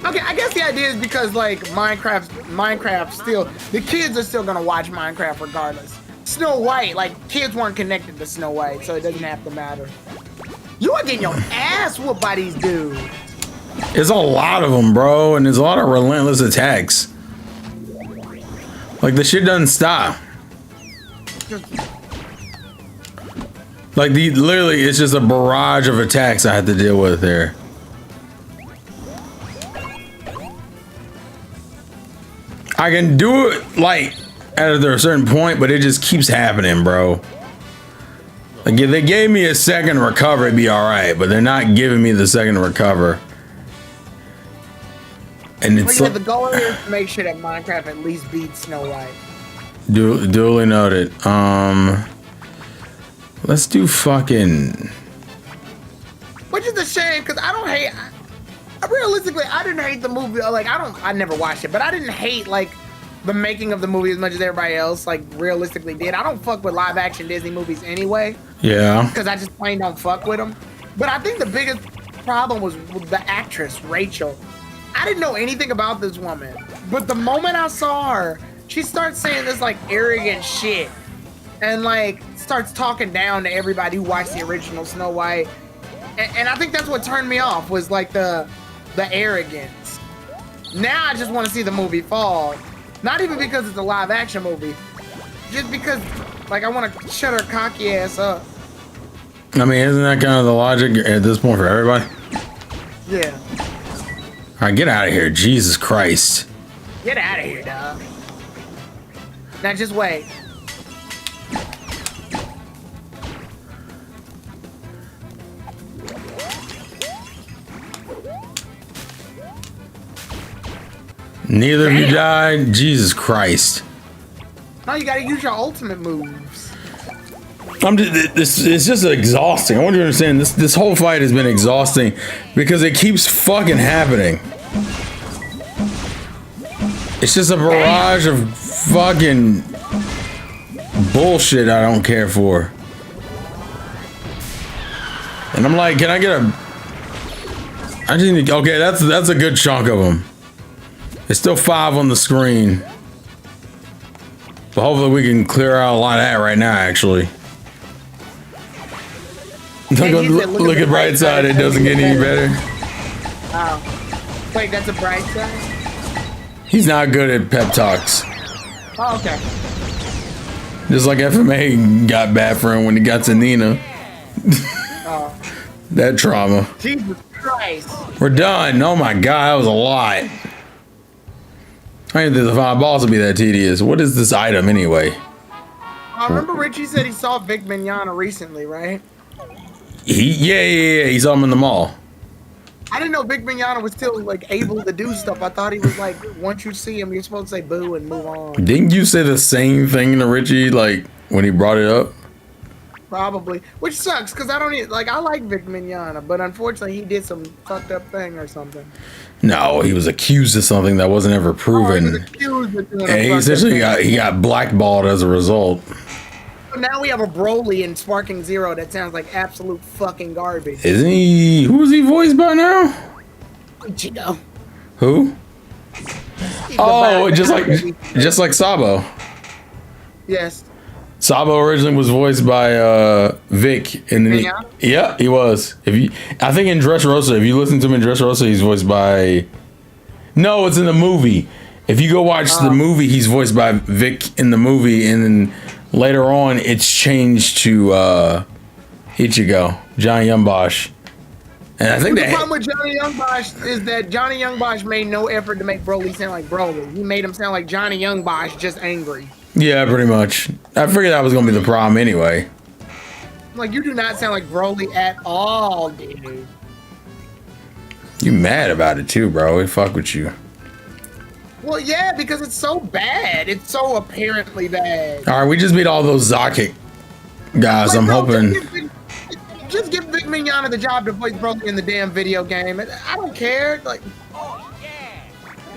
Okay, I guess the idea is because like Minecraft still, the kids are still gonna watch Minecraft regardless. Snow White, like kids weren't connected to Snow White, so it doesn't have to matter. You are getting your ass whooped by these dudes. There's a lot of them, bro, and there's a lot of relentless attacks. Like the shit doesn't stop. Like literally, it's just a barrage of attacks I had to deal with there. I can do it like at a certain point, but it just keeps happening, bro. Like if they gave me a second to recover, it'd be all right, but they're not giving me the second to recover. And it's the goal is to make sure that Minecraft at least beats Snow White. Duly noted. Let's do fucking. Which is a shame because I don't hate. Realistically, I didn't hate the movie. Like I never watched it, but I didn't hate like the making of the movie as much as everybody else like realistically did. I don't fuck with live action Disney movies anyway. Yeah. Because I just plain don't fuck with them. But I think the biggest problem was with the actress Rachel. I didn't know anything about this woman, but the moment I saw her, she starts saying this like arrogant shit, and like starts talking down to everybody who watched the original Snow White. And I think that's what turned me off was like the arrogance. Now I just want to see the movie fall. Not even because it's a live action movie, just because like I want to shut her cocky ass up. I mean, isn't that kind of the logic at this point for everybody? Yeah. All right, get out of here, Jesus Christ. Get out of here, dog. Now just wait. Neither of you died. Jesus Christ. Now you gotta use your ultimate moves. It's just exhausting. I want you to understand this whole fight has been exhausting because it keeps fucking happening. It's just a barrage of fucking bullshit I don't care for. And I'm like, can I get a? I just need. Okay, that's a good chunk of them. There's still 5 on the screen. But hopefully we can clear out a lot of that right now, actually. Look at bright side, it doesn't get any better. Oh. Wait, that's a bright side? He's not good at pep talks. Oh, okay. Just like FMA got bad for him when he got to Nina. Oh. That trauma. Jesus Christ. We're done. Oh my god, that was a lot. I didn't think the 5 balls would be that tedious. What is this item anyway? I remember Richie said he saw Vic Mignogna recently, right? Yeah. He saw him in the mall. I didn't know Vic Mignogna was still like able to do stuff. I thought he was like, once you see him, you're supposed to say boo and move on. Didn't you say the same thing to Richie like when he brought it up? Probably, which sucks because I don't like I like Vic Mignogna, but unfortunately he did some fucked up thing or something. No, he was accused of something that wasn't ever proven. Oh, he was accused of doing and he essentially got blackballed as a result. So now we have a Broly in Sparking Zero that sounds like absolute fucking garbage. Isn't he? Who is he voiced by now? You know. Who? Oh, just like Sabo. Yes. Sabo originally was voiced by Vic, and then he was. I think in Dressrosa, if you listen to him in Dressrosa, he's voiced by. No, it's in the movie. If you go watch the movie, he's voiced by Vic in the movie, and then later on, it's changed to Ichigo, Johnny Youngbosh. And I think the problem with Johnny Youngbosh is that Johnny Youngbosh made no effort to make Broly sound like Broly. He made him sound like Johnny Youngbosh, just angry. Yeah, pretty much. I figured that was gonna be the problem anyway. Like, you do not sound like Broly at all, dude. You mad about it too, bro? We fuck with you. Well, yeah, because it's so bad. It's so apparently bad. All right, we just beat all those Zakik guys. Like, I'm hoping. Just give Vic Mignogna the job to voice Broly in the damn video game. I don't care. Like,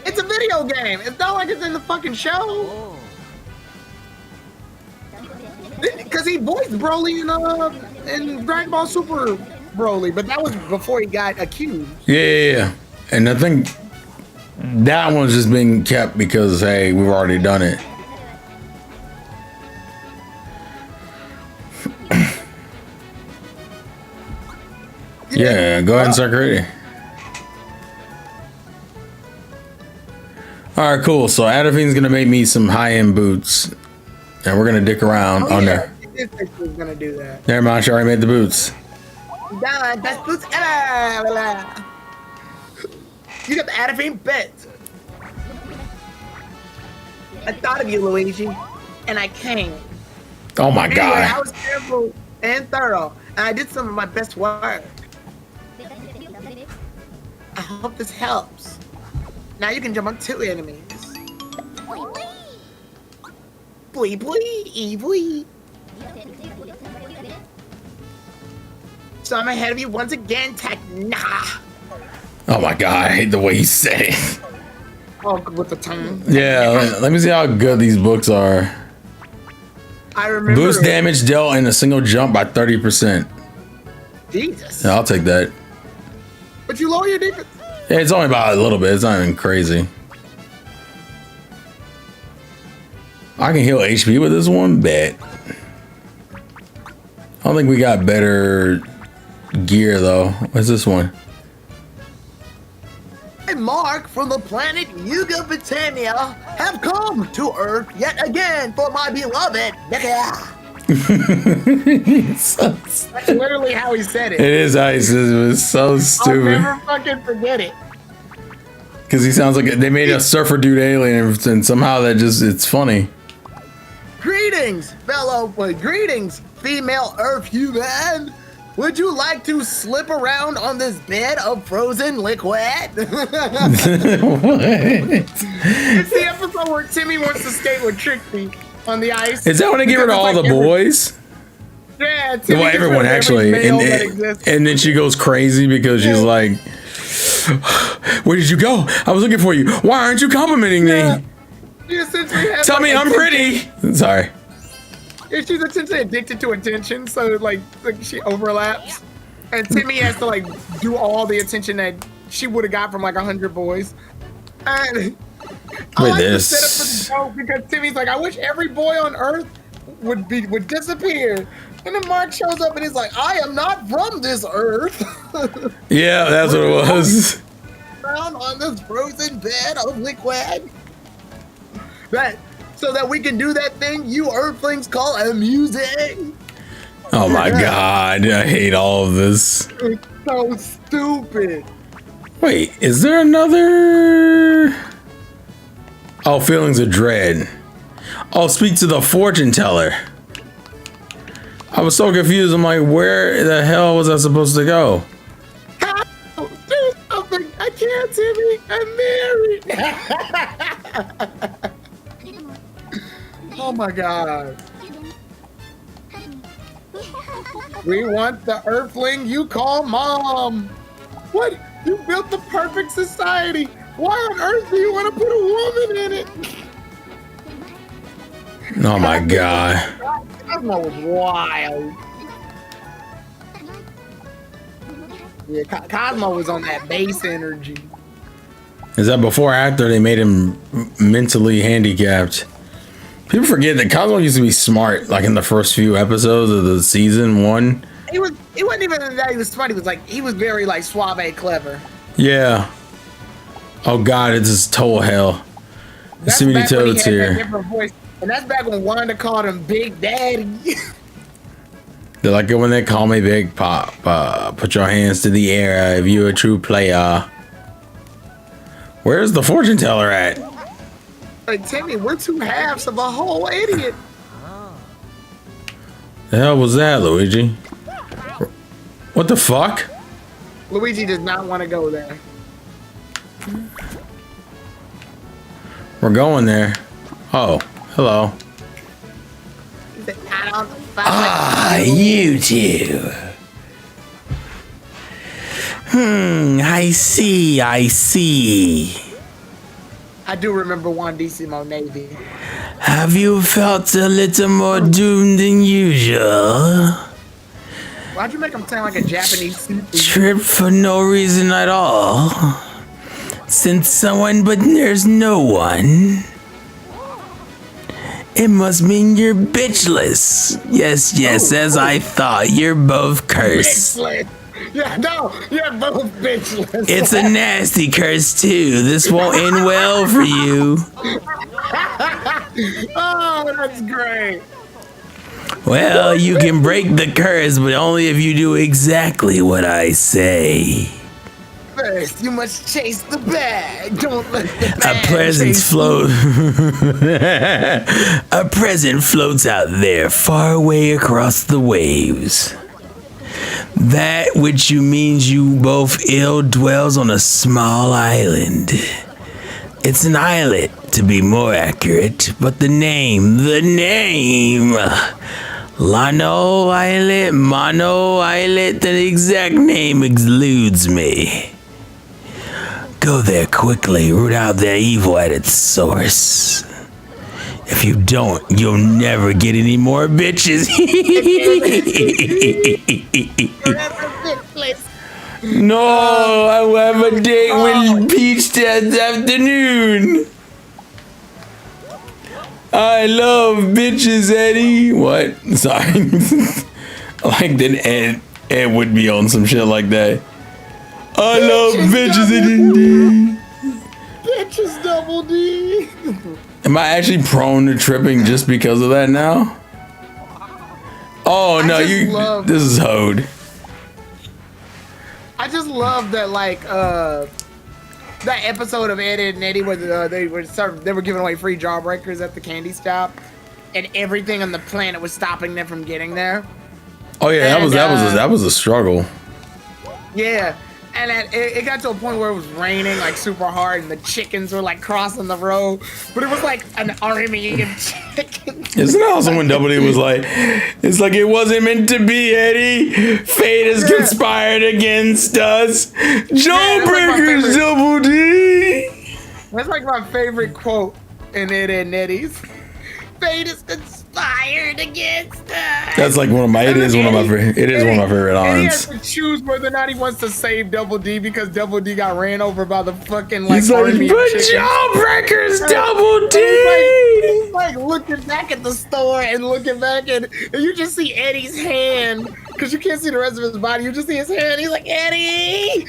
it's a video game. It's not like it's in the fucking show. Because he voiced Broly in Dragon Ball Super Broly, but that was before he got accused. Yeah. And I think that one's just being kept because, hey, we've already done it. Yeah, go ahead and start creating. All right, cool. So Adafine's gonna make me some high-end boots, and we're gonna dick around on there. This was gonna do that. Never mind, she already made the boots. Done. Best boots ever. You got the Adafine bet. I thought of you, Luigi, and I came. Oh my God! I was careful and thorough, and I did some of my best work. I hope this helps. Now you can jump on 2 enemies. Boy, boy. So I'm ahead of you once again, Nah. Oh my God, I hate the way you say it. Oh, with the tongue. Yeah, let me see how good these books are. I remember. Boost damage dealt in a single jump by 30%. Jesus. Yeah, I'll take that. But you lower your defense. Yeah, it's only about a little bit. It's not even crazy. I can heal HP with this one, bet. I don't think we got better gear though. What's this one? Mark from the planet Yuga Britannia have come to Earth yet again for my beloved. That's literally how he said it. It is how he says it. It was so stupid. I'll never fucking forget it. Because he sounds like they made a surfer dude alien, and somehow that it's funny. Greetings, greetings, female Earth human. Would you like to slip around on this bed of frozen liquid? What? It's the episode where Timmy wants to skate with Trixie on the ice. Is that when they get rid of all the boys? Yeah, Timmy well, everyone actually. And then she goes crazy because she's like, where did you go? I was looking for you. Why aren't you complimenting me? Tell me I'm pretty. Sorry. She's essentially addicted to attention, so like she overlaps, and Timmy has to like do all the attention that she would have got from like 100 boys. And I like to set up for the joke because Timmy's like, I wish every boy on Earth would disappear, and then Mark shows up and he's like, I am not from this Earth. Yeah, that's what it was. Down on this frozen bed of liquid. So that we can do that thing you Earthlings call amusing. Oh my God, I hate all of this. It's so stupid. Wait, is there another? Oh, feelings of dread. Oh, speak to the fortune teller. I was so confused. I'm like, where the hell was I supposed to go? Do something. I can't, Timmy. I'm married. Oh my God. We want the Earthling you call mom. What? You built the perfect society. Why on earth do you want to put a woman in it? Oh my God. Cosmo was wild. Yeah, Cosmo was on that bass energy. Is that before or after they made him mentally handicapped? People forget that Cosmo used to be smart, like in the first few episodes of the season 1. It wasn't even that he was smart. He was very like suave clever. Yeah. Oh God, it's just total hell. That's See many back when he toads had that here. different voice. And that's back when Wanda called him Big Daddy. They're like when they call me Big Pop. Put your hands to the air if you're a true player. Where's the fortune teller at? Like, Timmy, we're two halves of a whole idiot. The hell was that, Luigi? What the fuck? Luigi does not want to go there. We're going there. Oh, hello. He said, I don't fuck Ah, with you two. I see. I do remember Juan Decimo Navy. Have you felt a little more doomed than usual? Why'd you make him sound like a Japanese seafood? Trip for no reason at all. Since someone, but there's no one. It must mean you're bitchless. Yes, as I thought. You're both cursed. Bitchless. Yeah, no, you're both bitchless. It's a nasty curse, too. This won't end well for you. Oh, that's great. Well, you can break the curse, but only if you do exactly what I say. First, you must chase the bag. Don't let the A bag presence chase float. A present floats out there, far away across the waves. That which you means you both ill dwells on a small island. It's an islet, to be more accurate, but the name. Lano Islet, Mono Islet, the exact name eludes me. Go there quickly, root out their evil at its source. If you don't, you'll never get any more bitches. No, I will have a date with Peach this afternoon. I love bitches, Eddie. What? Sorry. Like that Ed would be on some shit like that. I love bitches, Eddie. Bitches double D. Am I actually prone to tripping just because of that now? Oh no, this is hoed. I just love that, like, that episode of Ed, Edd and Eddy where they were giving away free jawbreakers at the candy shop, and everything on the planet was stopping them from getting there. Oh yeah, And, that was a struggle. Yeah, and it got to a point where it was raining like super hard, and the chickens were like crossing the road, but it was like an army of chickens. Isn't it also when Double D was like, it's like it wasn't meant to be, Eddie. Fate has conspired against us. Jawbreakers, Double D. That's like my favorite quote in Ed, Edd and Eddy's. Fate has conspired against us. That's like one of my favorite And he lines. has to choose whether or not he wants to save Double D because Double D got ran over by the fucking like He's like, army but of chickens. Jawbreakers, Double D. He's like looking back at the store and looking back and you just see Eddie's hand because you can't see the rest of his body. You just see his hand. He's like, Eddie.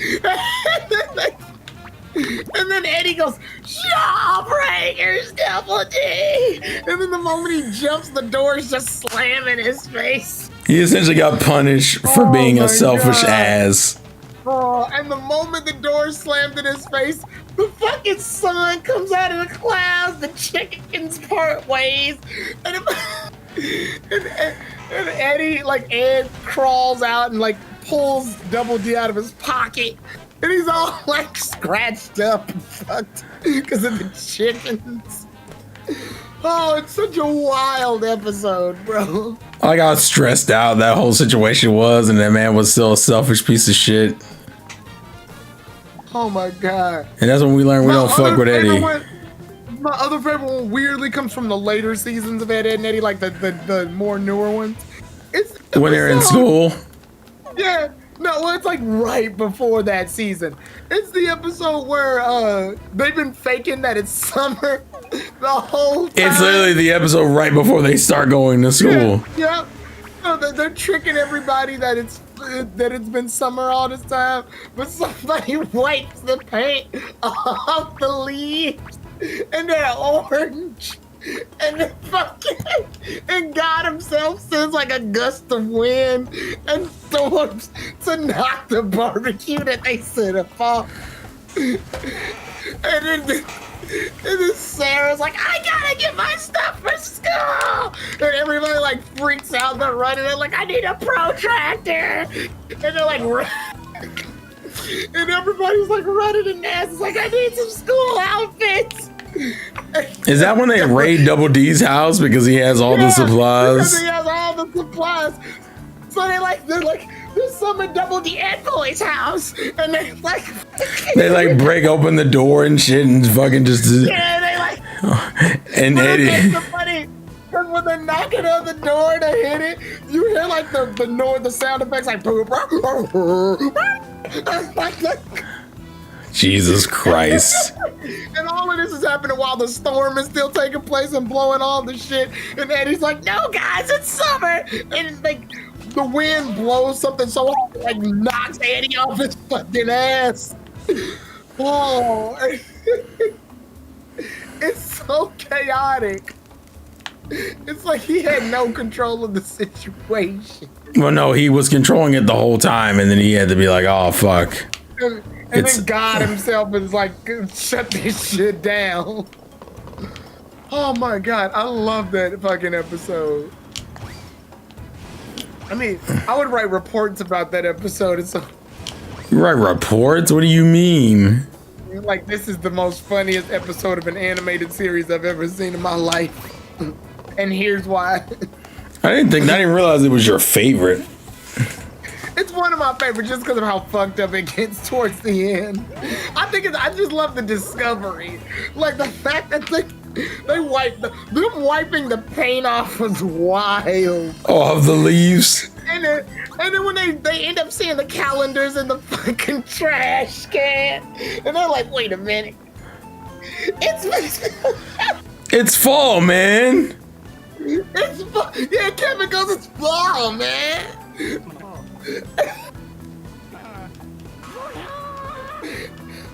And then Eddie goes, Jawbreakers, Double D. And then the moment he jumps, the door's just slamming his face. He essentially got punished for being a selfish ass. Oh, and the moment the door slammed in his face, the fucking sun comes out of the clouds, the chickens part ways, and, and Eddie, like Ed, crawls out and like pulls Double D out of his pocket. And he's all like scratched up and fucked because of the chickens. Oh, it's such a wild episode, bro. I got stressed out that whole situation was, and that man was still a selfish piece of shit. Oh my god. And that's when we learned we don't fuck with Eddie. My other favorite one weirdly comes from the later seasons of Ed, Edd and Eddy, like the more newer ones. It's When they're in school. Yeah. No, well, it's like right before that season. It's the episode where they've been faking that it's summer the whole time. It's literally the episode right before they start going to school. Yeah. So they're tricking everybody that it's been summer all this time, but somebody wipes the paint off the leaves and they're orange. And then and God himself sends like a gust of wind and storms to knock the barbecue that they set up off. And then Sarah's like, I gotta get my stuff for school. And everybody like freaks out. They're running. They're like, I need a protractor. And they're like, and everybody's like running and Naz is like, I need some school outfits. Is that when they raid Double D's house because he has all the supplies? Because he has all the supplies. So they're like, there's some in Double D and Boy's house, and they like break open the door and shit and fucking just they like and Eddie. It's funny because when they're knocking on the door to hit it, you hear like the sound effects like Jesus Christ. And all of this is happening while the storm is still taking place and blowing all the shit. And Eddie's like, no, guys, it's summer. And like the wind blows something so hard, like knocks Eddie off his fucking ass. Oh, it's so chaotic. It's like he had no control of the situation. Well, no, he was controlling it the whole time, and then he had to be like, oh, fuck. And then God himself is like, shut this shit down. Oh my God, I love that fucking episode. I mean, I would write reports about that episode. It's You write reports? What do you mean? like, this is the most funniest episode of an animated series I've ever seen in my life. And here's why. I didn't realize it was your favorite. It's one of my favorites just because of how fucked up it gets towards the end. I just love the discovery. Like the fact that them wiping the paint off was wild. Oh, of the leaves. And then when they end up seeing the calendars in the fucking trash can, and they're like, wait a minute. It's fall, man. It's fall. Yeah, Kevin goes, it's fall, man.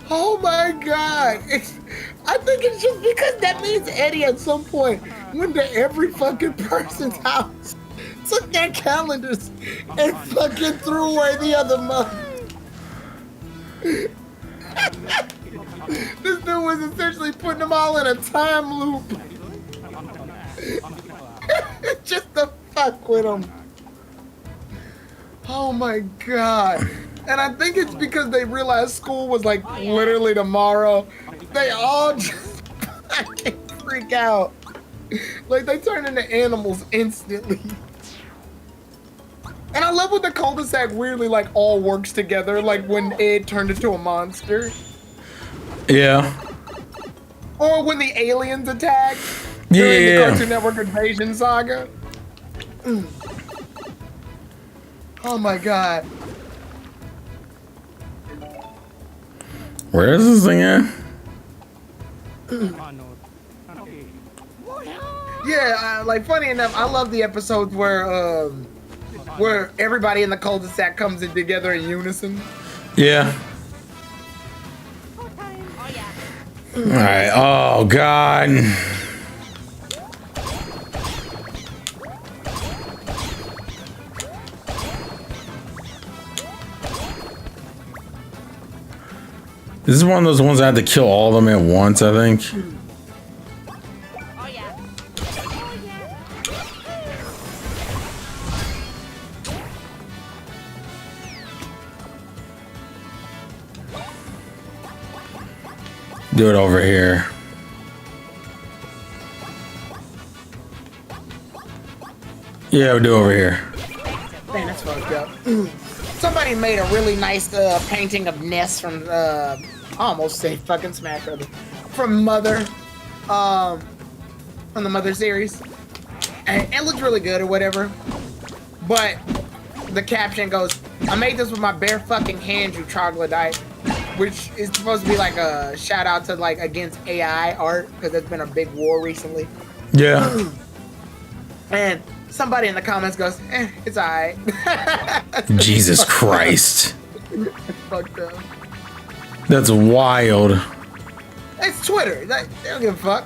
Oh my God. I think it's just because that means Eddie at some point went to every fucking person's house, took their calendars, and fucking threw away the other month. This dude was essentially putting them all in a time loop. Just to fuck with them. Oh my God. And I think it's because they realized school was like literally tomorrow. They all just fucking freak out. Like they turn into animals instantly. And I love when the cul-de-sac weirdly like all works together, like when Ed turned into a monster. Yeah. Or when the aliens attacked Yeah. during the Cartoon Network Invasion saga. Oh my God. Where is this thing at? Yeah, like funny enough, I love the episodes where everybody in the cul-de-sac comes in together in unison. Yeah. Alright, oh God. This is one of those ones I had to kill all of them at once, I think. Oh yeah. Do it over here. Yeah, we'll do over here. Man, that's fucked up. Somebody made a really nice painting of Ness from, I almost say fucking Smash Brothers, from Mother. from the Mother series. And it looks really good or whatever. But the caption goes, I made this with my bare fucking hands, you troglodyte. Which is supposed to be like a shout out to like against AI art, because there's been a big war recently. Yeah. And somebody in the comments goes, it's alright. Jesus Christ. It's fucked up. That's wild. It's Twitter. They don't give a fuck.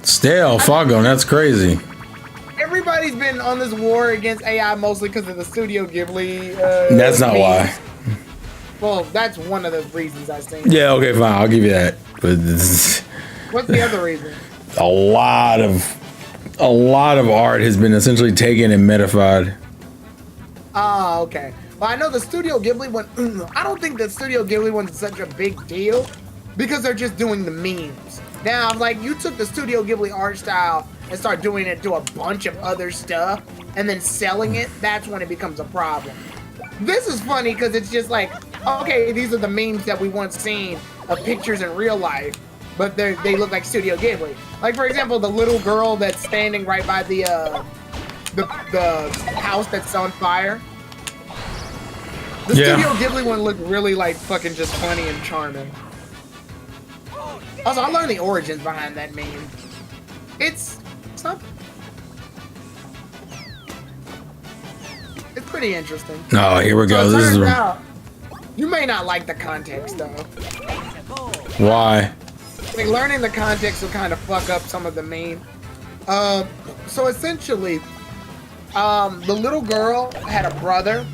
Still, fuck them. That's crazy. Everybody's been on this war against AI mostly because of the Studio Ghibli. That's not memes. why. Well, that's one of the reasons I think. Yeah, okay, fine. I'll give you that. But What's the other reason? a lot of art has been essentially taken and metafied. Oh, okay. Well, I know the Studio Ghibli one. I don't think the Studio Ghibli one's such a big deal because they're just doing the memes. Now, like, you took the Studio Ghibli art style and start doing it to a bunch of other stuff and then selling it, that's when it becomes a problem. This is funny because it's just like, okay, these are the memes that we once seen of pictures in real life, but they look like Studio Ghibli. Like, for example, the little girl that's standing right by the house that's on fire. The Studio Ghibli one looked really like fucking just funny and charming. Also, I learned the origins behind that meme. It's something. It's pretty interesting. Oh, here we go. So This is out, you may not like the context though. why. Like, learning the context will kind of fuck up some of the meme. So essentially, the little girl had a brother,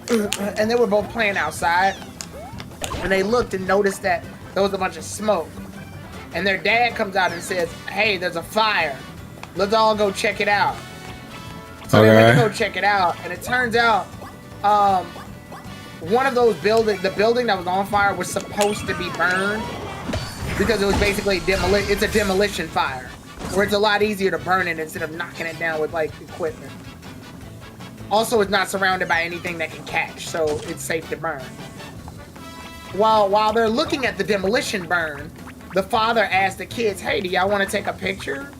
and they were both playing outside, and they looked and noticed that there was a bunch of smoke. And their dad comes out and says, hey, there's a fire. Let's all go check it out. So they went to go check it out, and it turns out one of those buildings, the building that was on fire was supposed to be burned because it was basically it's a demolition fire, where it's a lot easier to burn it instead of knocking it down with like equipment. Also, it's not surrounded by anything that can catch, so it's safe to burn. While they're looking at the demolition burn, the father asked the kids, hey, do y'all want to take a picture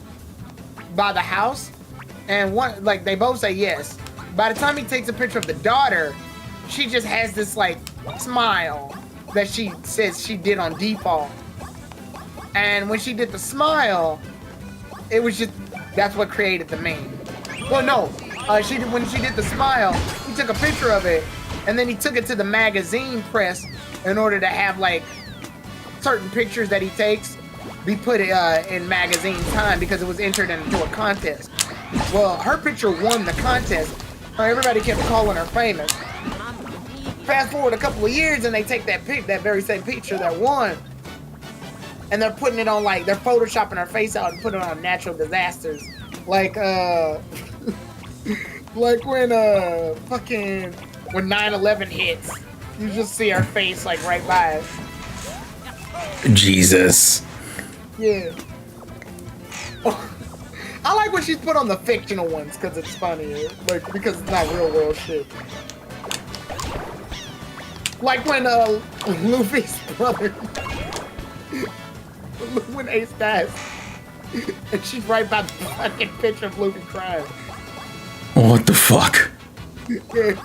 by the house? And they both say yes. By the time he takes a picture of the daughter, she just has this like smile that she says she did on default. And when she did the smile, it was just, that's what created the meme. Well, no, when she did the smile, he took a picture of it, and then he took it to the magazine press in order to have like certain pictures that he takes be put in magazine time because it was entered into a contest. Well, her picture won the contest. Everybody kept calling her famous. Fast forward a couple of years and they take that very same picture that won, and they're putting it on like, they're photoshopping her face out and putting it on natural disasters. Like like when 9/11 hits, you just see her face like right by it. Jesus. Yeah. I like when she's put on the fictional ones because it's funny, like because it's not real world shit. Like when Luffy's brother, when Ace dies, and she's right by the fucking picture of Luffy crying. What the fuck? Yeah.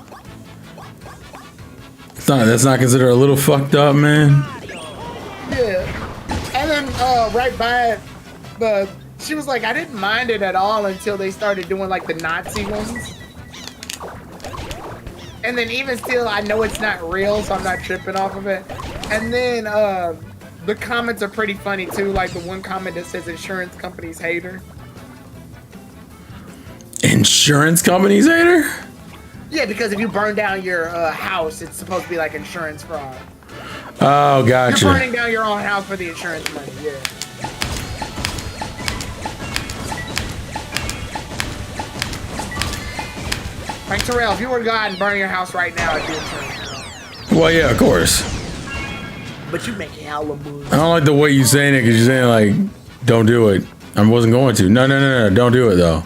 That's not considered a little fucked up, man. Yeah. And then right by it, she was like, I didn't mind it at all until they started doing like the Nazi ones. And then even still, I know it's not real, so I'm not tripping off of it. And then the comments are pretty funny too. Like the one comment that says insurance companies hate her. Insurance companies hate her? Yeah, because if you burn down your house, it's supposed to be like insurance fraud. Oh, gotcha. You're burning down your own house for the insurance money, yeah. Like, Terrell, if you were to go out and burn your house right now, it'd be insurance. Well, yeah, of course. But you make hella moves. I don't like the way you're saying it because you're saying, like, don't do it. I wasn't going to. No, don't do it, though.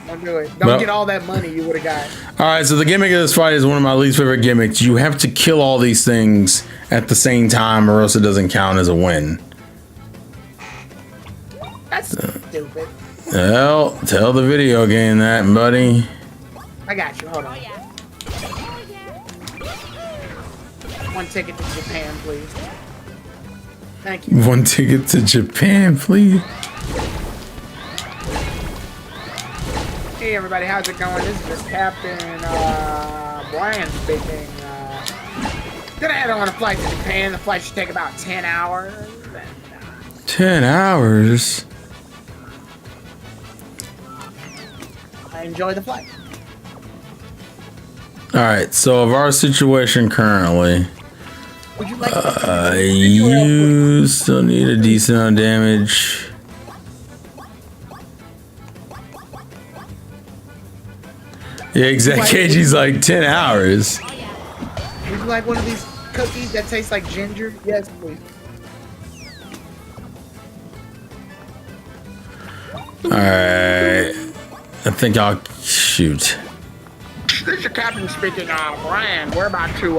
Don't do it. Don't get all that money you would have got. All right, so the gimmick of this fight is one of my least favorite gimmicks. You have to kill all these things at the same time or else it doesn't count as a win. stupid. Well, tell the video game that, buddy. I got you. Hold on. Oh yeah. Oh yeah. One ticket to Japan, please. Thank you. One ticket to Japan, please. Hey everybody, how's it going? This is just Captain Brian speaking. Gonna head on a flight to Japan. The flight should take about 10 hours. And, 10 hours? I enjoy the flight. Alright, so of our situation currently, Would you like you still need a decent amount of damage. Yeah, exactly. KG's like 10 hours. Oh yeah. Would you like one of these cookies that taste like ginger? Yes, please. Alright. I think I'll shoot. This is your captain speaking, Brian. We're about to,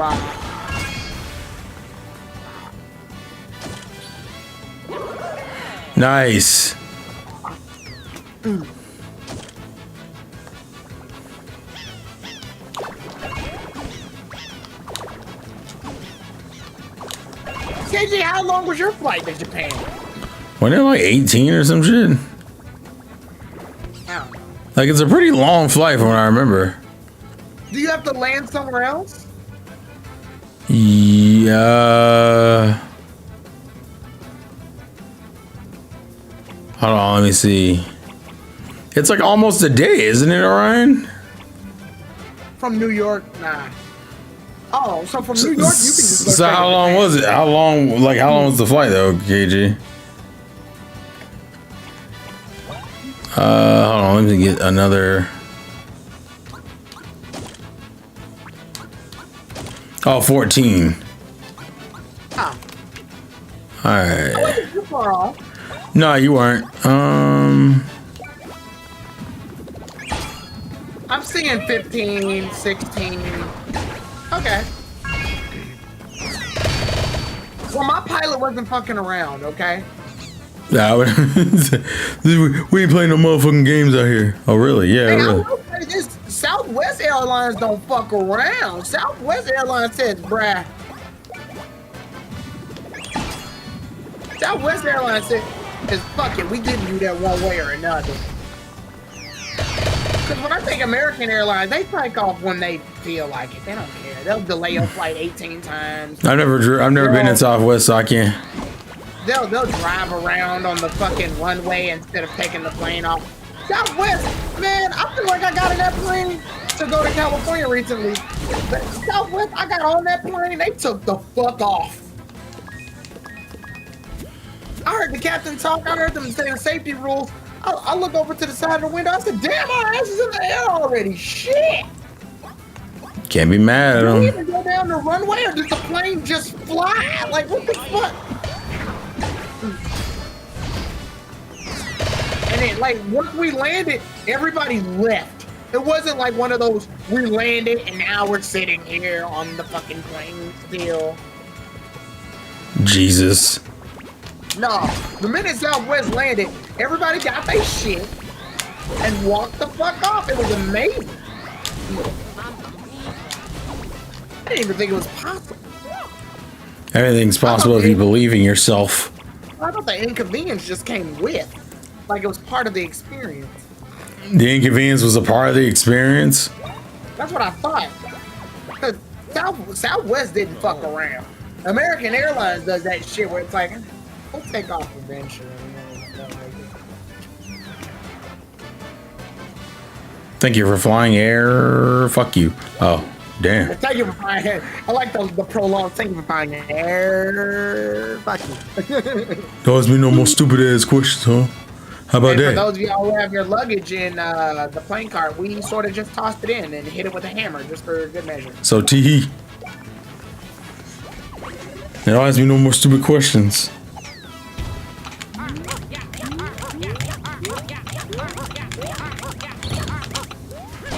Nice. KG, how long was your flight to Japan? Wasn't it like 18 or some shit? Now, Like, it's a pretty long flight from what I remember. do you have to land somewhere else? Yeah. Hold on, let me see. It's like almost a day, isn't it, Orion? From New York? Nah. Oh, so from New York, you can just go So straight how to long Japan. was it? How long was the flight though, KG? Hold on, let me get another. Oh, 14. Oh, Alright. wasn't too far off. No, you weren't. I'm seeing 15, 16. Okay. Well, my pilot wasn't fucking around, okay? Nah, we ain't playing no motherfucking games out here. Oh, really? Yeah, Hey, I really. will say this, Southwest Airlines don't fuck around. Southwest Airlines says, bruh. Southwest Airlines says, fuck it, we giving you that one way or another. Because when I think American Airlines, they take off when they feel like it. They don't care. They'll delay your flight 18 times. I've never been in Southwest, so I can't. They'll drive around on the fucking runway instead of taking the plane off. Southwest, man, I feel like I got in that plane to go to California recently. But Southwest, I got on that plane, they took the fuck off. I heard the captain talk, I heard them saying safety rules. I look over to the side of the window, I said, damn, our ass is in the air already, shit. Can't be mad at Did we them. even go down the runway or did the plane just fly? Like, what the fuck? And then, like, once we landed, everybody left. It wasn't like one of those, we landed and now we're sitting here on the fucking plane still. Jesus. No, the minute Southwest landed, everybody got their shit and walked the fuck off. It was amazing. I didn't even think it was possible. Everything's possible if you believe in yourself. I thought the inconvenience just came with. Like it was part of the experience. The inconvenience was a part of the experience. That's what I thought. 'Cause Southwest didn't fuck around. American Airlines does that shit where it's like, we'll take off eventually. Thank you for flying air. Fuck you. Oh, damn. Thank you for buying it. I like the prolonged thank you for buying air. Fuck you. Don't ask me no more stupid ass questions, huh? How about And for that? those of y'all who have your luggage in the plane cart, we sort of just tossed it in and hit it with a hammer just for good measure. So tee. Don't ask me no more stupid questions.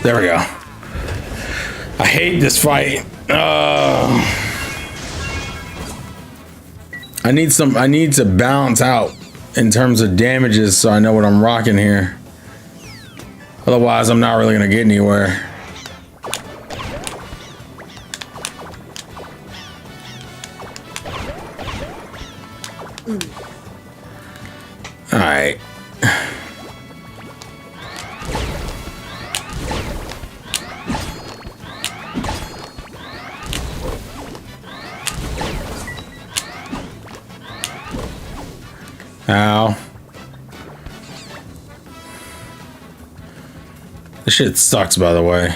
There we go. I hate this fight. I need to balance out in terms of damages, so I know what I'm rocking here. Otherwise, I'm not really gonna get anywhere. All right. Ow. This shit sucks, by the way.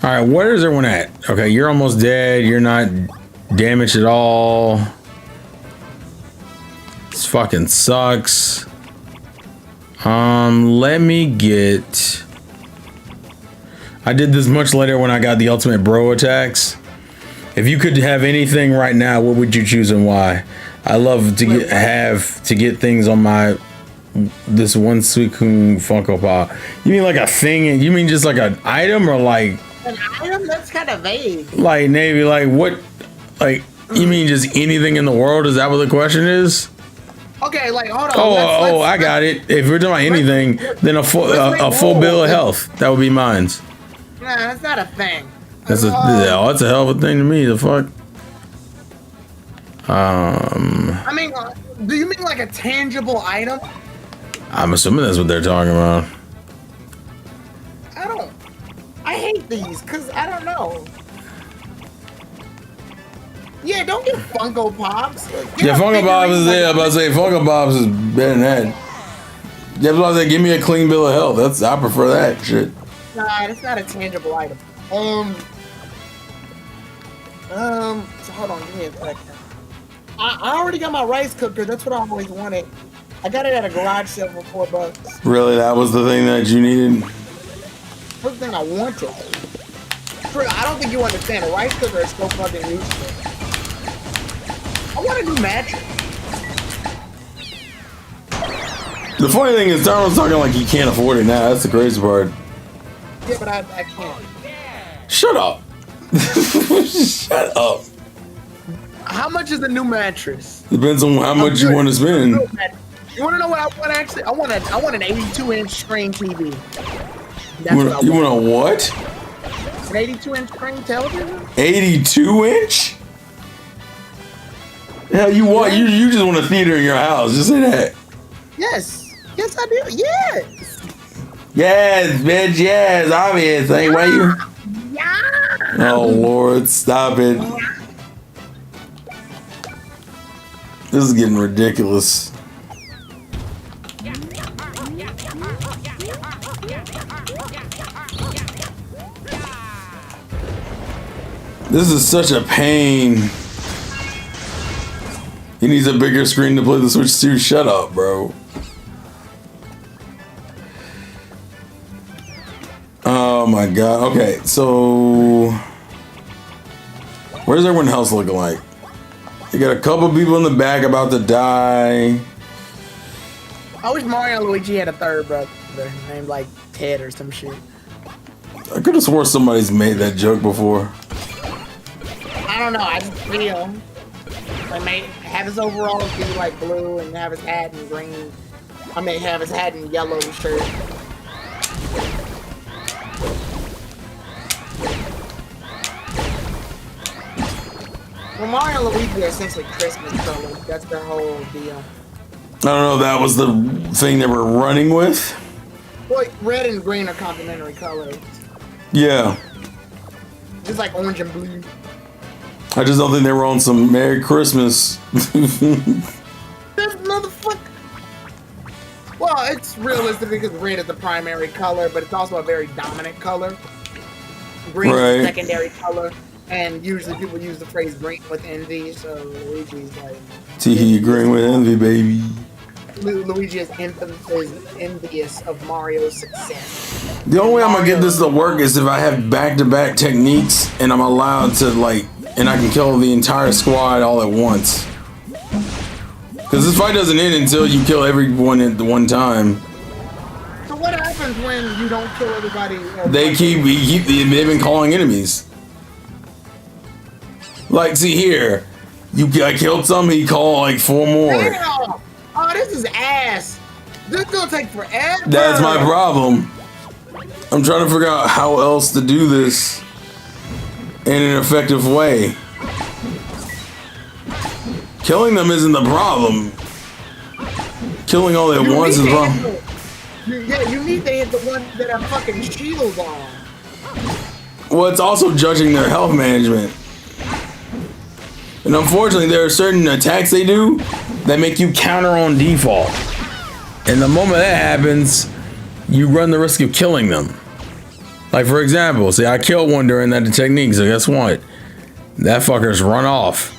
Alright, where is everyone at? Okay, you're almost dead. You're not damaged at all. This fucking sucks. Let me get... I did this much later when I got the ultimate bro attacks. If you could have anything right now, what would you choose and why? I love to get things on my this one Suicune Funko Pop. You mean like a thing? You mean just like an item or like an item? That's kind of vague. Like maybe like what? Like you mean just anything in the world? Is that what the question is? Okay, like hold on. Oh, I got it. If we're talking about anything, then a full bill of health. That would be mine. Nah, that's not a thing. That's a hell of a thing to me. The fuck. I mean, do you mean like a tangible item? I'm assuming that's what they're talking about. I hate these because I don't know. Yeah, don't get Funko Pops. Yeah, Funko Pops is there. I'm about to say Funko Pops is better than that. Yeah, I was about to say, give me a clean bill of health. I prefer that shit. Nah, that's not a tangible item. So hold on, give me a second. I already got my rice cooker. That's what I always wanted. I got it at a garage sale for $4. Really, that was the thing that you needed? First thing I wanted. I don't think you understand. A rice cooker is so fucking useful. I want a new mattress. The funny thing is, Daryl's talking like he can't afford it now. That's the crazy part. Yeah, but I can't. Shut up. Shut up. How much is the new mattress? Depends on how much you want to spend. You want to know what I want? Actually, I want an 82-inch screen TV. You want a what? An 82-inch screen television. 82-inch? Hell, you want? You just want a theater in your house? Just say that. Yes, I do. Yes. Yes, bitch. Yes, obviously. Why you? Yeah. Oh Lord, stop it. This is getting ridiculous. This is such a pain. He needs a bigger screen to play the Switch 2. Shut up, bro. Oh my god. Okay, so where's everyone else looking like? You got a couple people in the back about to die. I wish Mario and Luigi had a third brother named like Ted or some shit. I could have swore somebody's made that joke before. I don't know. I just feel like have his overalls be like blue and have his hat in green. I may have his hat in yellow shirt. Well, Mario and Luigi are essentially Christmas colors. That's their whole deal. I don't know if that was the thing they were running with. Well, red and green are complementary colors. Yeah. Just like orange and blue. I just don't think they were on some Merry Christmas. This motherfucker. Well, it's realistic because red is the primary color, but it's also a very dominant color. Green is the secondary color, and usually people use the phrase green with envy, so Luigi's like... Tee green with envy, baby. Luigi is envious of Mario's success. The only way I'm gonna get this to work is if I have back-to-back techniques and I'm allowed to, like, and I can kill the entire squad all at once. Because this fight doesn't end until you kill everyone at the one time. So what happens when you don't kill everybody? They've been calling enemies. Like, see here, I killed some. He called like 4 more. Damn. Oh, this is ass. This is gonna take forever. That's my problem. I'm trying to figure out how else to do this in an effective way. Killing them isn't the problem. Killing all at once is the problem. You need to hit the ones that have fucking shields on. Well, it's also judging their health management. And unfortunately, there are certain attacks they do that make you counter on default. And the moment that happens, you run the risk of killing them. Like, for example, see, I killed one during that technique, so guess what? That fucker's run off.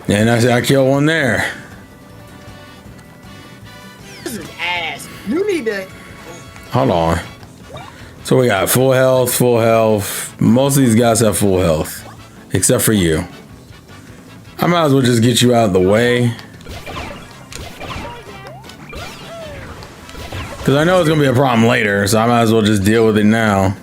And I killed one there. This is ass. You need to. Hold on. So we got full health, full health. Most of these guys have full health, except for you. I might as well just get you out of the way. Because I know it's going to be a problem later, so I might as well just deal with it now.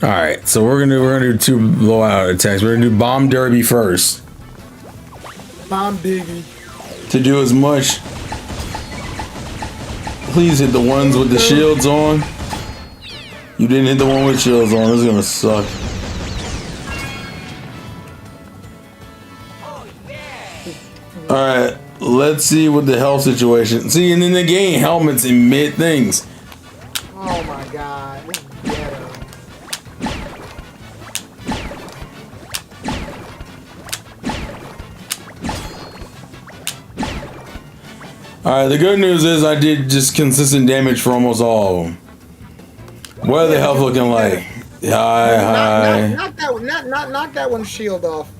Alright, so we're gonna do 2 blowout attacks. We're gonna do Bomb Derby first. Bomb Diggy. To do as much. Please hit the ones with the shields on. You didn't hit the one with shields on. This is gonna suck. Alright, let's see what the health situation. See, and then they gain helmets in mid things. Oh my god. This is ghetto. Alright, the good news is I did just consistent damage for almost all of them. What are the health looking like? Hi. Knock that one shield off.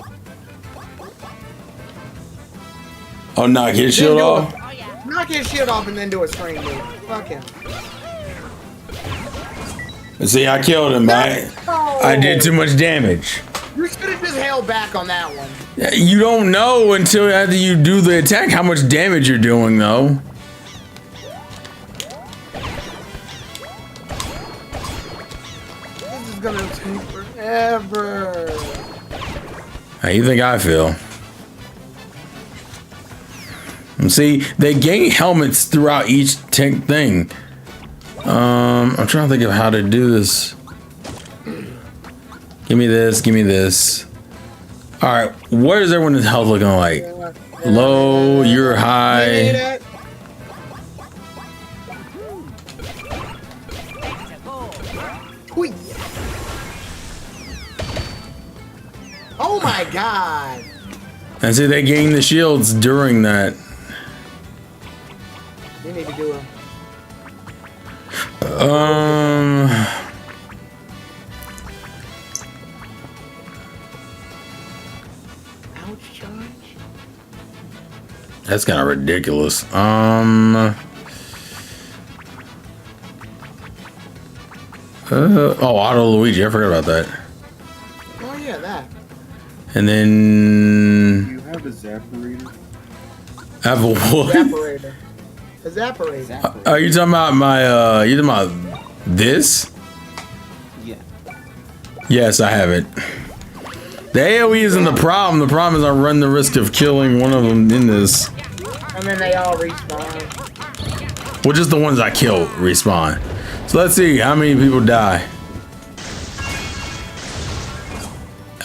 Oh, knock his shield off? Oh yeah. Knock his shield off and then do a screen move. Fuck him. See, I killed him, man. I did too much damage. You should have just held back on that one. You don't know until after you do the attack how much damage you're doing, though. This is gonna take forever. How you think I feel? And see, they gain helmets throughout each tank thing. I'm trying to think of how to do this. Give me this, give me this. Alright, what is everyone's health looking like? Low, you're high. Oh my god. And see, they gain the shields during that. You need to do it. Ouch charge. That's kind of ridiculous. Oh, Auto Luigi, I forgot about that. Oh yeah, that. And then You have a zapper. have a what? Evaporator. Evaporator. Are you talking about my you talking about this? Yeah. Yes, I have it. The AoE isn't the problem. The problem is I run the risk of killing one of them in this. And then they all respawn. Well, just the ones I killed respawn. So let's see how many people die.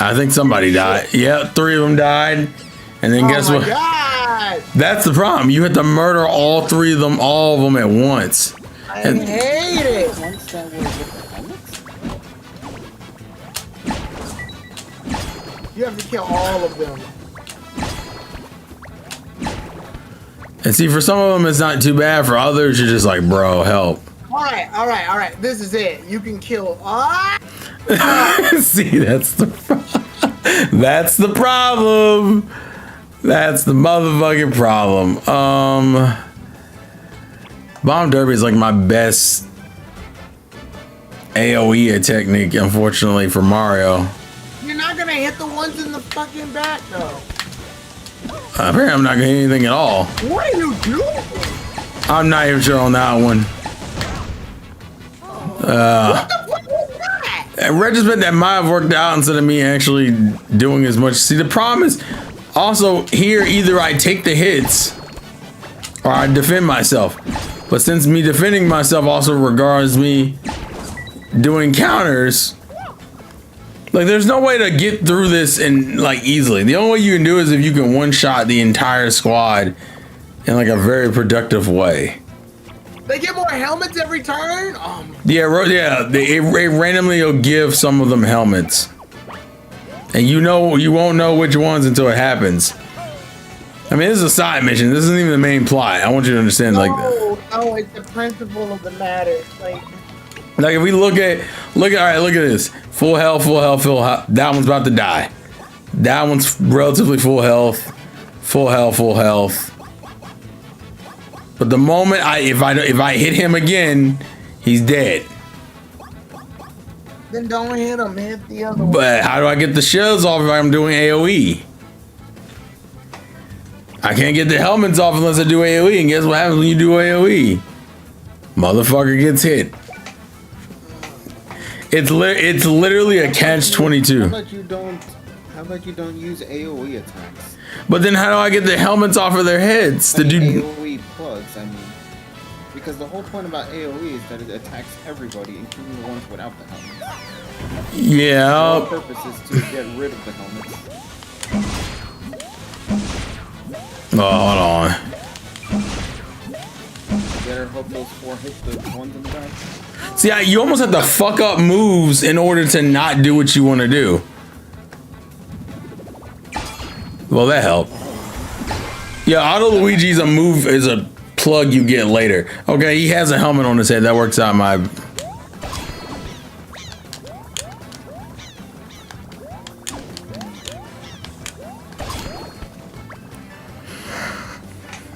I think somebody died. Yeah, 3 of them died. And then guess what? God. That's the problem. You have to murder all 3 of them, all of them at once. I And hate it. Once that was with the helmets? You have to kill all of them. and see, for some of them, it's not too bad. For others, you're just like, bro, help. All right. This is it. You can kill. See, that's the that's the problem. That's the motherfucking problem. Bomb Derby is like my best AoE technique, unfortunately, for Mario. You're not gonna hit the ones in the fucking back though. Apparently, I'm not gonna hit anything at all. What are you doing? I'm not even sure on that one. What the fuck was that? In retrospect, that might have worked out instead of me actually doing as much. See, the problem is also here, either I take the hits or I defend myself. But since me defending myself also regards me doing counters, like there's no way to get through this and like easily. The only way you can do it is if you can one-shot the entire squad in like a very productive way. They get more helmets every turn? Yeah, they randomly will give some of them helmets. And you won't know which ones until it happens. I mean, this is a side mission. This isn't even the main plot. I want you to understand like that. No, it's the principle of the matter. Like if we look at this. Full health. That one's about to die. That one's relatively full health. Full health. But the moment if I hit him again, he's dead. Then don't hit him, hit the other one. But how do I get the shells off if I'm doing AoE? I can't get the helmets off unless I do AoE, and guess what happens when you do AoE? Motherfucker gets hit. It's literally a catch-22. How about you don't use AoE attacks? But then how do I get the helmets off of their heads to do AoE plugs, because the whole point about AoE is that it attacks everybody, including the ones without the helmets. Yeah. The purpose is to get rid of the helmets. Oh, hold on. Better hope those 4 hit the ones in the back. See, you almost have to fuck up moves in order to not do what you want to do. Well, that helped. Yeah, Auto Luigi is a plug you get later. Okay, he has a helmet on his head. That works out my...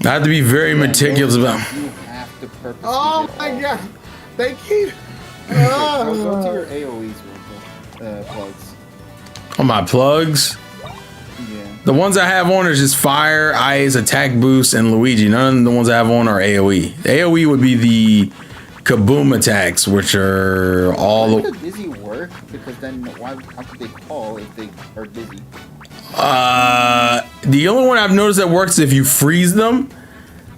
I have to be very meticulous about... You have to purposely Oh my god! They keep. Go to your AoEs plugs. On my plugs? Yeah. The ones I have on are just fire, ice, attack boost, and Luigi. None of the ones I have on are AoE. The AoE would be the kaboom attacks, which are all... Why would dizzy work? Because then how could they fall if they are dizzy? The only one I've noticed that works is if you freeze them,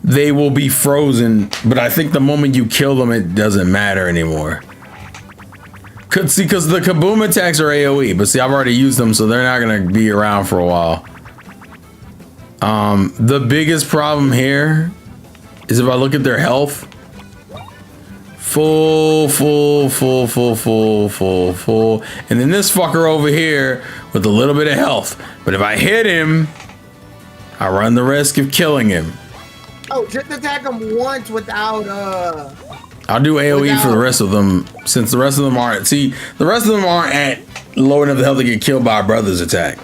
they will be frozen. But I think the moment you kill them, it doesn't matter anymore. Because the kaboom attacks are AoE, but see, I've already used them, so they're not gonna be around for a while. The biggest problem here is if I look at their health, full, and then this fucker over here with a little bit of health. But if I hit him, I run the risk of killing him. Oh, just attack him once without I'll do AoE for the rest of them, since the rest of them aren't. See, the rest of them aren't at low enough health to get killed by a brother's attack.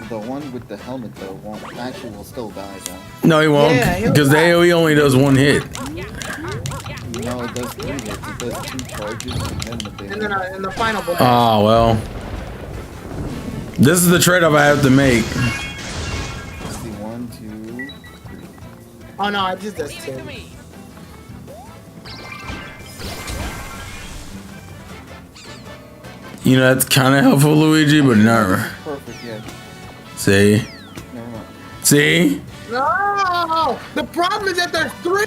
The one with the helmet though will still die though. No, he won't, because the AoE only does one hit. No, it does 3 hits. It does 2 charges and then the big. and then in the final blast. Oh well. This is the trade-off I have to make. Let's see, 1, 2, 3. Oh no, I just does 10. You know, that's kind of helpful, Luigi, but not. Perfect, yeah. See? Never mind. See? No, the problem is that there's 3.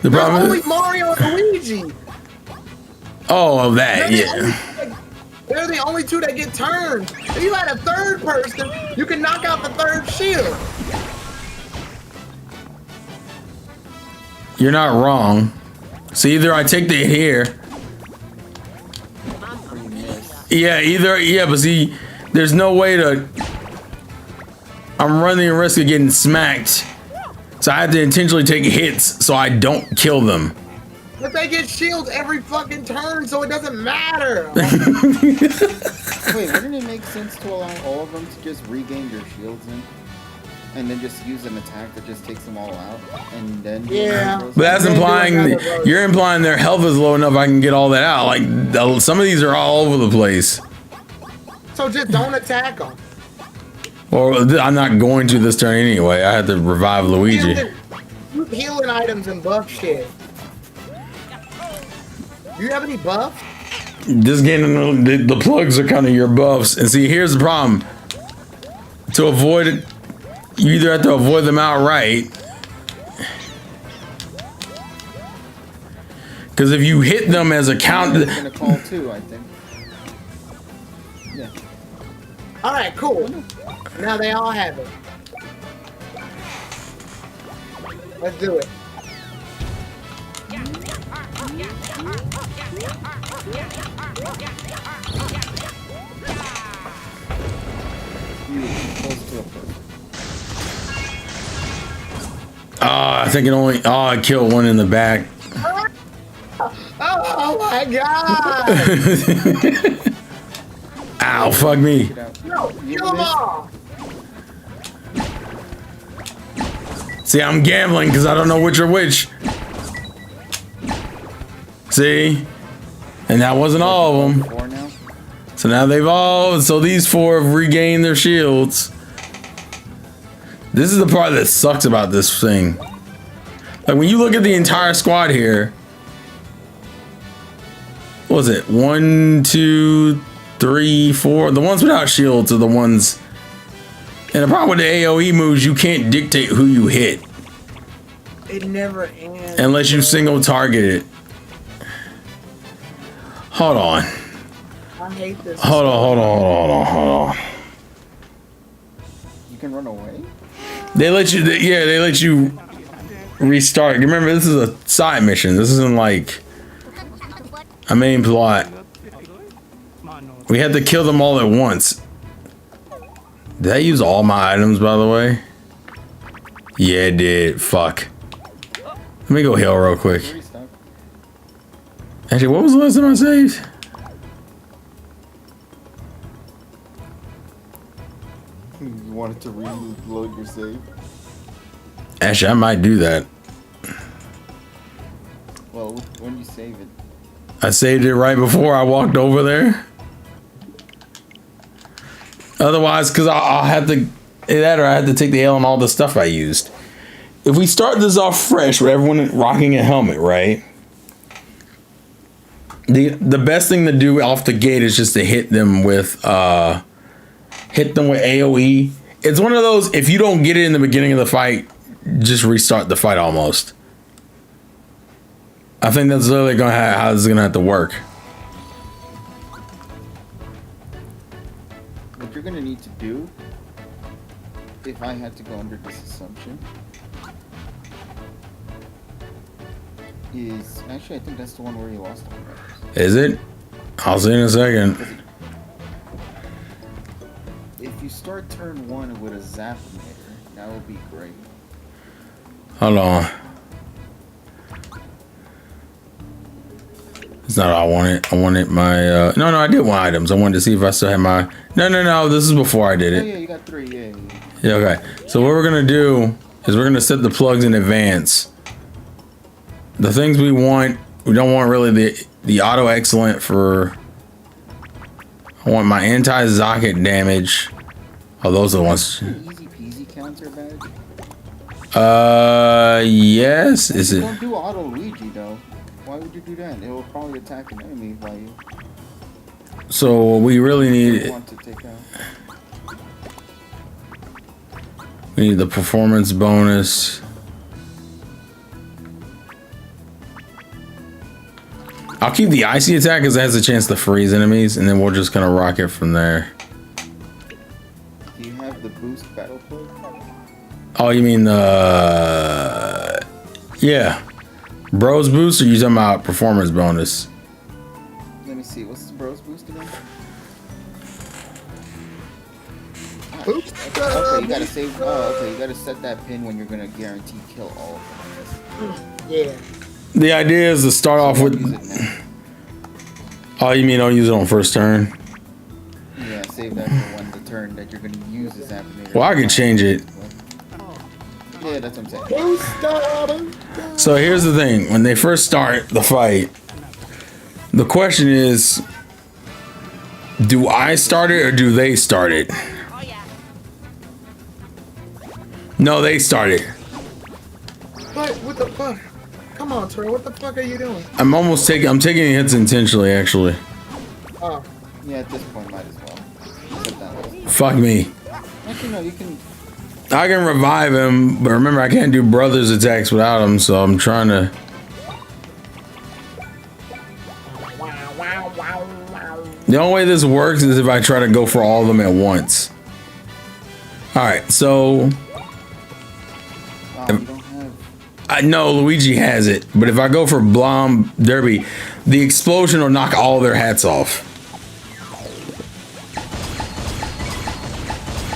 The There's problem only is. Mario and Luigi. Oh, that, yeah. They're the only 2 that get turned. If you had a 3rd person, you can knock out the 3rd shield. You're not wrong. So either I take the hit here. Yeah, but see, there's no way to... I'm running the risk of getting smacked. So I have to intentionally take hits so I don't kill them. But they get shields every fucking turn, so it doesn't matter. Wait, wouldn't it make sense to allow all of them to just regain their shields in? And then just use an attack that just takes them all out? And then... Yeah. But that's implying... You're implying their health is low enough I can get all that out. Like, some of these are all over the place. So just don't attack them. Well, I'm not going to this turn anyway. I had to revive Luigi. Healing items and buff shit. Do you have any buffs? Just getting the plugs are kind of your buffs. And see, here's the problem. To avoid it, you either have to avoid them outright. Because if you hit them as a count, It's gonna call too, I think. Yeah. All right, cool. Now they all have it. Let's do it. I think it only. Oh, I killed one in the back. Oh my god! Ow, fuck me. No, kill them all! See, I'm gambling because I don't know which are which. See? And that wasn't all of them. 4 now. So now they've all. So these 4 have regained their shields. This is the part that sucks about this thing. Like when you look at the entire squad here. What was it? 1, 2, 3, 4. The ones without shields are the ones. And the problem with the AoE moves, you can't dictate who you hit. It never ends. Unless you single target it. Hold on. I hate this. Hold on. You can run away? They let you, they let you restart. Remember, this is a side mission. This isn't like a main plot. We had to kill them all at once. Did I use all my items, by the way? Yeah, it did. Fuck. Let me go heal real quick. Actually, what was the last time I saved? You wanted to reload your save? Actually, I might do that. Well, when you save it. I saved it right before I walked over there. Otherwise, because I'll have to, that or I had to take the L on all the stuff I used. If we start this off fresh with everyone rocking a helmet, right? The best thing to do off the gate is just to hit them with AoE. It's one of those, if you don't get it in the beginning of the fight, just restart the fight almost. I think that's literally how this is gonna have to work. What you're gonna need to do, if I had to go under this assumption, is actually I think that's the one where you lost all the Is it? I'll see in a second. If you start turn 1 with a zap emitter, that would be great. Hold on. It's not what I wanted. I wanted my no, I did want items. I wanted to see if I still had my no, this is before I did it. Oh yeah, you got 3, yeah. Yeah, okay. So what we're gonna do is we're gonna set the plugs in advance. The things we want, we don't want really the auto excellent for. I want my anti-Zocket damage. Oh, those are the ones. Easy peasy counter badge. Yes. Is it? Don't do auto Luigi though. Why would you do that? It will probably attack an enemy by you. So we really need. Want to take out. We need the performance bonus. I'll keep the icy attack because it has a chance to freeze enemies, and then we're just gonna rock it from there. Do you have the boost battle plug? Oh, you mean the yeah, bros boost? Or you talking about performance bonus? Let me see. What's the bros boost again? Oops. Okay, you gotta save. Oh, okay. You gotta set that pin when you're gonna guarantee kill all of them. Yeah. The idea is to start off with. Use it now. Oh, you mean don't use it on first turn? Yeah, save that for when the turn that you're gonna use is happening. Well, I could change it. Yeah, that's what I'm saying. So here's the thing: when they first start the fight, the question is, do I start it or do they start it? Oh yeah. No, they started. What the fuck? Come on, Troy. What the fuck are you doing? I'm taking hits intentionally, actually. Oh. Yeah, at this point, might as well. Set that list. Fuck me. Actually, no, you can. I can revive him, but remember, I can't do brothers attacks without him, so I'm trying to. The only way this works is if I try to go for all of them at once. Alright, so. You don't have. I know Luigi has it, but if I go for Blom Derby, the explosion will knock all their hats off.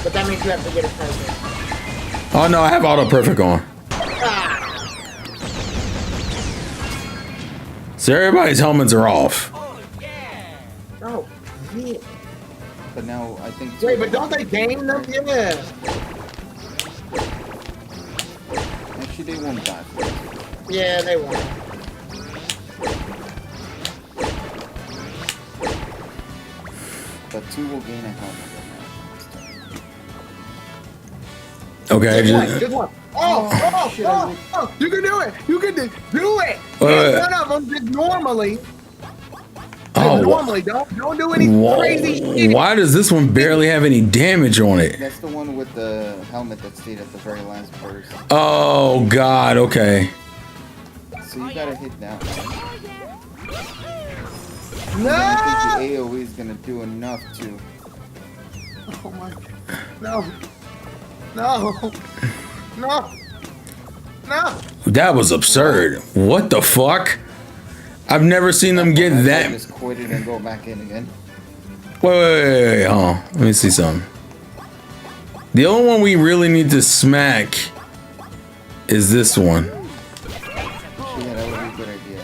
But that means you have to get it perfect. Oh no, I have auto perfect on. So everybody's helmets are off. Oh, yeah. But now I think. Wait, but don't they game them? Yeah. Actually, they won't die. Yeah, they won't. But 2 will gain a helmet. Okay, Just one. Oh, you can do it. You can do it. One of them just normally. Normally, don't do any crazy shit. Why does this one barely have any damage on it? That's the one with the helmet that stayed at the very last burst. Oh god, okay. So you gotta hit that one. No! I think the AoE is gonna do enough to. Oh my god. No. No. No. No. That was absurd. What the fuck? I've never seen them get that. Just quit it and go back in again. Wait. Hold on. Let me see something. The only one we really need to smack is this one. Yeah, that would be a good idea.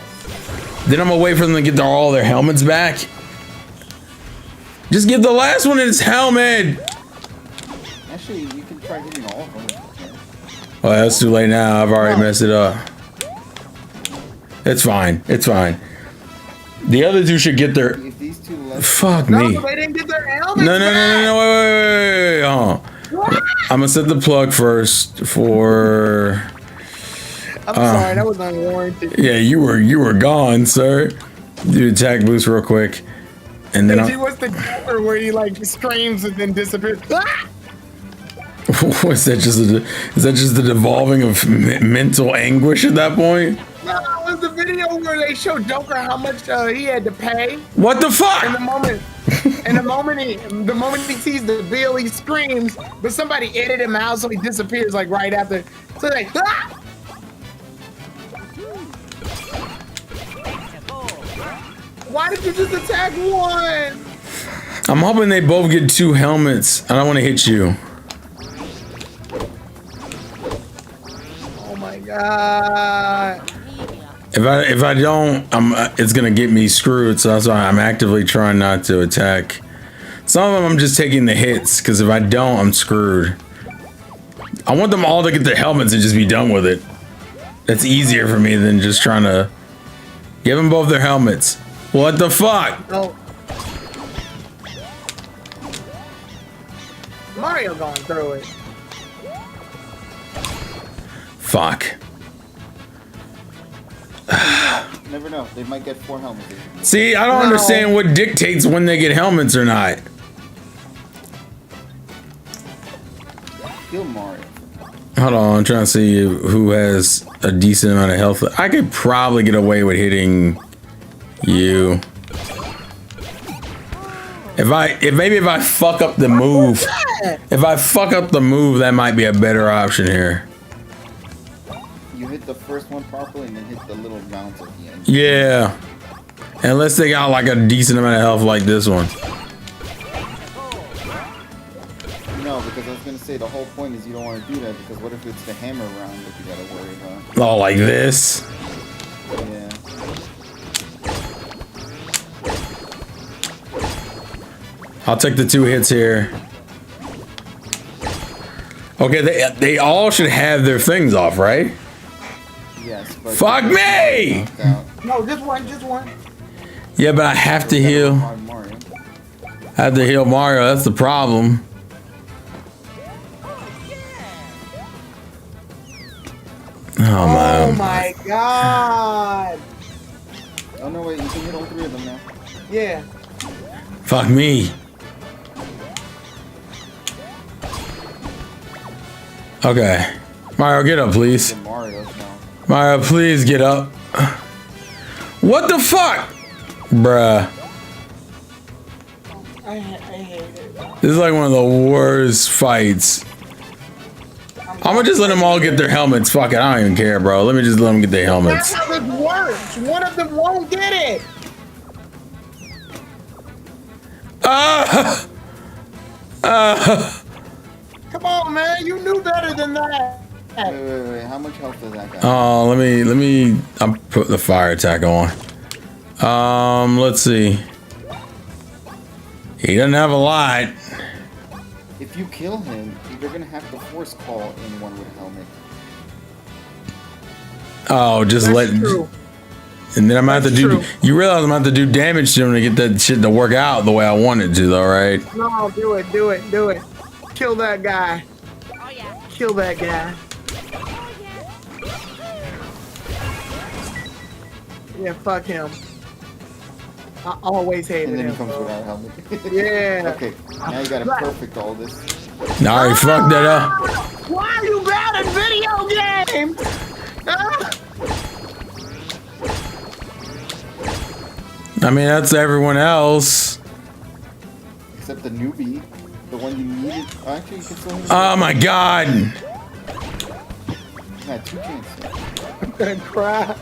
Then I'm gonna wait for them to get all their helmets back. Just give the last one its helmet. Actually, you can try hitting all of them. Oh, that's too late now. I've already messed it up. It's fine. It's fine. The other two should get their. If these two left. Fuck No, me. they didn't get their helmets. No. Wait. I'm gonna set the plug first for. I'm sorry, that was unwarranted. Yeah, you were gone, sir. Do attack boost real quick, and then He was the Joker where he like screams and then disappears. Ah! is that just the devolving of mental anguish at that point? No, it was the video where they showed Joker how much he had to pay. What the fuck? And the moment he sees the bill, he screams. But somebody edited him out, so he disappears like right after. So like, ah! Why did you just attack one? I'm hoping they both get 2 helmets. I don't want to hit you. Oh my god. If I don't, it's gonna get me screwed. So that's why I'm actively trying not to attack. Some of them I'm just taking the hits because if I don't, I'm screwed. I want them all to get the helmets and just be done with it. That's easier for me than just trying to give them both their helmets. What the fuck? No. Mario going through it. Fuck. Never know. They might get 4 helmets. See, I don't understand what dictates when they get helmets or not. Kill Mario. Hold on, I'm trying to see who has a decent amount of health. I could probably get away with hitting you. If I fuck up the move, that might be a better option here. You hit the first one properly and then hit the little rounds at the end. Yeah. Unless they got like a decent amount of health like this one. No, because I was gonna say the whole point is you don't want to do that because what if it's the hammer round that you gotta worry about? Oh, like this? Yeah. I'll take the 2 hits here. Okay, they all should have their things off, right? Yes, but Fuck me! No, just one. Yeah, but I have to heal. Mario. I have to heal Mario. That's the problem. Oh my god. Oh no, wait, you can hit all 3 of them now. Yeah. Fuck me. Okay. Mario, get up, please. The Mario's now. Mario, please get up. What the fuck? Bruh. I hate it. This is like one of the worst fights. I'm gonna just let them all get their helmets. Fuck it, I don't even care, bro. Let me just let them get their helmets. That's how this works. One of them won't get it. Come on, man. You knew better than that. Wait. How much health does that guy? Oh, let me. I'm put the fire attack on. Let's see. He doesn't have a lot. If you kill him, you're gonna have to force call anyone with a helmet. Oh, just That's let. true. And then I'm gonna have to That's do. true. You realize I'm gonna have to do damage to him to get that shit to work out the way I want it to, though, right? No, do it. Kill that guy. Oh yeah. Kill that guy. Oh yeah. Yeah, fuck him. I always hated And then he him. comes bro. without a helmet. Yeah. Okay, now you gotta perfect all this. Now I already fucked that up. Why are you bad at video games? Ah! I mean, that's everyone else. Except the newbie, the one you needed. Oh, actually, you can still hit him. Oh my god. You had 2 chances. I'm gonna cry.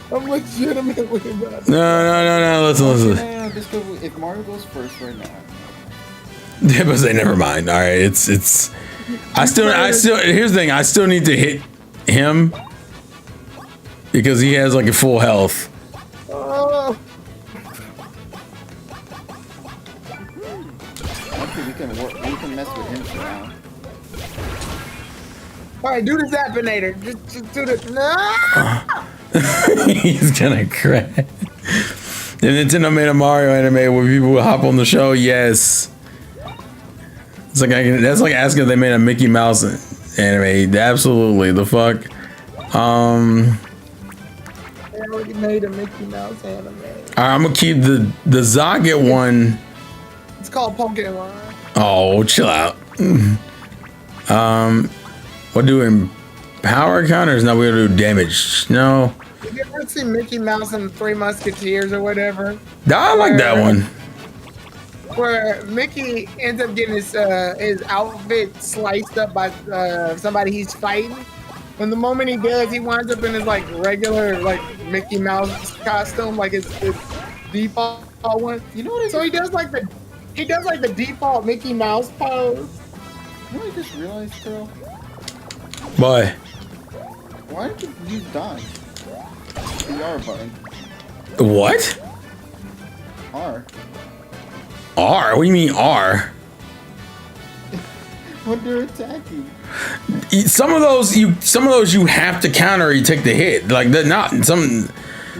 I'm legitimately bad. No. Listen. No, just go. If Mario goes first right now. Yeah, but say never mind. All right, it's. I still. Here's the thing. I still need to hit him because he has like a full health. Oh, Actually, we can mess with him for now. all right, do the Zappinator. Just do the. No! He's gonna crash. The Nintendo made a Mario anime where people would hop on the show. Yes. It's like that's like asking if they made a Mickey Mouse anime. Absolutely. The fuck. They already made a Mickey Mouse anime. Alright, I'm gonna keep the Zoggett one. It's called Pokemon. Oh, chill out. What doing power counters? No, we're gonna do damage. No. Did you ever see Mickey Mouse and the Three Musketeers or whatever? I like that one. Where Mickey ends up getting his outfit sliced up by somebody he's fighting. And the moment he does, he winds up in his like regular like Mickey Mouse costume, like his default one. You know what? So he does like the default Mickey Mouse pose. You know what I just realized, Pearl? Boy. Why did you use dodge? The R button. What? R. R? What do you mean R? When they're attacking. Some of those you have to counter or you take the hit. Like that not some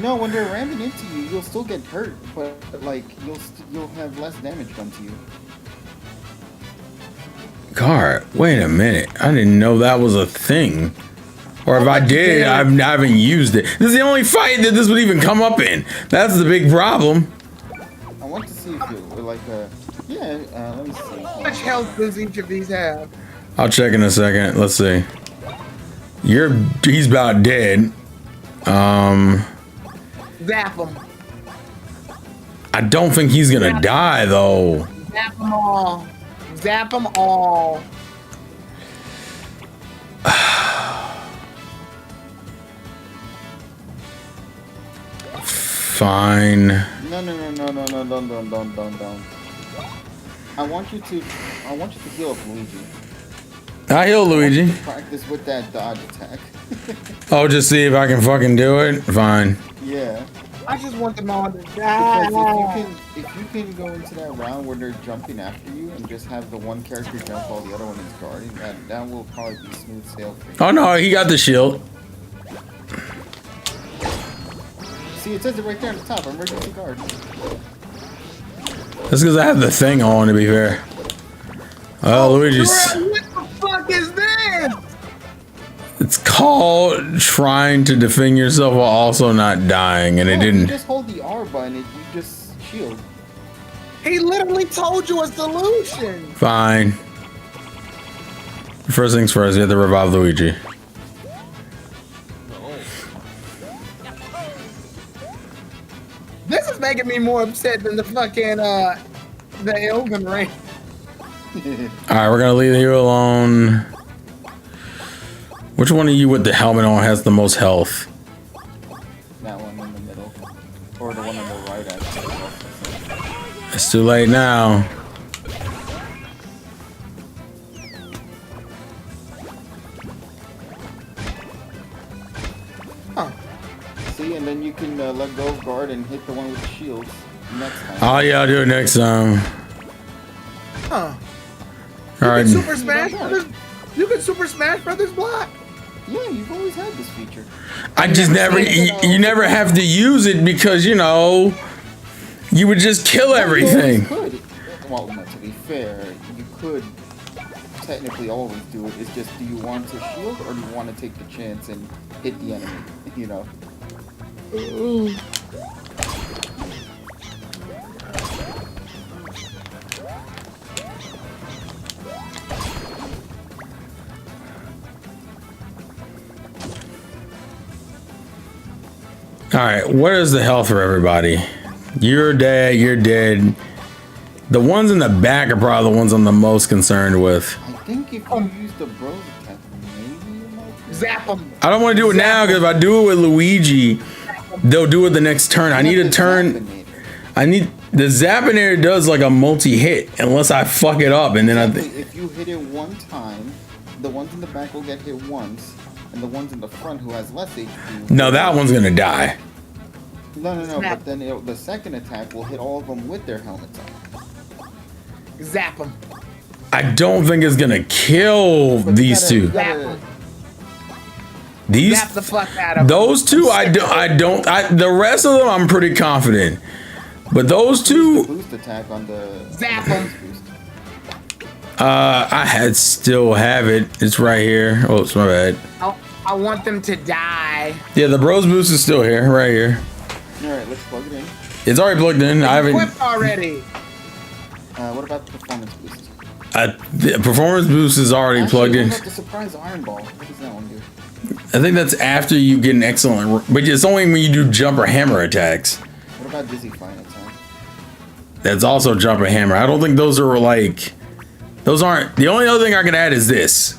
No, when they're ramming into you, you'll still get hurt, but like you'll have less damage done to you. car. Wait a minute. I didn't know that was a thing. Or if I did, I haven't used it. This is the only fight that this would even come up in. That's the big problem. I want to see if it were like a let me see. How much health does each of these have? I'll check in a second. Let's see. He's about dead. Zap them. I don't think he's gonna die though. Zap them all. Zap them all. Fine. No, don't. I want you to heal up Luigi. I heal Luigi. Practice with that dodge attack. Oh, just see if I can fucking do it. Fine. Yeah. I just want them all to die. Because if you can go into that round where they're jumping after you and just have the one character jump while the other one is guarding, that will probably be smooth sail for you. Oh no, he got the shield. See, it says it right there on the top, emergency guard. That's because I have the thing on, to be fair. Oh, Luigi's. What the fuck is this? called trying to defend yourself while also not dying, and it You didn't. just hold the R button and you just shield. He literally told you a solution. Fine. First things first, you have to revive Luigi. This is making me more upset than the fucking the Elven Ring. Alright, we're gonna leave you alone. Which one of you with the helmet on has the most health? That one in the middle. Or the one on the right, actually. It's too late now. See, and then you can let go of guard and hit the one with the shields next time. Oh yeah, I'll do it next time. Huh. Alright. Super Smash Brothers. You can Super Smash Brothers block. Yeah, you've always had this feature. I just never, you never have to use it because, you know, you would just kill everything. You always could. Well, no, to be fair, you could technically always do it. It's just, do you want to shield or do you want to take the chance and hit the enemy? You know. Alright, what is the health for everybody? You're dead, you're dead. The ones in the back are probably the ones I'm the most concerned with. I think if you use the bros attack, maybe you might. Zap them. I don't want to do it now because if I do it with Luigi, they'll do it the next turn. I need a turn. The Zappinator does like a multi-hit unless I fuck it up, and then I think if you hit it one time, the ones in the back will get hit once, and the ones in the front who has less HP. no, that one's gonna die. No. But then the second attack will hit all of them with their helmets on. Zap them. I don't think it's gonna kill But these two. These Zap the fuck out of them. those two, the rest of them I'm pretty confident, but those two, Boost attack on the Zap 'em. I still have it. It's right here. Oh, it's my bad. I want them to die. Yeah, the bros boost is still here, right here. All right, let's plug it in. It's already plugged in. I haven't. Equipped already. What about the performance boost? The performance boost is already Actually, plugged in. what about the surprise iron ball? What does that one do? I think that's after you get an excellent, but it's only when you do jump or hammer attacks. What about dizzy fine attack? That's also jump or hammer. I don't think those are like, those aren't. The only other thing I can add is this,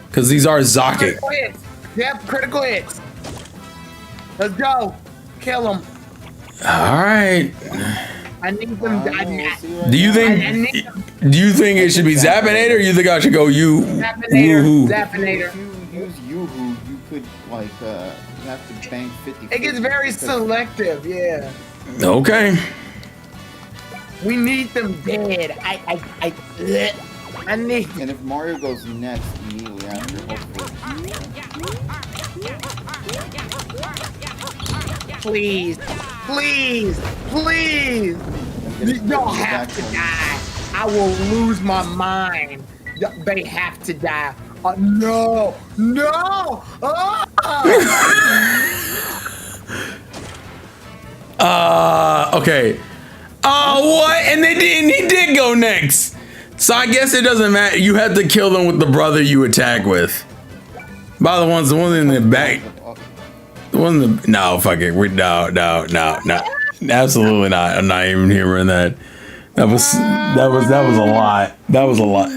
because these are Zakic. Critical hits. Yep, critical hits. Let's go. Kill them. All right. I need them. Do you think? Do you think it should be Zappinator, or you think I should go you? Zappinator. Woohoo? Zappinator. If you use Yoo-Hoo, you could like you have to bank 50. It gets very selective. Yeah. Okay. We need them dead. I need. And if Mario goes next immediately after, hopefully. Please. Please. Please. You don't have to die. I will lose my mind. They have to die. No. No. Okay. Oh, what? And they did. He did go next. So I guess it doesn't matter. You have to kill them with the brother you attack with. By the one in the back. The one in the, no, fuck it. No. Absolutely not. I'm not even hearing that. That was a lot. That was a lot.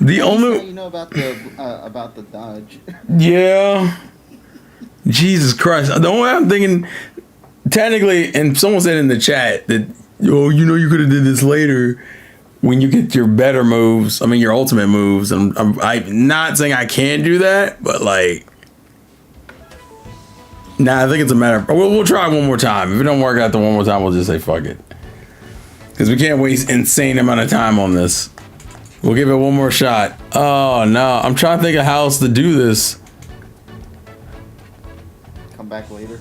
The only, you know about the dodge. yeah. Jesus Christ. The only way I'm thinking, technically, and someone said in the chat that, oh, you know, you could have did this later when you get your better moves. I mean, your ultimate moves. I'm not saying I can't do that, but like, nah, I think it's a matter of, we'll try one more time. If it don't work out the one more time, we'll just say fuck it. Because we can't waste insane amount of time on this. We'll give it one more shot. Oh no, I'm trying to think of how else to do this. Come back later.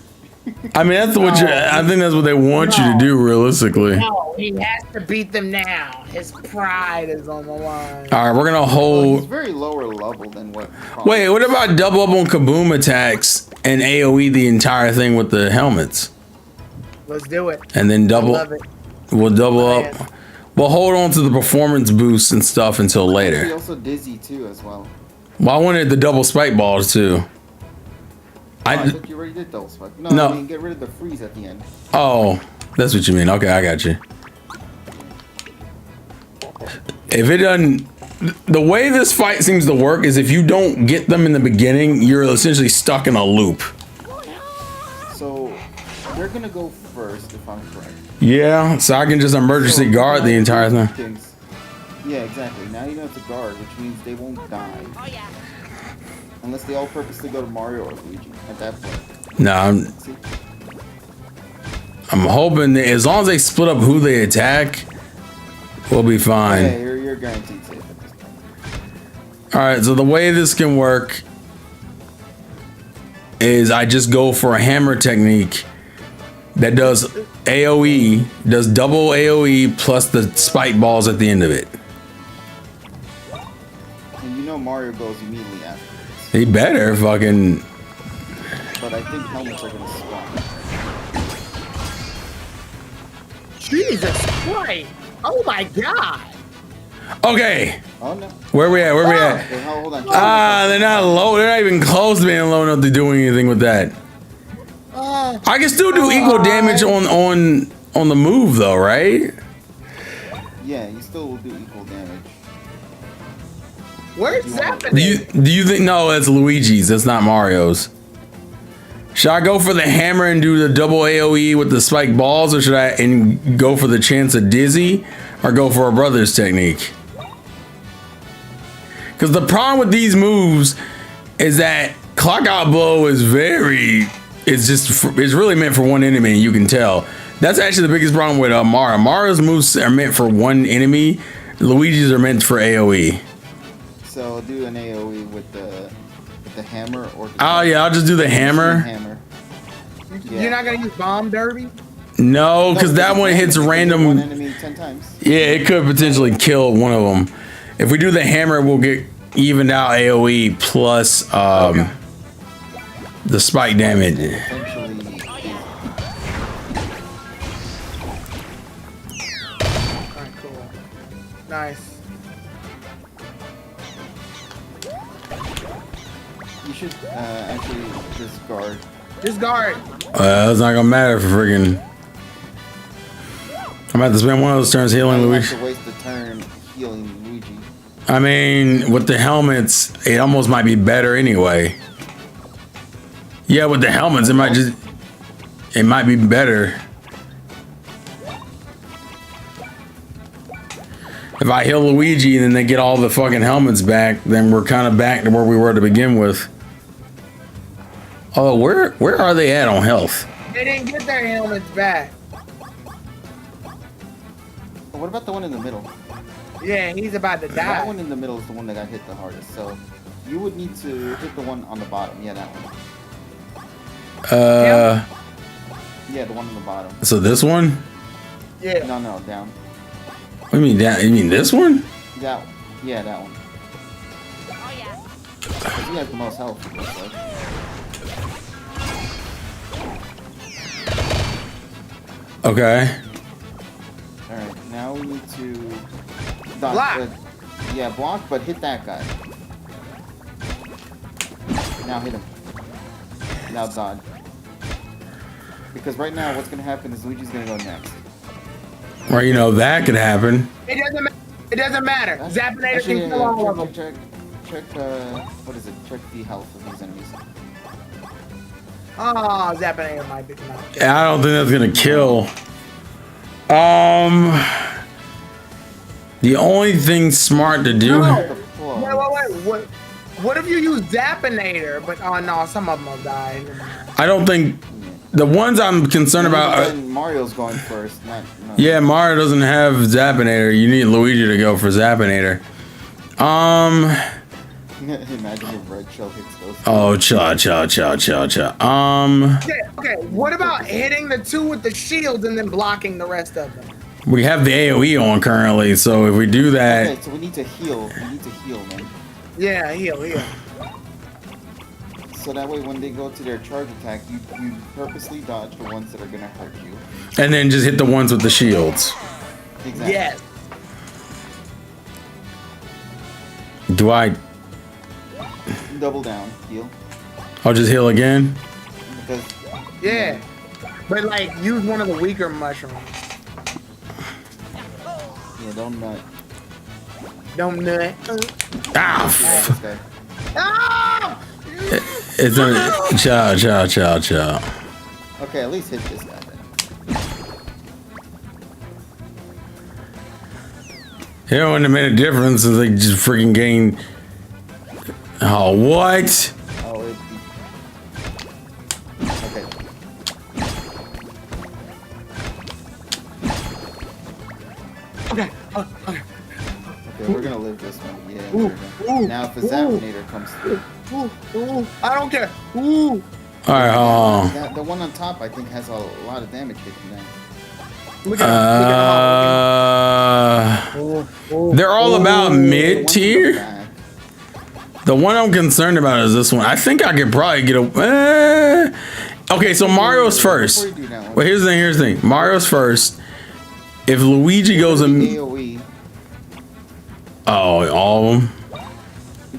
I mean, that's what I think that's what they want you to do realistically. No, He has to beat them now. His pride is on the line. All right, we're gonna Well, he's hold. very lower level than what. Wait, what about double up on kaboom attacks and AOE the entire thing with the helmets, Let's do it. and then I double? love it. We'll double Man. up. We'll hold on to the performance boosts and stuff until He later. also dizzy too as well. Well, I wanted the double spike balls too. I I thought you already did double spike. No, No. I mean get rid of the freeze at the end. oh, that's what you mean. Okay, I got you. If it doesn't, the way this fight seems to work is if you don't get them in the beginning, you're essentially stuck in a loop. So they're gonna go first if I'm correct. Yeah, so I can just emergency So guard the now entire you thing. things- Yeah, exactly. Now you don't have to guard, which means they won't die. Oh yeah. Unless they all purposely go to Mario or Luigi at that point. No, See? I'm hoping that as long as they split up who they attack, we'll be fine. Yeah, you're guaranteed safe at this point. All right, so the way this can work is I just go for a hammer technique that does AoE, does double AoE plus the spike balls at the end of it. And you know Mario goes immediately afterwards. He better fucking. But I think helmets are gonna spawn. Jesus Christ! Oh my God! Okay, Oh no. where we at? Where we at? Okay, hold on. They're not low. They're not even close to being low enough to do anything with that. I can still do equal damage on the move though, right? Yeah, you still will do equal damage. Where's You want- Zappin? Do you think no? That's Luigi's. That's not Mario's. Should I go for the hammer and do the double AOE with the spike balls, or should I and go for the chance of dizzy, or go for a brother's technique? Because the problem with these moves is that clock out blow is it's really meant for one enemy, and you can tell. That's actually the biggest problem with Mario. Mario's moves are meant for one enemy. Luigi's are meant for AOE. So do an AoE with the hammer or. Oh yeah, I'll just do the hammer. Hammer. Yeah. You're not gonna use bomb derby? No, because that one it's hits one random. enemy 10 times. Yeah, it could potentially kill one of them. If we do the hammer, we'll get evened out AOE plus the spike damage. Potentially. Alright, cool. Nice. You should actually just guard. Just guard. It's not gonna matter for friggin'. I'm about to spend one of those turns healing You Luigi. have to waste the turn healing Luigi. I mean, with the helmets, it almost might be better anyway. Yeah, with the helmets, it might be better. If I heal Luigi and then they get all the fucking helmets back, then we're kind of back to where we were to begin with. Oh, where are they at on health? They didn't get their helmets back. But what about the one in the middle? Yeah, he's about to That die. one in the middle is the one that got hit the hardest. So you would need to hit the one on the bottom. Yeah, that one. Yeah, the one on the bottom. So this one? Yeah. No, down. What do you mean down? You mean this one? That one. Yeah, that one. Oh yeah. 'Cause he has the most health. It looks like. Okay. Alright, now we need to dodge, Block. yeah, block, but hit that guy. Now hit him. Now dodge. Because right now, what's gonna happen is Luigi's gonna go next. Or you know that could happen. It doesn't matter. It doesn't matter. Zappinator Actually, can kill all of them. check, what is it? Check the health of these enemies. Oh, Zappinator might be not. I don't think that's gonna kill. The only thing smart to do. No. The flow. Wait. What if you use Zappinator? But oh no, some of them will die. I don't think the ones I'm concerned about. Then Mario's going first. Not. Yeah, Mario doesn't have Zappinator. You need Luigi to go for Zappinator. Imagine if red shell hits those. Oh, chill. Okay. What about hitting the two with the shields and then blocking the rest of them? We have the AoE on currently, so if we do that, Okay, so we need to heal. We need to heal, man. Yeah, heal. So that way, when they go to their charge attack, you purposely dodge the ones that are gonna hurt you. and then just hit the ones with the shields. Exactly. Yes. Do I? Double down, heal. I'll just heal again. Because Yeah. But like, use one of the weaker mushrooms. yeah, don't nut. Don't nut. Ah, This guy. Ah! it's a chill. Okay, at least hit this guy then. You know, wouldn't have made a difference if they just freaking gain. Oh, what? Oh, it. Okay. Okay. Okay, we're gonna live this one. Yeah. Ooh, ooh, Now if the ooh. Zappinator comes through, Ooh. I don't care. Ooh. All right, hold on. the one on top I think has a lot of damage hitting that. Look at him. They're all about The mid ones in the tier. back. The one I'm concerned about is this one. I think I could probably get a. Okay, so Mario's first. Before you do that one, Well, here's the thing. Mario's first. If Luigi goes in, AoE. oh, all of them.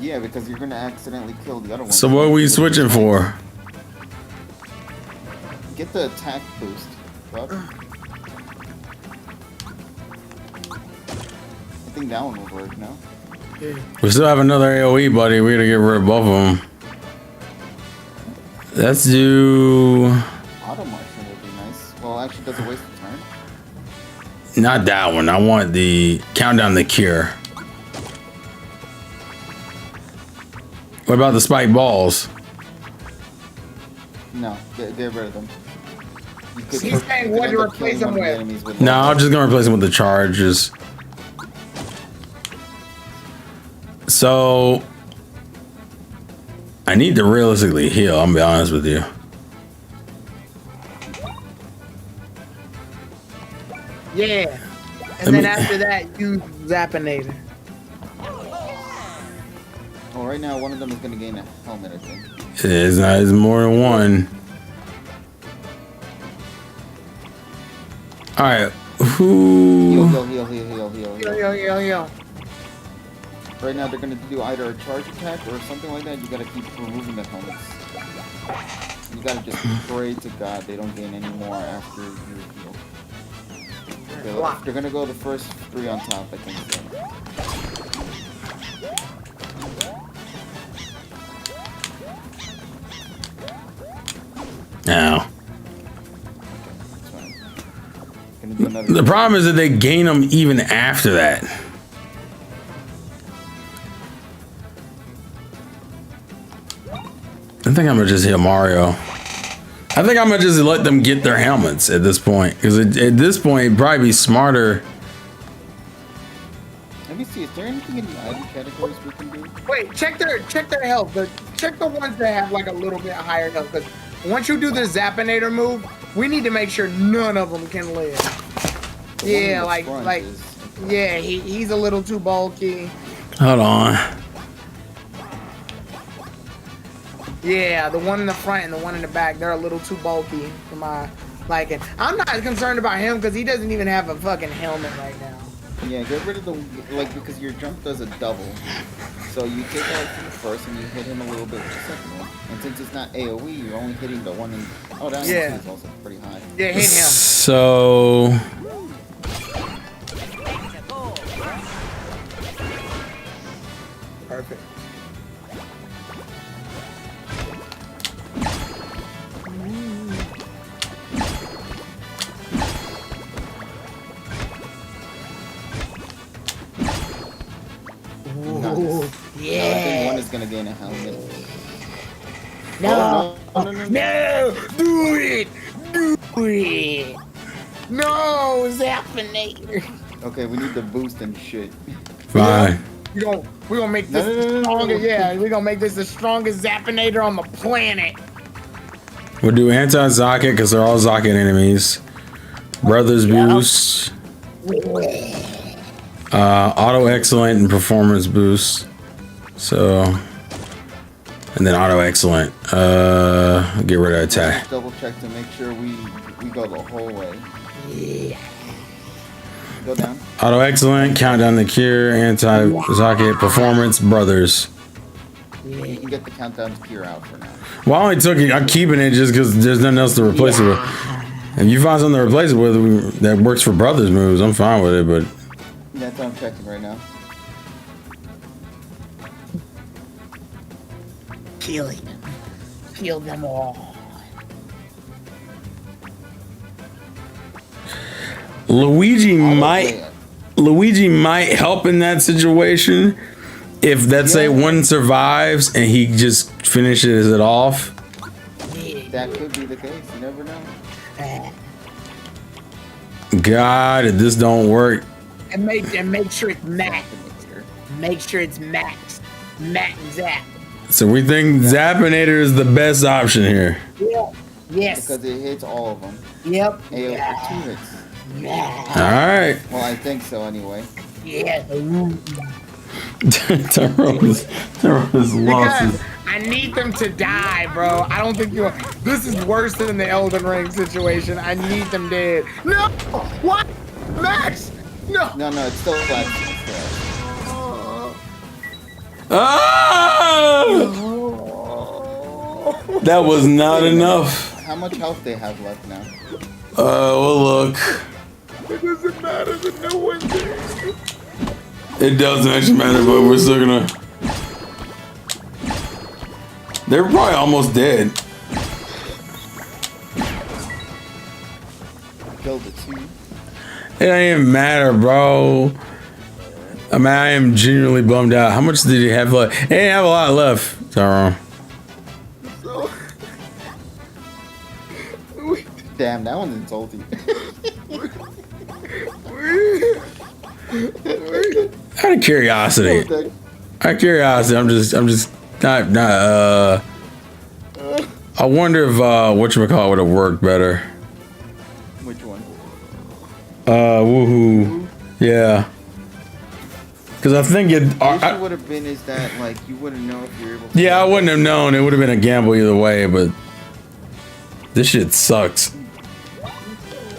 Yeah, because you're gonna accidentally kill the other one. So what are we switching for? Get the attack boost. Buff. I think that one will work, no? We still have another AoE, buddy. We gotta get rid of both of them. Let's do Auto Martian would be nice. Well, actually, does it waste a turn? not that one. I want the countdown the cure. What about the spike balls? No, get rid of them. You could He's saying what end to up replace killing them one of the with. enemies with No, low I'm just gonna replace them with the charges. So I need to realistically heal. I'm gonna be honest with you. Yeah. And Let then me- after that, use Zappinator. Well, right now, one of them is going to gain a helmet, I think. It's not. It's more than one. All right. Who? Yo. Right now, they're going to do either a charge attack or something like that. You got to keep removing the helmets. You got to just pray to God they don't gain any more after you heal. They're going to go the first three on top, I think. So. No. That's fine. Gonna do another The problem is that they gain them even after that. I think I'm gonna just heal Mario. I think I'm gonna just let them get their helmets at this point, because at this point it'd probably be smarter. Let me see, is there anything in the item categories we can do? Wait, check their health. Check the ones that have like a little bit higher health. Because once you do the Zappinator move, we need to make sure none of them can live. The one in Yeah, the like front is- yeah, he's a little too bulky. Hold on. Yeah, the one in the front and the one in the back, they're a little too bulky for my liking. I'm not concerned about him because he doesn't even have a fucking helmet right now. Yeah, get rid of the, like, because your jump does a double. So you take out from the first and you hit him a little bit with the second one. And since it's not AoE, you're only hitting the one in, oh, that Yeah. is also pretty high. Yeah, hit him. So Perfect. Nice. Ooh, I think yeah. one is gonna gain a helmet. No. Oh, no. No, do it! Do it! No, Zappinator! Okay, we need the boost and shit. fine. We gonna make this No. the strongest. Yeah, we gonna make this the strongest Zappinator on the planet. We'll do anti-Zocket because they're all Zocket enemies. Brothers boost. Auto excellent and performance boost. So, and then auto excellent. Get rid of attack. Double check to make sure we go the whole way. Go down. Auto excellent, countdown the cure, anti socket, performance, brothers. You can get the countdown to cure out for now. Well, I only took it. I'm keeping it just because there's nothing else to replace it with. If you find something to replace it with that works for brothers moves, I'm fine with it. But That's what I'm checking right now. Killing them. Kill them all. Luigi might help in that situation if let's say one survives and he just finishes it off. That could be the case. You never know. God, if this don't work. And make sure it's max. Make sure it's max. Max zap. So we think Zappinator is the best option here. Yeah. Yes. Because it hits all of them. Yep. AO for 2 hits. Alright. Well, I think so anyway. Yeah. Tyrone is losses. I need them to die, bro. I don't think you. This is worse than the Elden Ring situation. I need them dead. No. What? Max. No. No, it's still flat. Ah! That was not enough. How much health they have left now? Well, look. It doesn't matter that no one's there. It doesn't actually matter, but we're still gonna. They're probably almost dead. Killed the 2. It ain't even matter, bro. I mean, I am genuinely bummed out. How much did he have left? He didn't have a lot left, Tyrone. Damn, that one's insulting. Out of curiosity. Out of curiosity, I'm just not. I wonder if whatchamacallit would have worked better. Which one? Woohoo. Yeah. Because I think it. The issue would have been is that like you wouldn't know if you're able to. Yeah, I wouldn't have known. It would have been a gamble either way, but this shit sucks.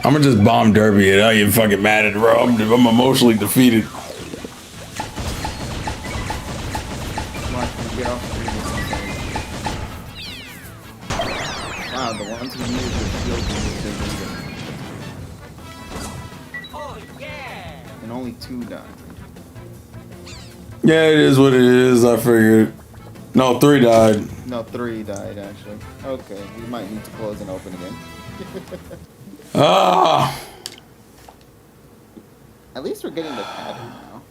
I'm gonna just bomb Derby it. I ain't fucking mad at it, bro. I'm emotionally defeated. Get off the wow, the ones who made the shield Oh yeah. and only 2 died. Yeah, it is what it is. I figured. No, 3 died. No, 3 died actually. Okay, we might need to close and open again. Ah. At least we're getting the pattern now.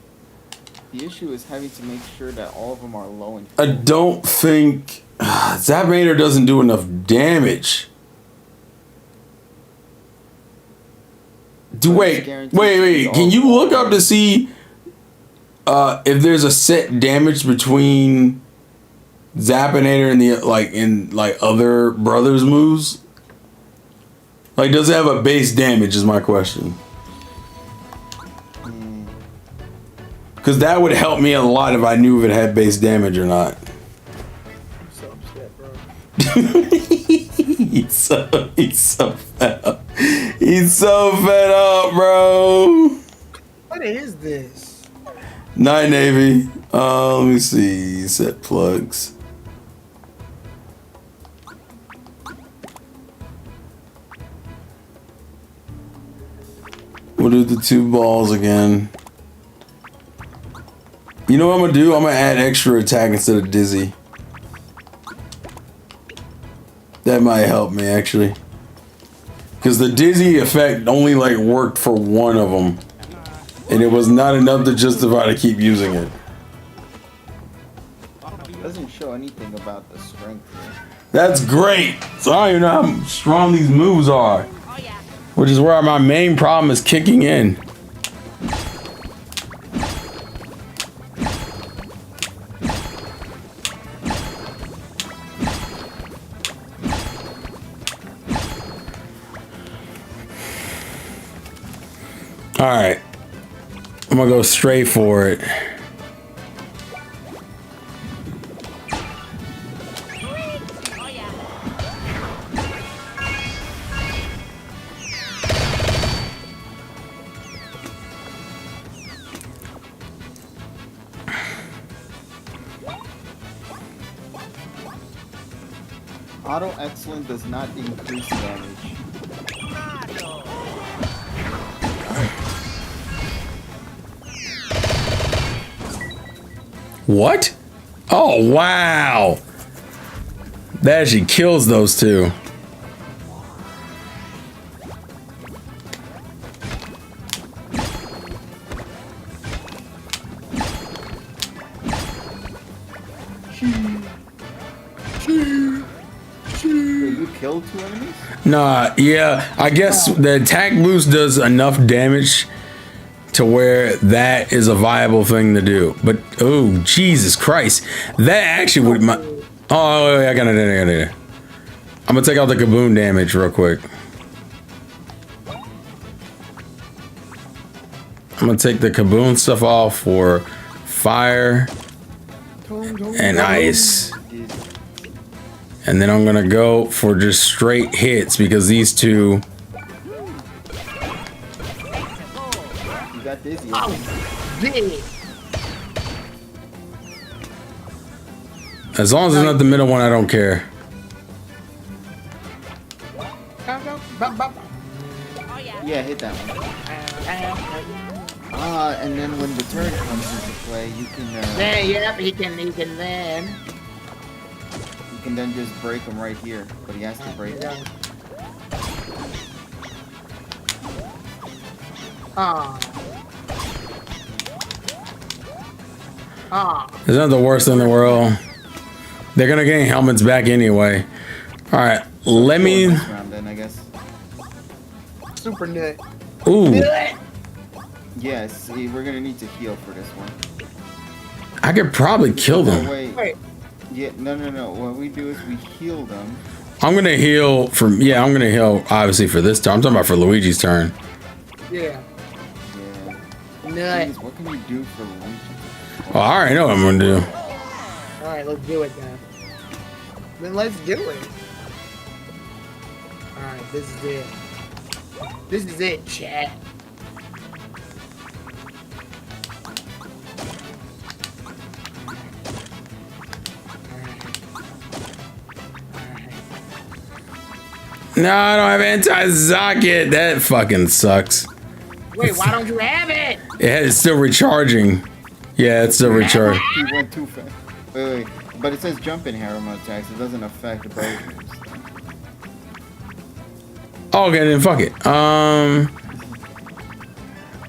The issue is having to make sure that all of them are low in. I don't think Zappinator doesn't do enough damage. Wait. Can you look up to see if there's a set damage between Zappinator and the in other brothers moves? Like, does it have a base damage? Is my question. Because that would help me a lot if I knew if it had base damage or not. I'm so upset, bro. he's so fed up. He's so fed up, bro. What is this? Night Navy. Let me see. Set plugs. We'll do the 2 balls again. You know what I'm gonna do? I'm gonna add extra attack instead of dizzy. That might help me actually. Because the dizzy effect only worked for one of them. And it was not enough to justify to keep using it. It doesn't show anything about the strength here. That's great. So I don't even know how strong these moves are. Which is where my main problem is kicking in. All right. I'm gonna go straight for it. Oh yeah. Auto excellent does not increase damage. What? Oh, wow. That actually kills those two. Wait, you killed 2 enemies? Nah, yeah. I guess the attack boost does enough damage to where that is a viable thing to do. But, oh, Jesus Christ. That actually would... Oh, I got it. I'm gonna take out the kaboom damage real quick. I'm gonna take the kaboom stuff off for fire and ice. And then I'm gonna go for just straight hits because these two... You got dizzy. Big. As long as it's not the middle one, I don't care. Oh yeah. Yeah, hit that one. And then when the turret comes into play, you can Yep, he can then. you can then just break him right here. But he has to break it. It's not the worst in the world. They're gonna gain helmets back anyway. All right, let me... Next round then, I guess. Super nut. Ooh, Yeah, see, we're gonna need to heal for this one. I could probably kill Oh, them. wait. Yeah, no. What we do is we heal them. I'm gonna heal from... Yeah, I'm gonna heal, obviously, for this turn. I'm talking about for Luigi's turn. Yeah. Yeah. Nut. Jeez, what can we do for Luigi? Oh, I already know what I'm gonna do. Alright, let's do it then. Then let's do it. Alright, this is it. This is it, chat. No, I don't have anti-socket. That fucking sucks. Wait, why don't you have it? It's still recharging. Yeah, it's still recharging. He went too fast. Wait. But it says jump in harem attacks. It doesn't affect the both moves. Oh, okay, then fuck it.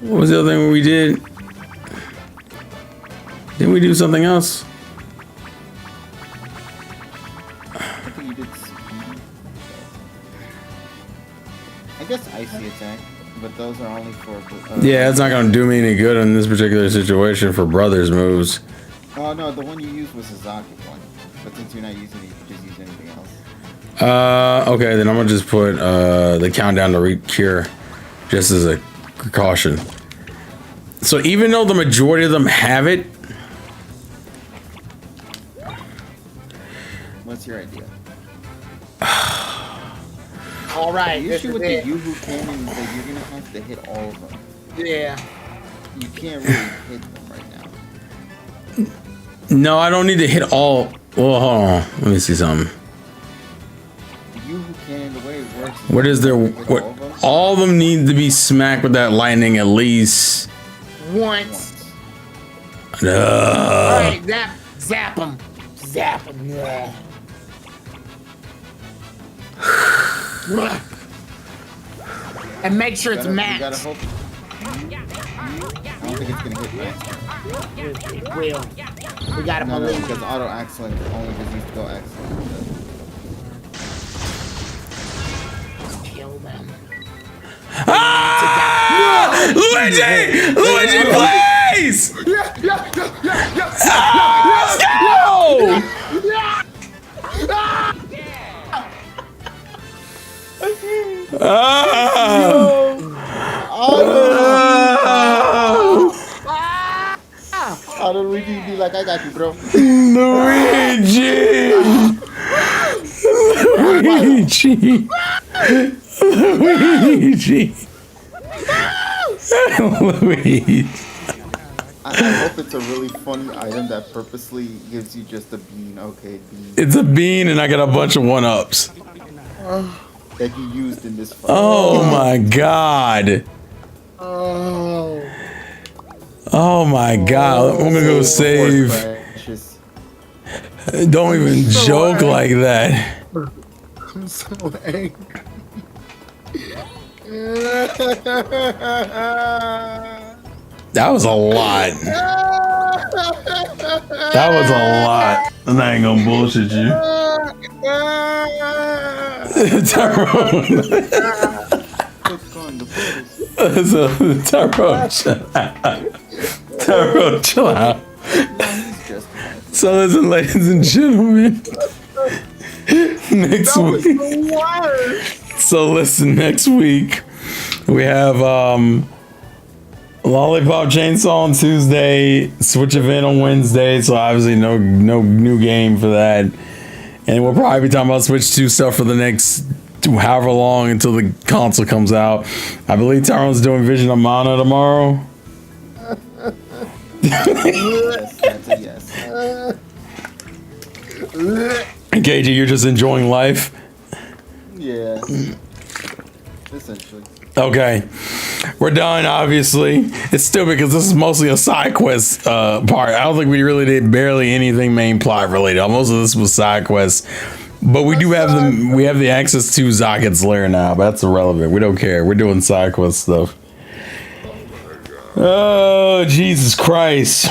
What was the other thing we did? Didn't we do something else? I think you did speed. I guess icy attack, but those are only for. Yeah, it's not gonna do me any good in this particular situation for brothers moves. Oh no, the one you used was a Zaki one. But since you're not using it, you can just use anything else. Okay, then I'm gonna just put the countdown to cure, just as a precaution. So even though the majority of them have it, What's your idea? Alright, The this issue is with the it. Yoo-Hoo cannon is that you're gonna have to hit all of them. Yeah. You can't really hit them right now. no, I don't need to hit all. Well, hold on, let me see something. The Yoo-Hoo cannon, the way it works is What is there? you hit What? all of them All of them need to be smacked with that lightning at least. Once. Uh, Alright, zap him. Zap him, yeah. And make sure it's You max. gotta hope. I don't think it's gonna hit max. It will. We gotta No, believe. because auto excellent only just needs to go excellent. Kill them. ah! Luigi! Luigi, please! Let's go! like, I got you, bro. Luigi! Luigi! Luigi! Luigi! I hope it's a really fun item that purposely gives you just a bean. Okay, bean. It's a bean, and I got a bunch of one-ups. That you used in this fight. Oh my god! Oh. Oh my god! I'm gonna go save. Precious. Don't even So joke angry. like that. I'm so angry. That was a lot. That was a lot. And I ain't gonna bullshit you. Tyrone. What's going the Tyrone, Tyrone, chill out. No, he's just So listen, ladies and gentlemen. Next That was week. the worst. So listen, next week we have Lollipop Chainsaw on Tuesday, Switch event on Wednesday, so obviously no new game for that. And we'll probably be talking about Switch 2 stuff for the next however long until the console comes out. I believe Tyrone's doing Vision of Mana tomorrow. yes, that's a yes. And KG, you're just enjoying life. Yeah. Essentially. Okay, we're done. Obviously, it's stupid because this is mostly a side quest part. I don't think we really did barely anything main plot related. Most of this was side quests, but we do have the access to Zakat's lair now. But that's irrelevant. We don't care. We're doing side quest stuff. Oh Jesus Christ!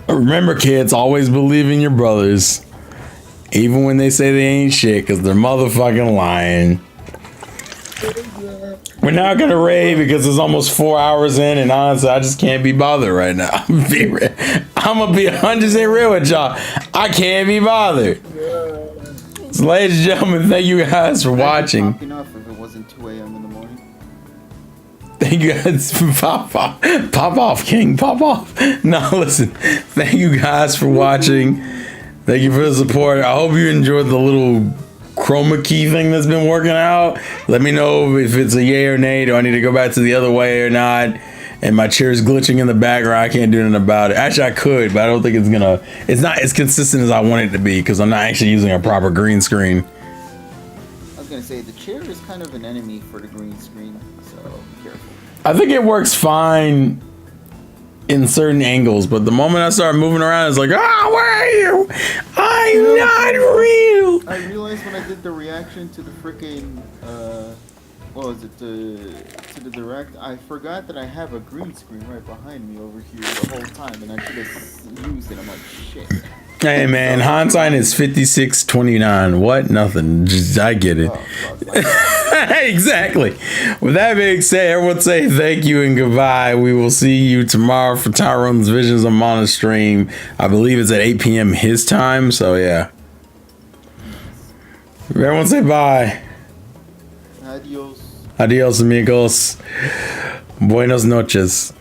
Remember, kids, always believe in your brothers, even when they say they ain't shit, because they're motherfucking lying. We're not gonna raid because it's almost 4 hours in, and honestly, I just can't be bothered right now. I'm gonna be 100% real with y'all. I can't be bothered. So, ladies and gentlemen, thank you guys for watching. Popping off if it wasn't 2 a.m. in the morning. Thank you guys for pop off, King, pop off. No, listen. Thank you guys for watching. Thank you for the support. I hope you enjoyed the little chroma key thing that's been working out. Let me know if it's a yay or nay. Do I need to go back to the other way or not? And my chair's glitching in the background. I can't do anything about it. Actually, I could, but I don't think it's not as consistent as I want it to be because I'm not actually using a proper green screen. I was gonna say the chair is kind of an enemy for the green screen, so be careful. I think it works fine in certain angles, but the moment I start moving around, it's like, ah, where are you? I'm not real. I realized when I did the reaction to the freaking what was it, to the direct, I forgot that I have a green screen right behind me over here the whole time, and I should have used it. I'm like, shit. Hey man, hindsight is 56/29. What? Nothing. Just, I get it. Exactly. With that being said, everyone say thank you and goodbye. We will see you tomorrow for Tyrone's Visions of Mana stream. I believe it's at 8 p.m. his time. So yeah. Everyone say bye. Adios. Adios amigos. Buenas noches.